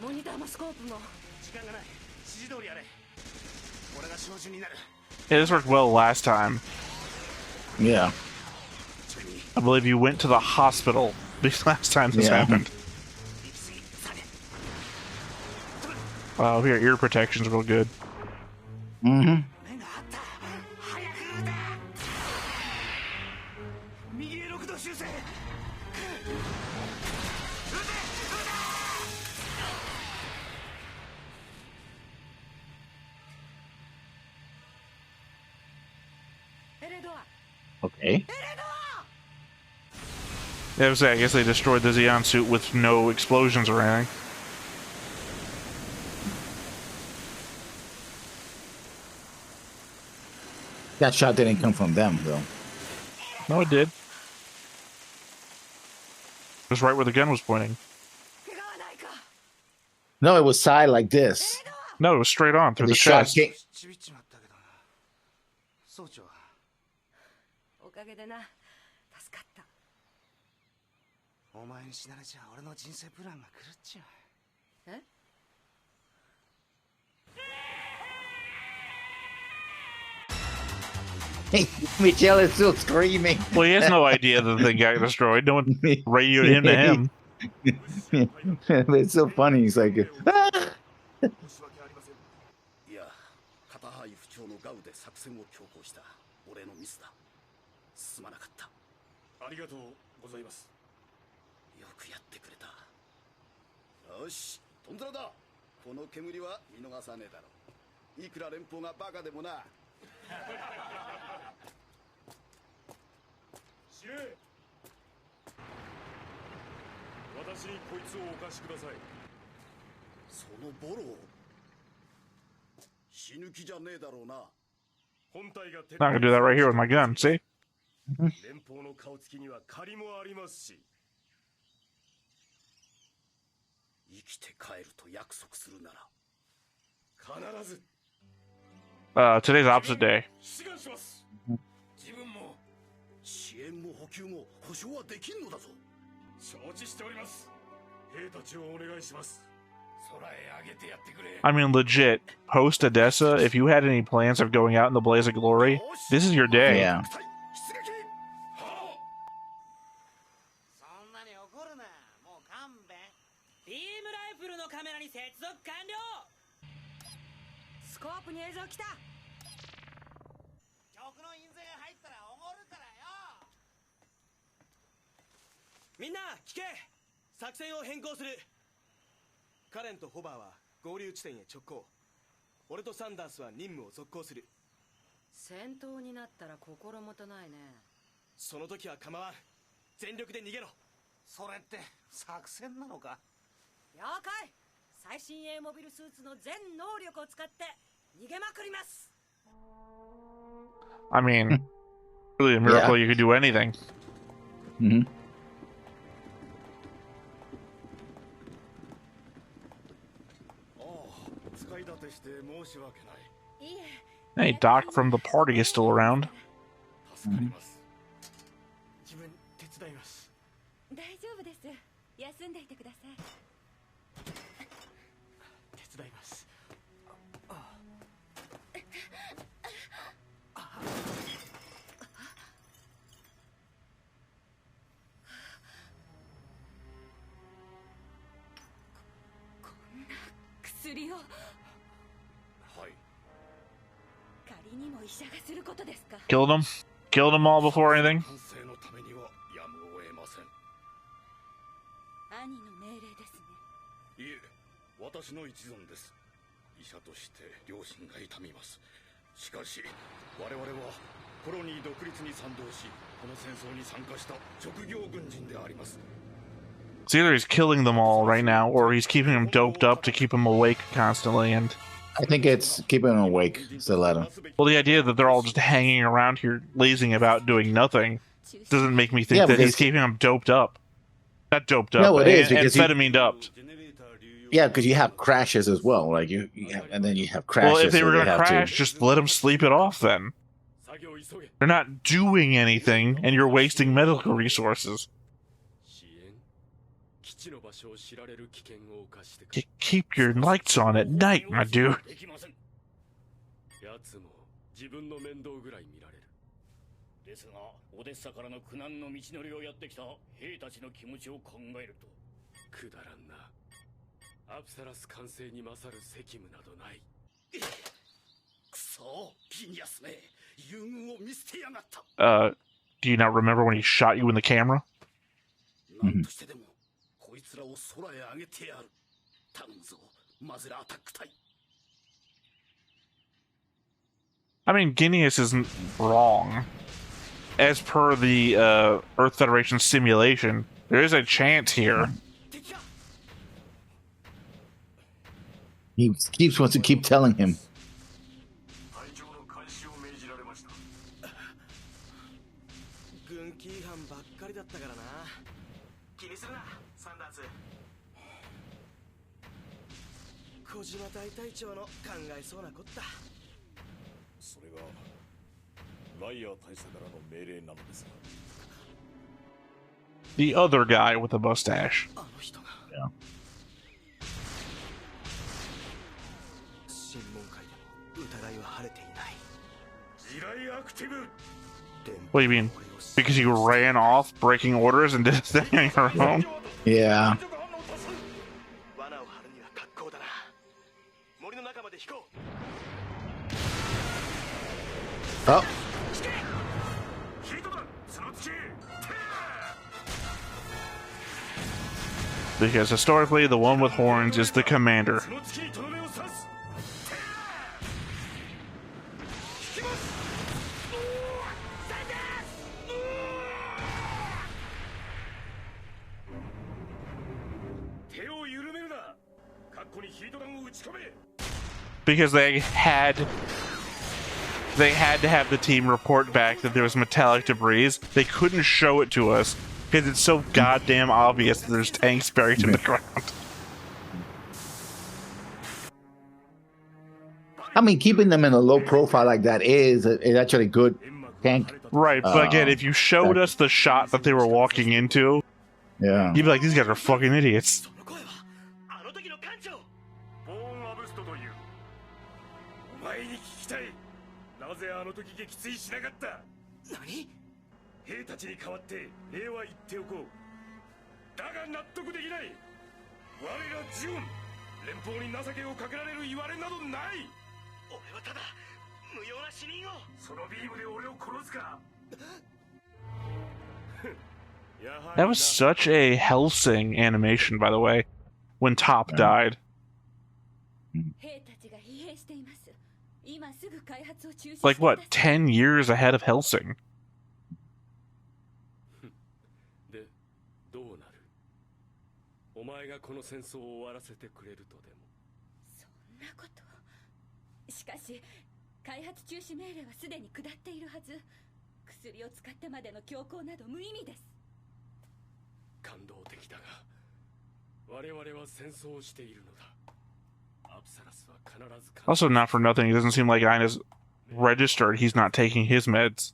モニターもスコープも。時間がない。指示通りやれ。俺が照準になる。Yeah, this worked well last time. Yeah. I believe you went to the hospital this last time this Yeah. happened. Wow, here, ear protection's real good. Mm-hmm. 目があった。早くだ。右へ6度修正。エレドア。 Okay. Yeah, I guess they destroyed the Xeon suit with no explosions or anything. That shot didn't come from them, though. No, it did. It was right where the gun was pointing. 怪我はないか。 No, it was side like this. No, it was straight on through The the shot chest. came. ちびっちまったけどな。総長。おかげでな。助かった。お前に死なれちゃ俺の人生プランが狂っちゃう。え？ Hey, Michelle is still screaming. Well, he has no idea that the thing got destroyed. No one radioed him to him. It's so funny. He's like, ah! いや、片ハイ不調のガウで作戦を強行した俺のミスだ。すまなかった。ありがとうございます。よくやってくれた。よし、トンズラだ。この煙は見逃さねえだろう。いくら連邦がバカでもな。司令。私にこいつをお貸しください。そのボロを死ぬ気じゃねえだろうな。本体が Not gonna do that right here with my gun. See? 連邦の顔つきには借りもありますし。生きて帰ると約束するなら必ず。Today's opposite day. 志願します。自分も支援も補給も保証はできんのだぞ。承知しております。兵たちをお願いします。空へ上げてやってくれ。 I mean, legit. Post Odessa, if you had any plans of going out in the blaze of glory, this is your day. Yeah. 出撃。はあ。そんなに怒るな。もう勘弁。ビームライフルのカメラに接続完了。スコープに映像来た。曲の印税が入ったらおごるからよ。みんな聞け。作戦を変更する。カレンとホバーは合流地点へ直行。俺とサンダースは任務を続行する。戦闘になったら心もとないね。その時は構わん。全力で逃げろ。それって作戦なのか。了解。最新鋭モビルスーツの全能力を使って逃げまくります。 I mean, really a miracle you could do anything. Mm-hmm. 使い立てして申し訳ない。いいえ。 Hey, Doc from the party is still around. 助かります。自分手伝います。大丈夫です。休んでいてください。手伝います。薬を。はい。仮にも医者がすることですか。 Killed them? Killed them all before anything? 完成のためにはやむを得ません。兄の命令ですね。いえ、私の一存です。医者として良心が痛みます。しかし、我々はコロニー独立に賛同し、この戦争に参加した職業軍人であります。 It's either he's killing them all right now, or he's keeping them doped up to keep them awake constantly. And I think it's keeping him awake, Stiletto. well, the idea that they're all just hanging around here, lazing about, doing nothing, doesn't make me think Yeah, that he's because- keeping them doped up. Not doped up, No, it is, and because he- amphetamine upped. Yeah, because you have crashes as well. Like you have, and then you have crashes. Well, if they so were going to have crash, just let them sleep it off then. They're not doing anything, and you're wasting medical resources. Keep your lights on at night, my dude. ですが、オデッサからの苦難の道のりをやってきた兵たちの気持ちを考えると、くだらんな。アプサラス完成に勝る責務などない。くそ、ギニアスめ、優遇を見捨てやがった。Do you not remember when he shot you in the camera? なんとしてでも、こいつらを空へ上げてやる。頼むぞ、マゼラアタック隊。 I mean, Guineas isn't wrong. As per the Earth Federation simulation, there is a chance here. He keeps wants to keep telling him. 軍規違反ばっかりだったからな。気にするな、サンダース。小島大隊長の考えそうなこった。 それがライアー大佐からの命令なのですが。 The other guy with the mustache. あの人が。 Yeah. 審問会でも疑いは晴れていない。地雷アクティブ。 What do you mean? Because you ran off breaking orders and did this thing on your own? Yeah. 罠を張るには格好だな。森の中まで引こう。 Oh. Because historically, the one with horns is the commander. Because they had to have the team report back that there was metallic debris. They couldn't show it to us because it's so goddamn obvious that there's tanks buried in the ground. I mean, keeping them in a low profile like that is actually good. Tank. Right, but again, if you showed us the shot that they were walking into, yeah, you'd be like, these guys are fucking idiots. なぜあの時撃墜しなかった？何？兵たちに代わって礼は言っておこう。だが納得できない。我らジュン、連邦に情けをかけられる言われなどない。俺はただ無用な死人を。そのビームで俺を殺すか。That was such a Hellsing animation, by the way, when Top died. Like, what, 10 years ahead of Hellsing? で、どうなる？お前がこの戦争を終わらせてくれるとでも。そんなこと。しかし、開発中止命令はすでに下っているはず。薬を使ってまでの強行など無意味です。感動的だが、我々は戦争をしているのだ。 Also, not for nothing, it doesn't seem like Ina's registered. He's not taking his meds.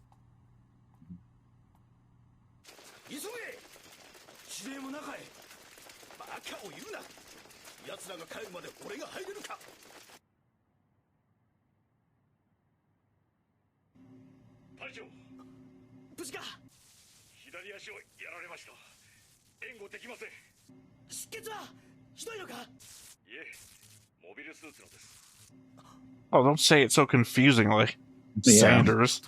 Oh, don't say it so confusingly, Yeah. Sanders.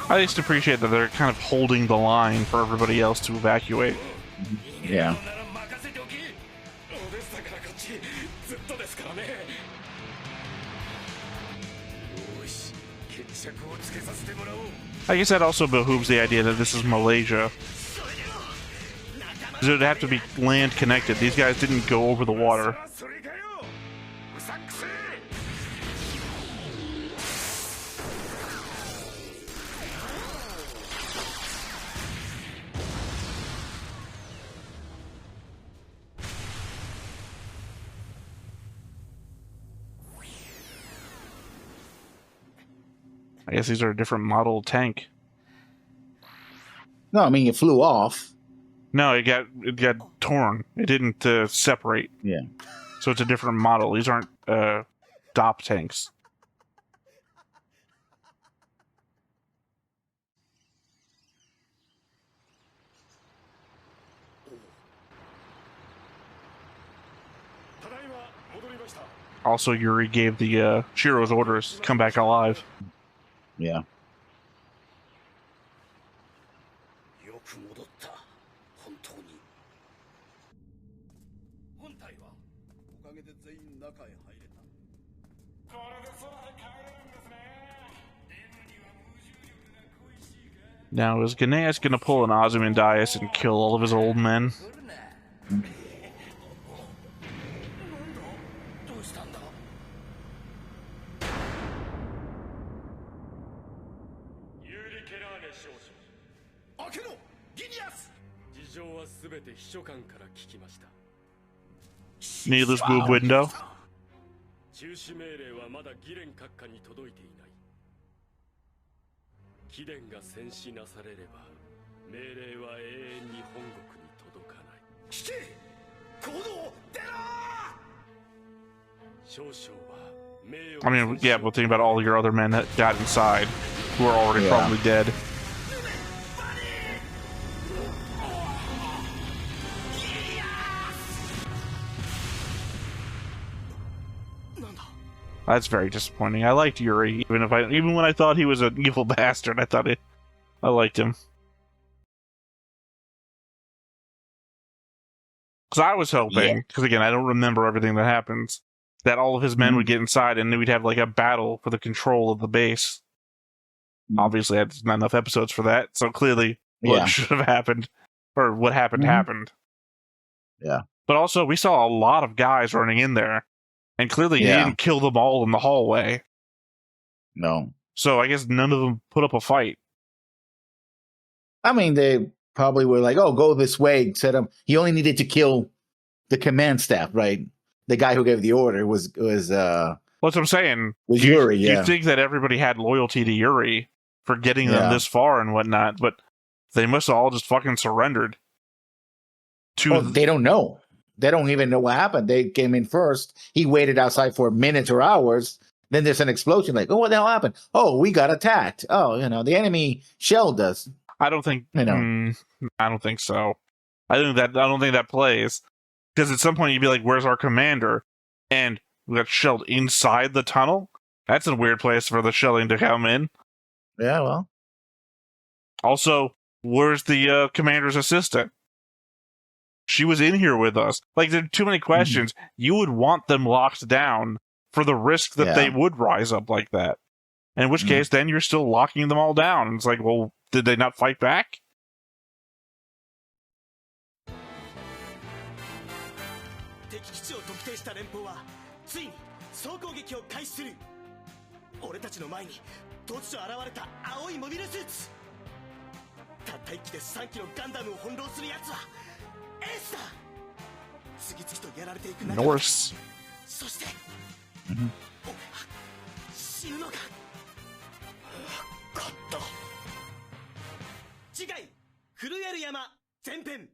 I just appreciate that they're kind of holding the line for everybody else to evacuate. Yeah. I guess that also behooves the idea that this is Malaysia. Because it would have to be land connected. These guys didn't go over the water. I guess these are a different model tank. No, I mean it flew off. No, it got torn. It didn't separate. Yeah. So it's a different model. These aren't DOP tanks. Also, Yuri gave the Shiro's orders, come back alive. Yeah. よく戻った本当に本体はおかげで全員中へ入れたこれで空で帰れるんですねデブには無重力が恋しいか Now, is Ganaeus going to pull an Ozymandias and kill all of his old men? どうしたんだユーリ・ケラーネ少将開けろギニアス事情はすべて秘書官から聞きました Needless boob window. 中止命令はまだギレン閣下に届いていない貴殿が戦死なされれば命令は永遠に本国に届かない聞け行動出ろ少将は名誉 I mean, yeah, but think about all your other men that got inside, who are already Yeah. probably dead. That's very disappointing. I liked Yuri, even when I thought he was an evil bastard. I liked him. Because I was hoping, because again, I don't remember everything that happens, that all of his men would get inside and we'd have like a battle for the control of the base. Obviously, there's not enough episodes for that, so clearly what should have happened, or what happened, happened. Yeah. But also, we saw a lot of guys running in there, and clearly he didn't kill them all in the hallway. No. So I guess none of them put up a fight. I mean, they probably were like, "Oh, go this way." Said him. He only needed to kill the command staff, right? The guy who gave the order was That's what I'm saying. was Yuri. You Yeah. think that everybody had loyalty to Yuri for getting them this far and whatnot, but they must have all just fucking surrendered. They don't know. They don't even know what happened. They came in first. He waited outside for minutes or hours. Then there's an explosion. Like, oh, what the hell happened? Oh, we got attacked. Oh, the enemy shelled us. I don't think. I know. I don't think so. I don't think that plays, because at some point you'd be like, "Where's our commander?" And we got shelled inside the tunnel. That's a weird place for the shelling to come in. Yeah, well. Also, where's the commander's assistant? She was in here with us. Like, there are too many questions. You would want them locked down for the risk that they would rise up like that. In which case, then you're still locking them all down. And it's like, well, did they not fight back? 敵基地を特定した連邦はついに総攻撃を開始する俺たちの前に突如現れた青いモビルスーツたった一機で3機のガンダムを翻弄する奴はエースだ次々とやられていく中 Norse. そして、俺は死ぬのか勝った次回震える山前編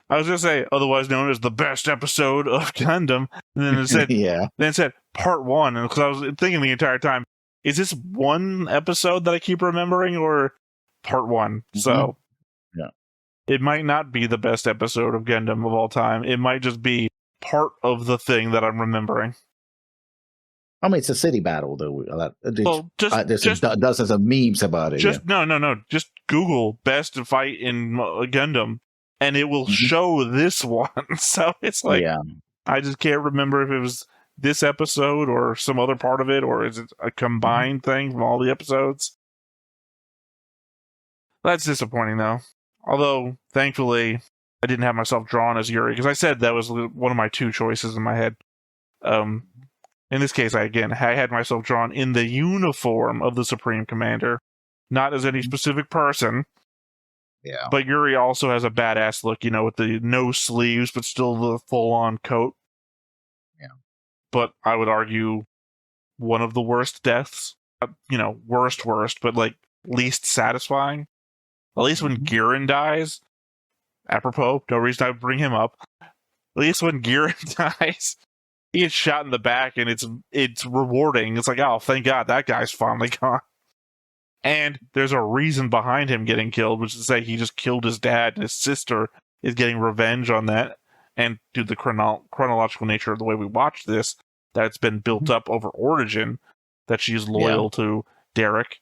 I was gonna say, otherwise known as the best episode of Gundam, and then it said, Yeah. then it said part 1, and because I was thinking the entire time, is this one episode that I keep remembering, or part 1? So, Yeah. it might not be the best episode of Gundam of all time. It might just be part of the thing that I'm remembering. I mean, it's a city battle, though. Well, There's dozens of memes about it. Just no. Just Google best fight in Gundam, and it will show this one. So it's like, I just can't remember if it was this episode or some other part of it, or is it a combined thing from all the episodes? That's disappointing, though. Although, thankfully, I didn't have myself drawn as Yuri, because I said that was one of my two choices in my head. In this case, I had myself drawn in the uniform of the Supreme Commander, not as any specific person. Yeah. But Yuri also has a badass look, with the no sleeves, but still the full-on coat. Yeah. But I would argue one of the worst deaths worst, but like least satisfying. At least when Giran dies, apropos, no reason I would bring him up. At least when Giran dies, he gets shot in the back, and it's rewarding. It's like, oh, thank God that guy's finally gone. And there's a reason behind him getting killed, which is to say he just killed his dad, and his sister is getting revenge on that. And due to the chronological nature of the way we watch this, that's been built up over Origin, that she's loyal to Derek.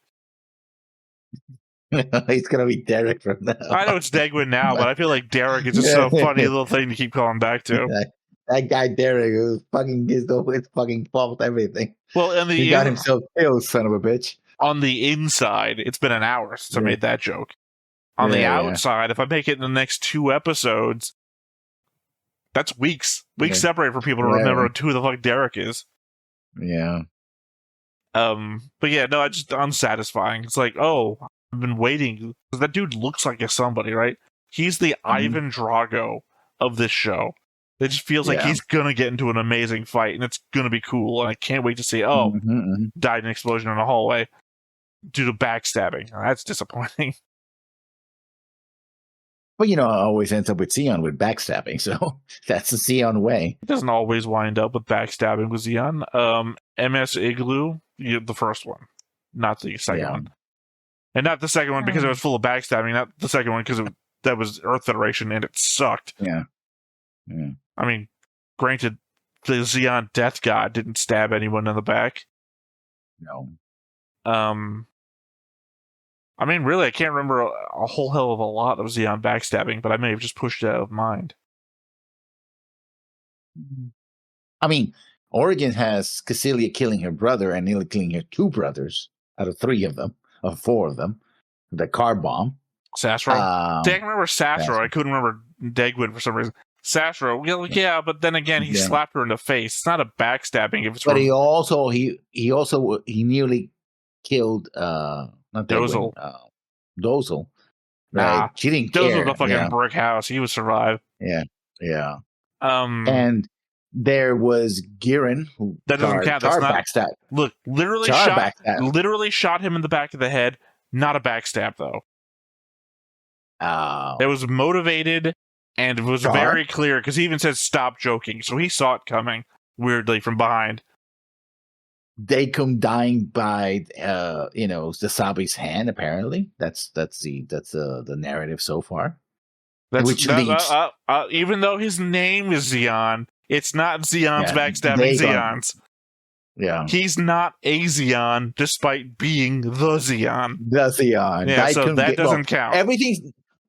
He's gonna be Derek from now. I know it's Degwin now, but I feel like Derek is just a funny little thing to keep calling back to. That guy Derek was fucking his fucking fault everything. Well, and he got himself killed, son of a bitch. On the inside, it's been an hour since I made that joke. On the outside, if I make it in the next 2 episodes, that's weeks. Weeks separate for people to remember who the fuck Derek is. Yeah. But yeah, no, it's just unsatisfying. It's like, oh, I've been waiting. That dude looks like somebody, right? He's the Ivan Drago of this show. It just feels like he's gonna get into an amazing fight, and it's gonna be cool. And I can't wait to see. Oh, died in an explosion in a hallway due to backstabbing. That's disappointing. But it always ends up with Zeon with backstabbing, so that's the Zeon way. It doesn't always wind up with backstabbing with Zeon. MS Igloo, the first one, not the second one. And not the second one because it was full of backstabbing, not the second one because that was Earth Federation and it sucked. Yeah. I mean, granted, the Zeon Death God didn't stab anyone in the back. No. I mean, really, I can't remember a whole hell of a lot of Zeon backstabbing, but I may have just pushed it out of mind. I mean, Origin has Cassilia killing her brother and nearly killing her 2 brothers out of 4 of them. The car bomb. Sasro? I can remember Sasro. I couldn't remember Degwin for some reason. Sasro, yeah, but then again, he slapped her in the face. It's not a backstabbing. If it's but he nearly killed not Dozel. Dozel. Nah, right? She didn't Dozel care. was a fucking brick house. He would survive. Yeah. And there was Giran who that doesn't count. That's not backstab. Look, literally shot him in the back of the head. Not a backstab though. It was motivated, and it was very clear because he even said "stop joking," so he saw it coming. Weirdly, from behind. They come dying by Zasabi's hand. Apparently, that's the narrative so far. Even though his name is Zeon, it's not Zeon's backstabbing Zeons. Yeah, he's not a Zeon, despite being the Zeon. The Zeon. Yeah, so that doesn't count.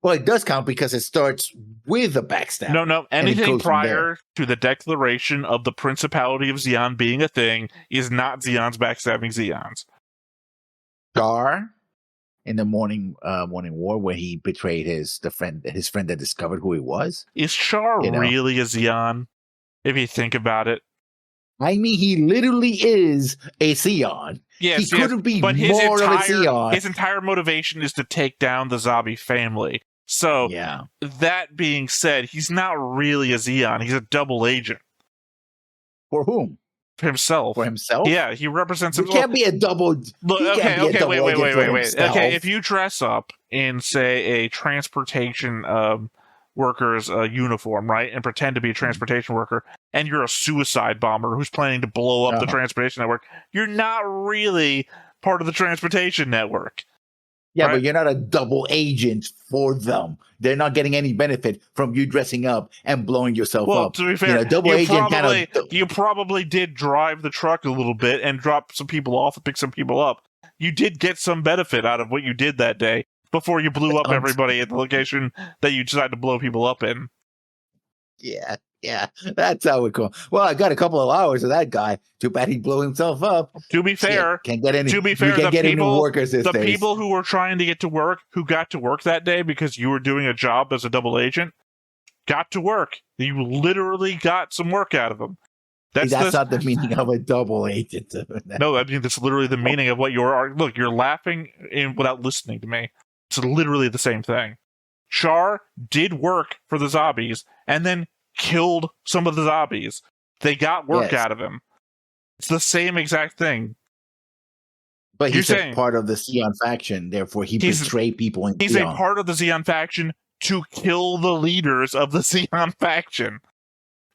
It does count because it starts with a backstab. No. Anything prior to the declaration of the Principality of Zeon being a thing is not Zeon's backstabbing Zeons. Char in the morning war, where he betrayed his friend that discovered who he was. Is Char really a Zeon? If you think about it. I mean, he literally is a Zeon. Yes, he couldn't be more of a Zeon. His entire motivation is to take down the Zabi family. So, that being said, he's not really a Zeon. He's a double agent. For whom? For himself. For himself? Yeah, he represents himself. He can't be a double... Look, okay, wait. Okay, if you dress up in, say, a transportation worker's uniform, right, and pretend to be a transportation worker, and you're a suicide bomber who's planning to blow up the transportation network, you're not really part of the transportation network. Yeah, but you're not a double agent for them. They're not getting any benefit from you dressing up and blowing yourself up. Well, to be fair, double agent you probably did drive the truck a little bit and drop some people off and pick some people up. You did get some benefit out of what you did that day before you blew up everybody at the location that you decided to blow people up in. Yeah, that's how it goes. Well, I got a couple of hours of that guy. Too bad he blew himself up. To be fair, the people who were trying to get to work, who got to work that day because you were doing a job as a double agent, got to work. You literally got some work out of them. That's not the meaning of a double agent. No, I mean, that's literally the meaning of what you're... Look, you're laughing without listening to me. It's literally the same thing. Char did work for the Zombies, and then killed some of the Zombies. They got work out of him. It's the same exact thing. But You're he's a saying- part of the Zeon faction, therefore he betrayed people in He's a Zeon. part of the Zeon faction to kill the leaders of the Zeon faction.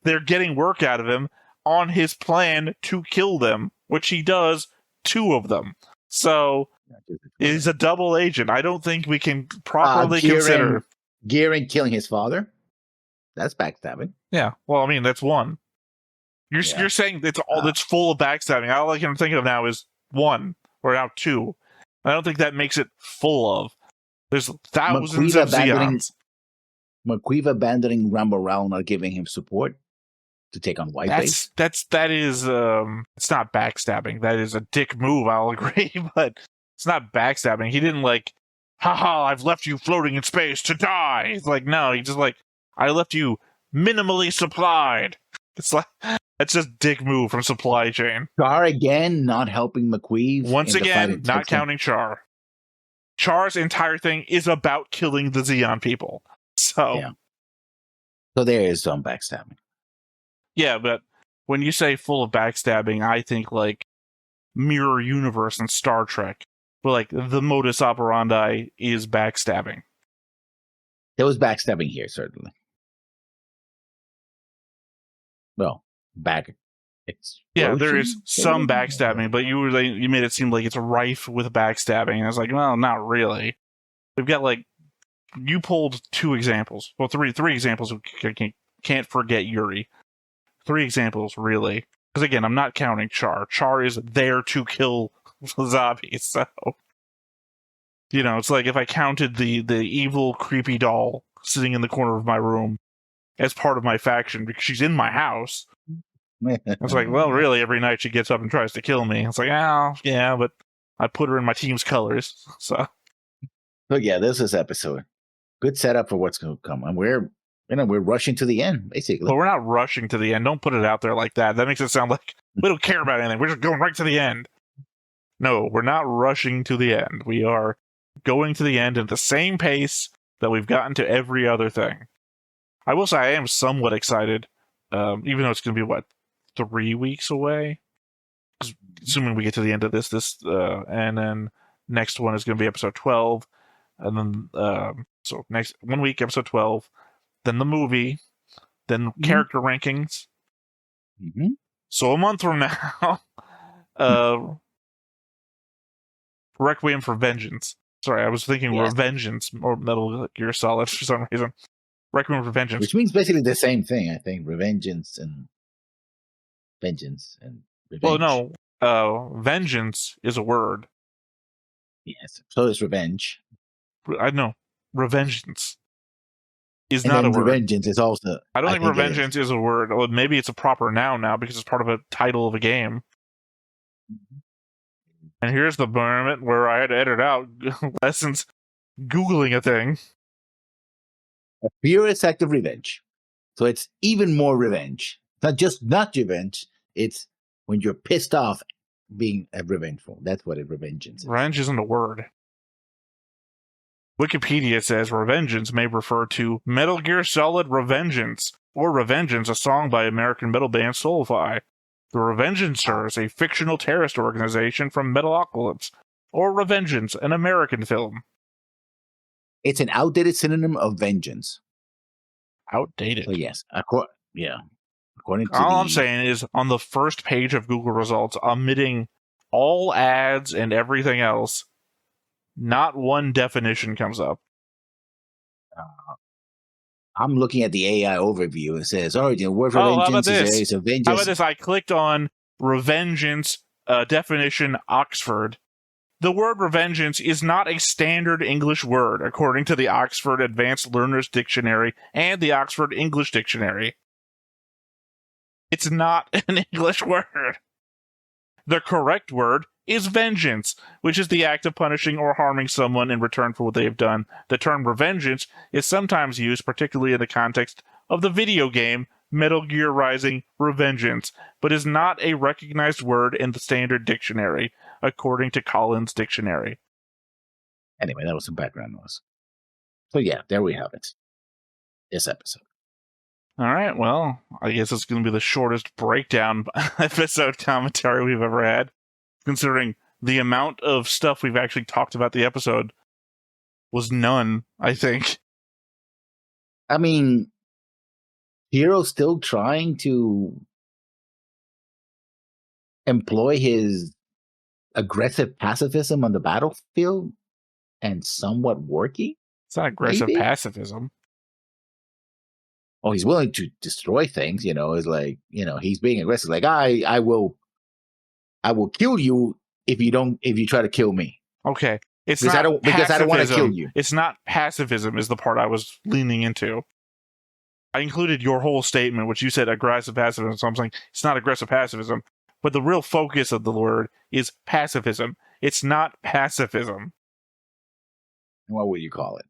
They're getting work out of him on his plan to kill them, which he does 2 of them. So he's a double agent. I don't think we can properly consider Garen killing his father. That's backstabbing. Yeah, well, I mean that's 1. You're saying it's all that's full of backstabbing. All I can think of now is 1 or now 2. I don't think that makes it full of. There's thousands of Zeons. McQueeve abandoning Rambo not giving him support to take on Whiteface. That is it's not backstabbing. That is a dick move, I'll agree, but it's not backstabbing. He didn't like, haha, I've left you floating in space to die. It's like, no, he just like, I left you minimally supplied. It's like, that's just dick move from supply chain. Char again not helping McQueve. Once again, not counting Char. Char's entire thing is about killing the Zeon people. So there is some backstabbing. Yeah, but when you say full of backstabbing, I think like Mirror Universe and Star Trek. But like the modus operandi is backstabbing. There was backstabbing here, certainly. Well, yeah, there is some backstabbing, but you made it seem like it's rife with backstabbing. And I was like, well, not really. We've got like, you pulled 2 examples. Well, three examples. Can't forget Yuri. 3 examples, really. Because again, I'm not counting Char. Char is there to kill zombies, so... You know, it's like if I counted the evil, creepy doll sitting in the corner of my room as part of my faction because she's in my house. It's like, well, really, every night she gets up and tries to kill me. It's like, oh, yeah, but I put her in my team's colors, so... But yeah, this is episode. Good setup for what's going to come. And we're rushing to the end, basically. But we're not rushing to the end. Don't put it out there like that. That makes it sound like we don't care about anything. We're just going right to the end. No, we're not rushing to the end. We are going to the end at the same pace that we've gotten to every other thing. I will say I am somewhat excited, even though it's going to be, 3 weeks away? Assuming we get to the end of this, and then next one is going to be episode 12, and then, so next 1 week, episode 12, then the movie, then character rankings. Mm-hmm. So a month from now, Requiem for Vengeance. Sorry, I was thinking Revengeance or Metal Gear Solid for some reason. Requiem for Vengeance. Which means basically the same thing, I think. Revengeance and Vengeance and Revenge. Well, no. Vengeance is a word. Yes. So is Revenge. I know. Revengeance is And not then a word. Revengeance is also... I don't think Revengeance is a word. Well, maybe it's a proper noun now because it's part of a title of a game. And here's the moment where I had to edit out lessons Googling a thing. A purest act of revenge. So it's even more revenge. Not revenge. It's when you're pissed off being revengeful. That's what a revengeance is. Revenge isn't a word. Wikipedia says Revengeance may refer to Metal Gear Solid Revengeance, or Revengeance, a song by American metal band Soulfly. The Revengeancers, a fictional terrorist organization from Metalocalypse, or Revengeance, an American film. It's an outdated synonym of vengeance. Outdated. So yes, according to all I'm saying is on the first page of Google results, omitting all ads and everything else, not one definition comes up. I'm looking at the AI overview. It says, origin, word for How about vengeance this? is a vengeance. How about this? I clicked on Revengeance definition Oxford. The word revengeance is not a standard English word, according to the Oxford Advanced Learners Dictionary and the Oxford English Dictionary. It's not an English word. The correct word is vengeance, which is the act of punishing or harming someone in return for what they have done. The term revengeance is sometimes used, particularly in the context of the video game Metal Gear Rising: Revengeance, but is not a recognized word in the standard dictionary, according to Collins Dictionary. Anyway, that was some background noise. So yeah, there we have it. This episode. All right, well, I guess it's going to be the shortest breakdown episode commentary we've ever had, considering the amount of stuff we've actually talked about the episode was none, I think. I mean, Hero's still trying to employ his aggressive pacifism on the battlefield and somewhat working. It's not aggressive Maybe? pacifism. Oh, he's willing to destroy things, it's like, he's being aggressive. Like, I will kill you if you try to kill me. Okay. It's Because not I don't want to kill you. It's not pacifism is the part I was leaning into. I included your whole statement, which you said aggressive pacifism, so I'm saying it's not aggressive pacifism. But the real focus of the word is pacifism. It's not pacifism. What would you call it?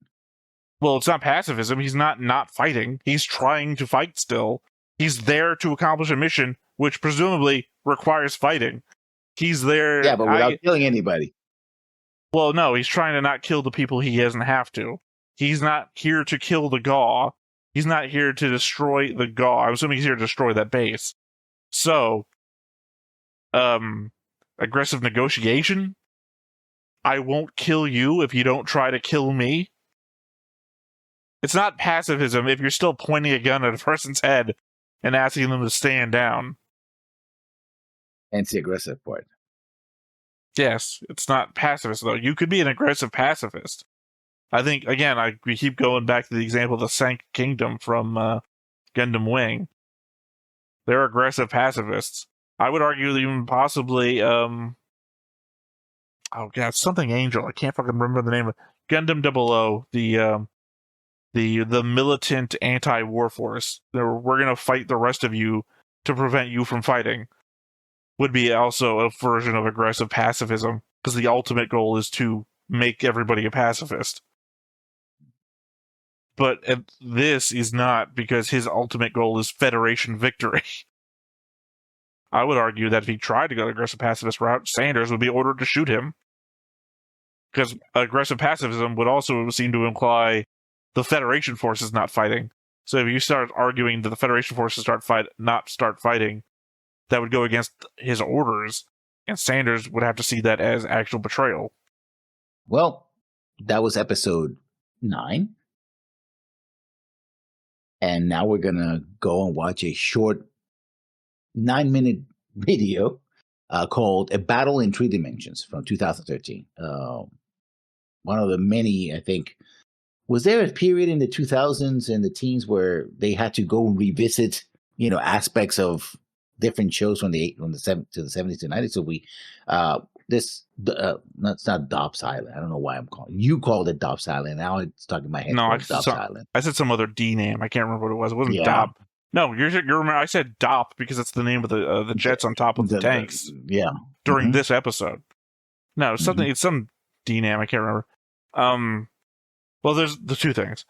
Well, it's not pacifism. He's not fighting. He's trying to fight still. He's there to accomplish a mission, which presumably requires fighting. He's there... Yeah, but without killing anybody. Well, no, he's trying to not kill the people he doesn't have to. He's not here to kill the Gaw. He's not here to destroy the Gaw. I'm assuming he's here to destroy that base. So, aggressive negotiation? I won't kill you if you don't try to kill me? It's not pacifism if you're still pointing a gun at a person's head and asking them to stand down. Hence the aggressive part. Yes, it's not pacifist, though. You could be an aggressive pacifist. I think, again, we keep going back to the example of the Sank Kingdom from Gundam Wing. They're aggressive pacifists. I would argue that even possibly, oh god, something Angel. I can't fucking remember the name of it. Gundam 00, the militant anti-war force. We're gonna fight the rest of you to prevent you from fighting. Would be also a version of aggressive pacifism, because the ultimate goal is to make everybody a pacifist. But this is not, because his ultimate goal is Federation victory. I would argue that if he tried to go the aggressive pacifist route, Sanders would be ordered to shoot him. Because aggressive pacifism would also seem to imply the Federation forces not fighting. So if you start arguing that the Federation forces not start fighting, that would go against his orders, and Sanders would have to see that as actual betrayal. Well, that was episode 9. And now we're going to go and watch a short 9-minute video called A Battle in 3 Dimensions from 2013. One of the many, I think, was there a period in the 2000s and the teens where they had to go and revisit, aspects of different shows from the 70s to 90s? So we, it's not Dobbs Island. I don't know why I'm calling it. You called it Dobbs Island. Now it's stuck in my head. No, Dobbs Island. I said some other D name. I can't remember what it was. It wasn't Yeah. Dob. No, you're I said Dop because it's the name of the jets on top of the tanks. Yeah. During this episode. No, it's something. It's some D name. I can't remember. Well, there's the two things.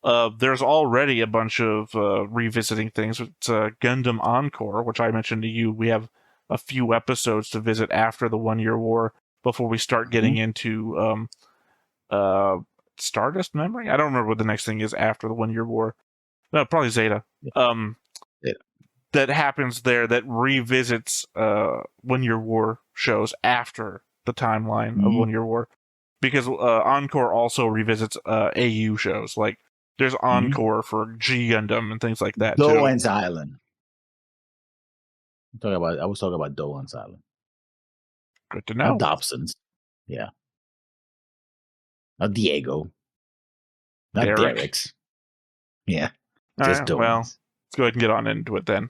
There's already a bunch of revisiting things. It's Gundam Encore, which I mentioned to you. We have a few episodes to visit after the 1 Year War before we start getting into Stardust Memory. I don't remember what the next thing is after the 1 Year War. No, probably Zeta. Zeta. That happens there that revisits 1 Year War shows after the timeline of 1 Year War. Because Encore also revisits AU shows. Like, there's Encore for G Gundam and things like that. Doan's Island. I was talking about Doan's Island. Good to know. Not Dobson's. Yeah. Not Diego. Not Derek. Derek's. Yeah. All Just right, Doan's. well, let's go ahead and get on into it then.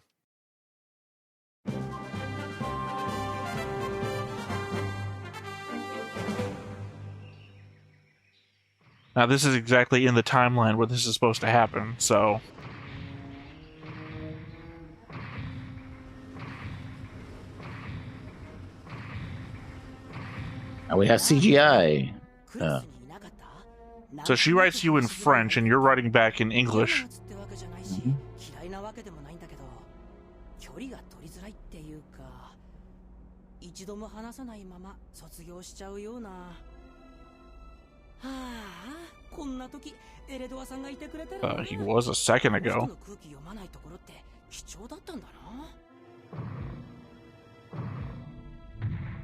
Now, this is exactly in the timeline where this is supposed to happen, so... Now we have CGI. So she writes you in French, and you're writing back in English. He was a second ago.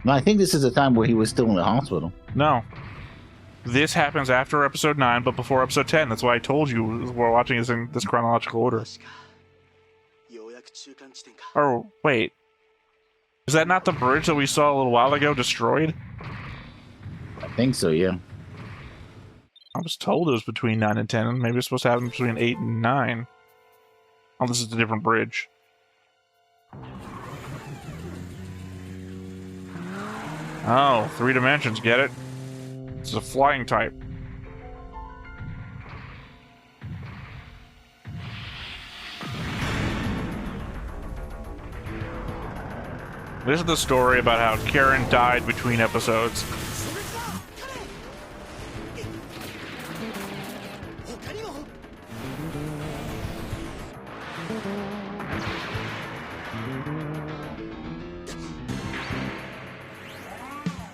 No, I think this is the time where he was still in the hospital. No. This happens after episode 9, but before episode 10. That's why I told you we're watching this in this chronological order. ようやく中間地点か。 Oh, wait. Is that not the bridge that we saw a little while ago destroyed? I think so, yeah. I was told it was between 9 and 10. Maybe it's supposed to happen between 8 and 9. Oh, this is a different bridge. Oh, 3 dimensions, get it? It's a flying type. This is the story about how Karen died between episodes. 他にも。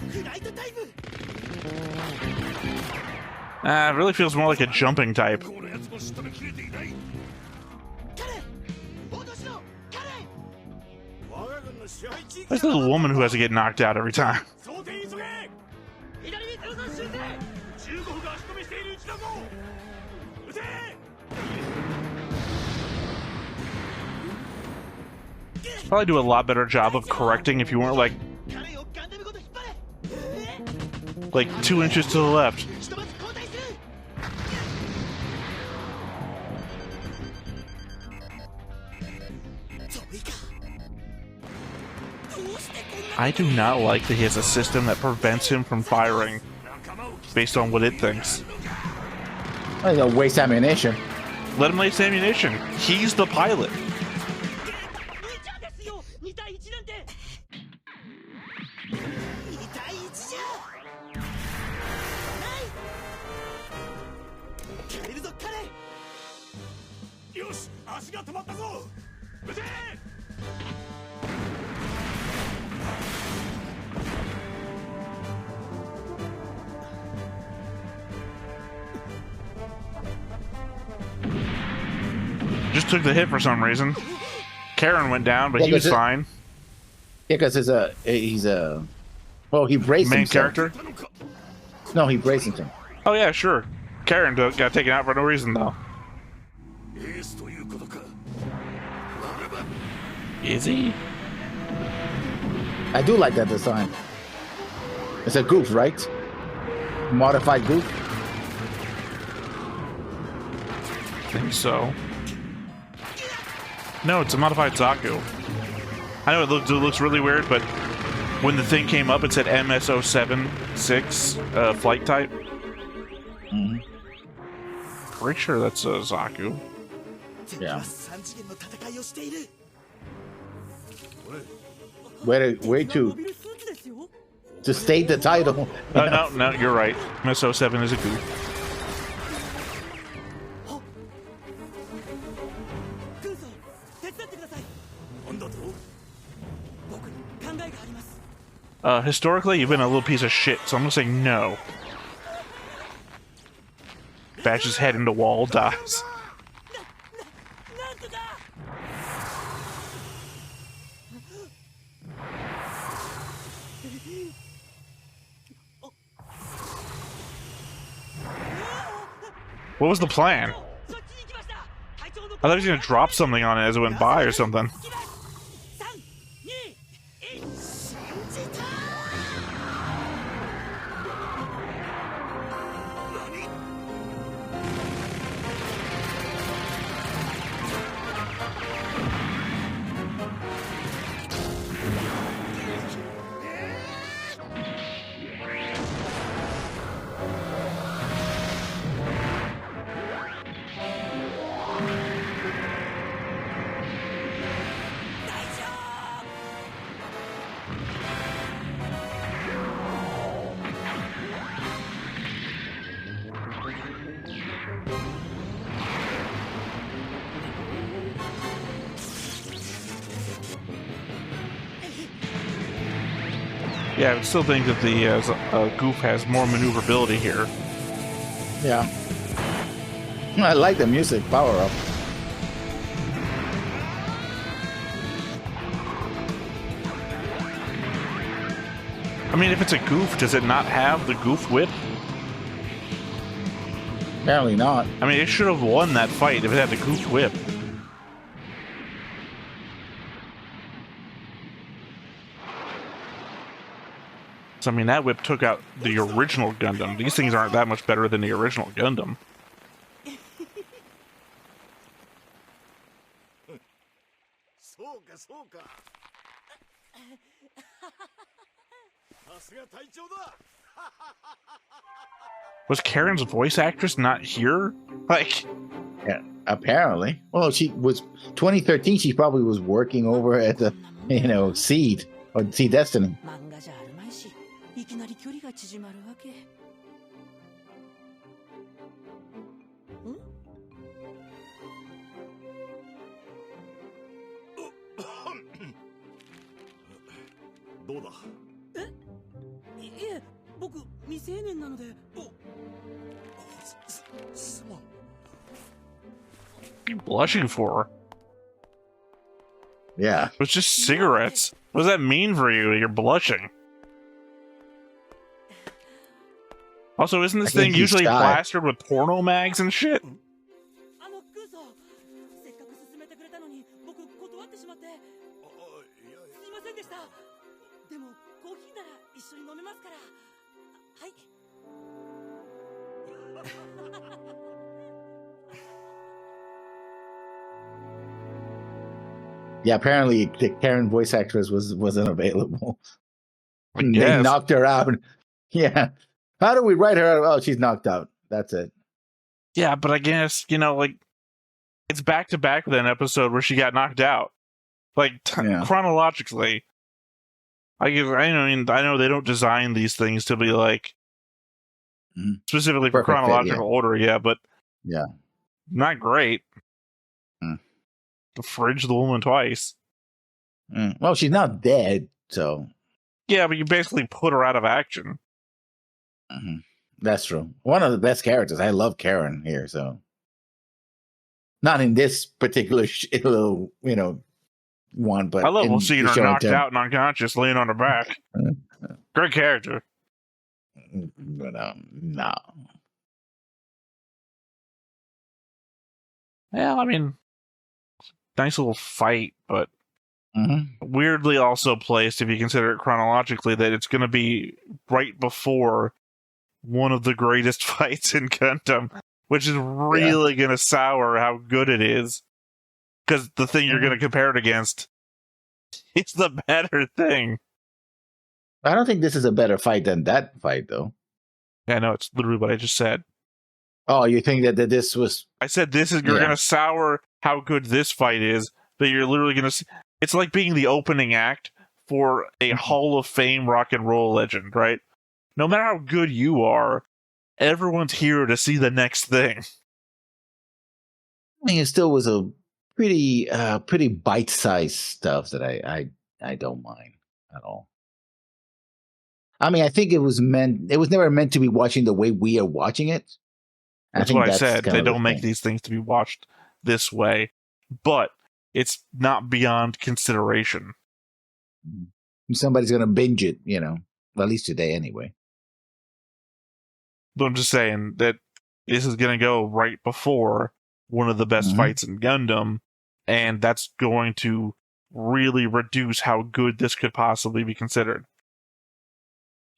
フライトタイム。 It really feels more like a jumping type. カレン、戻しろ、カレン。我が軍の支配地域。 There's this little woman who has to get knocked out every time. 想定急げ。左に03修正。中国が足止めしている一だぞ。撃て。 Probably do a lot better job of correcting if you weren't like カレンをガンダムごと引っ張れ。 like 2 inches to the left. ひとまず交代する。 I do not like that he has a system that prevents him from firing based on what it thinks. I don't waste ammunition. Let him waste ammunition. He's the pilot. 無茶ですよ。2対1なんて。2対1じゃ。ない。蹴れるぞカレン。よし、足が止まったぞ。撃て。 Just took the hit for some reason. Karen went down, but he was fine. Yeah, because he's a well, he braced Main himself. character? No, he braced himself. Oh yeah, sure. Karen got taken out for no reason though. エースということか。ならば Is he? I do like that design. It's a goof, right? Modified goof. I think so. No, it's a modified Zaku. I know it looks really weird, but when the thing came up, it said MS-076 flight type. Mhm. Pretty sure that's a Zaku. Yeah. 3次元の戦いをしている。 Way to state the title. No, you're right. MS-07 is a goof. 軍曹、手伝ってください。なんだと？僕に考えがあります。 Historically, you've been a little piece of shit, so I'm gonna say no. Bash his head into wall, dies. なんとか。 What was the plan? そっちに行きました。隊長の。 I thought he was gonna drop something on it as it went by or something. 3、2、1。信じた。 Yeah, I would still think that the goof has more maneuverability here. Yeah. I like the music. Power up. I mean, if it's a goof, does it not have the goof whip? Apparently not. I mean, it should have won that fight if it had the goof whip. So, I mean, that whip took out the original Gundam. These things aren't that much better than the original Gundam. そうかそうかさすが隊長だ Was Karen's voice actress not here? Like, Yeah, apparently. Well, she was 2013. She probably was working over at the, Seed or Seed Destiny. 漫画じゃあるまいし、いきなり距離が縮まるわけ。どうだいえ、僕未成年なので。すまん what are you blushing for? Yeah. It was just cigarettes. What does that mean for you? You're blushing. Also, isn't this I think thing he's usually shy. plastered with porno mags and shit? グーソー、せっかく勧めてくれたのに僕断ってしまって。すいませんでした。でもコーヒーなら一緒に飲めますから。はい。 Yeah, apparently the Karen voice actress wasn't available. I They guess. knocked her out. Yeah. How do we write her out? Oh, she's knocked out. That's it. Yeah, but I guess, like, it's back to back with an episode where she got knocked out. Like, Yeah. chronologically. I know they don't design these things to be, like, specifically for Perfect fit, chronological order, yeah, but Yeah. not great. To fridge the woman twice. Well, she's not dead, so. Yeah, but you basically put her out of action. That's true. One of the best characters. I love Karen here, so. Not in this particular little, one, but I love in seeing the her show in knocked general. out and unconscious, laying on her back. Great character. But no. Yeah, I mean, nice little fight, but Mm-hmm. weirdly also placed if you consider it chronologically that it's going to be right before one of the greatest fights in Gundam, which is really going to sour how good it is. Because the thing you're going to compare it against is the better thing. I don't think this is a better fight than that fight, though. Yeah, no, it's literally what I just said. Oh, you think that this was? I said you're going to sour how good this fight is, but you're literally going to. It's like being the opening act for a Hall of Fame rock and roll legend, right? No matter how good you are, everyone's here to see the next thing. I mean, it still was a pretty bite-sized stuff that I don't mind at all. I mean, I think it was never meant to be watching the way we are watching it. That's what I said. They don't make these things to be watched this way, but it's not beyond consideration. Somebody's going to binge it, at least today anyway. But I'm just saying that this is going to go right before one of the best fights in Gundam, and that's going to really reduce how good this could possibly be considered.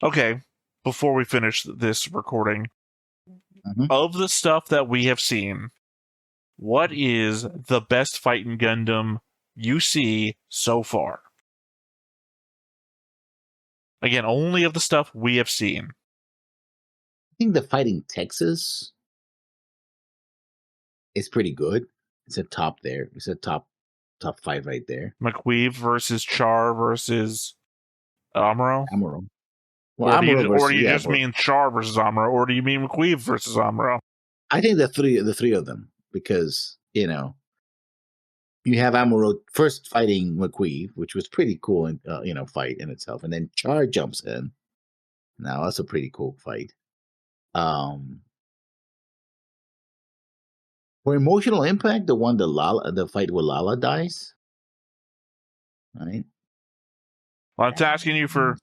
Okay, before we finish this recording, of the stuff that we have seen, what is the best fight in Gundam you see so far? Again, only of the stuff we have seen. I think the fight in Texas is pretty good. It's a top there. It's a top fight right there. McWeave versus Char versus Amuro? Amuro. Well, Or do you just mean Char versus Amuro, or do you mean McWeave versus Amuro? I think the three of them, because you have Amuro first fighting McWeave, which was pretty cool, and fight in itself, and then Char jumps in. Now that's a pretty cool fight. For emotional impact, the fight where Lala dies, right? Well, I'm asking you for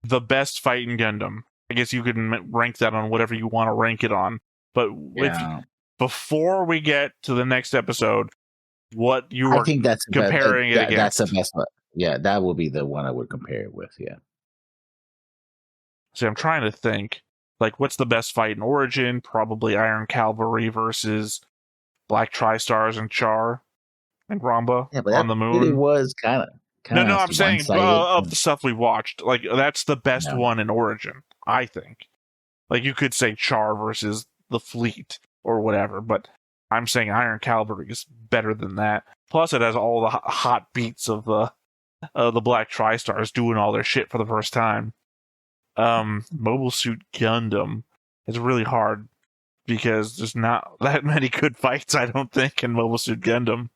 the best fight in Gundam. I guess you can rank that on whatever you want to rank it on. But before we get to the next episode, what you are comparing it against? That's the best one. Yeah, that will be the one I would compare it with. Yeah. See, I'm trying to think. Like, what's the best fight in Origin? Probably Iron Cavalry versus Black Tri-Stars and Char and Ramba on the moon. It was kind of. No, I'm saying of the stuff we watched. Like, that's the best one in Origin, I think. Like, you could say Char versus the fleet or whatever, but I'm saying Iron Cavalry is better than that. Plus, it has all the hot beats of the Black Tri-Stars doing all their shit for the first time. Mobile Suit Gundam is really hard because there's not that many good fights, I don't think, in Mobile Suit Gundam.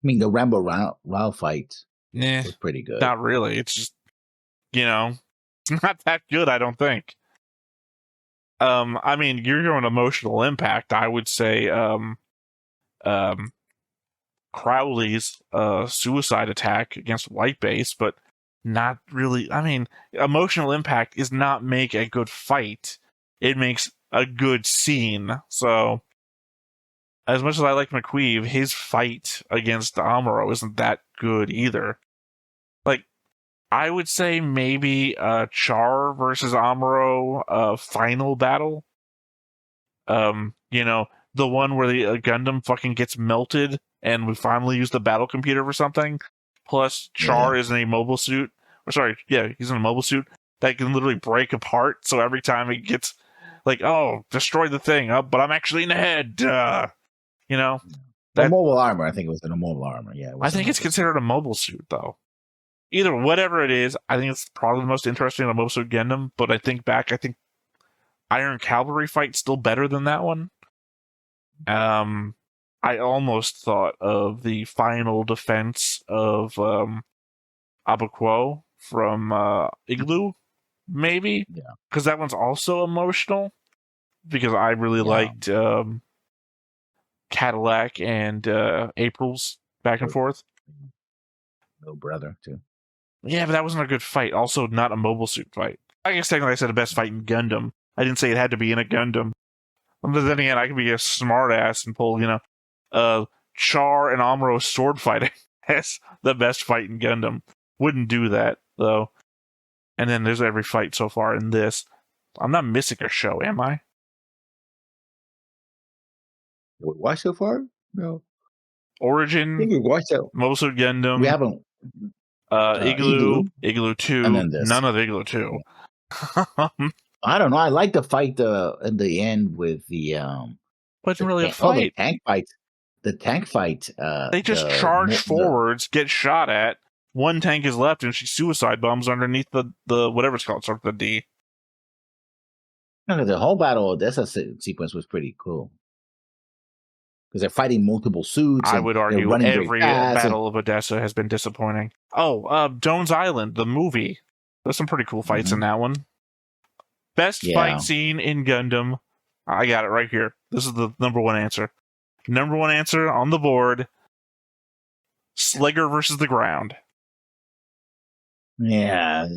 I mean, the Rambo Rao fight was pretty good. Not really. It's just, it's not that good, I don't think. I mean, you're going emotional impact. I would say, Crowley's suicide attack against White Base, but not really. I mean, emotional impact is not make a good fight. It makes a good scene. So, as much as I like McQueeve, his fight against Amuro isn't that good either. Like, I would say maybe Char versus Amuro final battle. The one where the Gundam fucking gets melted and we finally use the battle computer for something. Plus, Char is in a mobile suit. He's in a mobile suit that can literally break apart. So every time it gets like, oh, destroy the thing, but I'm actually in the head. The mobile armor. I think it was in a mobile armor. Yeah, I think it's considered a mobile suit though. Either whatever it is, I think it's probably the most interesting in a Mobile Suit Gundam. But I think Iron Cavalry fight's still better than that one. I almost thought of the final defense of Abakuo from Igloo, maybe, because that one's also emotional. Because I really liked Cadillac and April's back and forth. No brother too. Yeah, but that wasn't a good fight. Also, not a mobile suit fight. I guess technically I said the best fight in Gundam. I didn't say it had to be in a Gundam. But then again, I could be a smart ass and pull, Char and Amuro sword fighting as the best fight in Gundam. Wouldn't do that, though. And then there's every fight so far in this. I'm not missing a show, am I? Why so far? No. Origin, Mobile Suit Gundam. We haven't. Igloo 2, none of Igloo 2. I don't know. I like the fight in the end with the wasn't really a fight. The tank fight. The tank fight. They just charge forwards, get shot at. One tank is left, and she suicide bombs underneath the whatever it's called, sort of the D. No, the whole battle Odessa sequence was pretty cool because they're fighting multiple suits. I would argue every battle of Odessa has been disappointing. Oh, Doan's Island, the movie. There's some pretty cool fights in that one. Best fight scene in Gundam. I got it right here. This is the number one answer. Number one answer on the board. Slegger versus the ground. Yeah.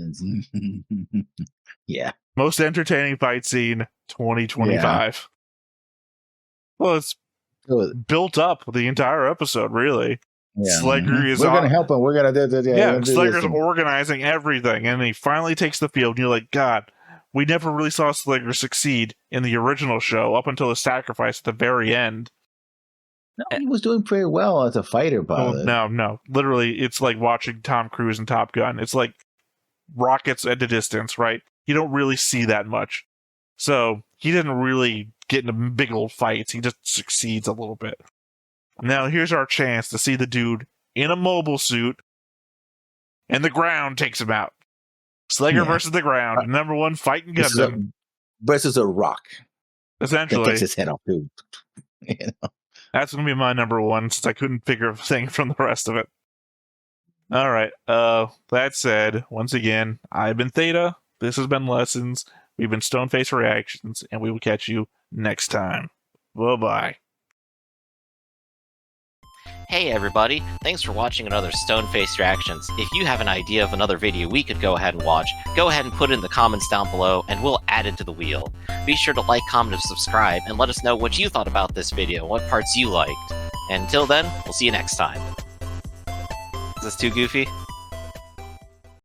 Yeah. Most entertaining fight scene, 2025. Well, it's built up the entire episode, really. Yeah. Slegger is We're going to help him. We're going to do this. Yeah, Slegger's organizing everything, and he finally takes the field, and you're like, God, we never really saw Slegger succeed in the original show up until the sacrifice at the very end. No, he was doing pretty well as a fighter, but no. Literally, it's like watching Tom Cruise in Top Gun. It's like rockets at a distance, right? You don't really see that much. So he didn't really get into big old fights. He just succeeds a little bit. Now here's our chance to see the dude in a mobile suit, and the ground takes him out. Slegger versus the ground, number one fight in Gundam. Versus a rock. Essentially. That takes his head off, too. That's going to be my number one, since I couldn't figure a thing from the rest of it. All right. That said, once again, I've been Theta. This has been Lessons. We've been Stoneface Reactions, and we will catch you next time. Bye-bye. Hey everybody, thanks for watching another Stone-Faced Reactions. If you have an idea of another video we could go ahead and watch, go ahead and put it in the comments down below and we'll add it to the wheel. Be sure to like, comment, and subscribe, and let us know what you thought about this video, what parts you liked. And until then, we'll see you next time. Is this too goofy?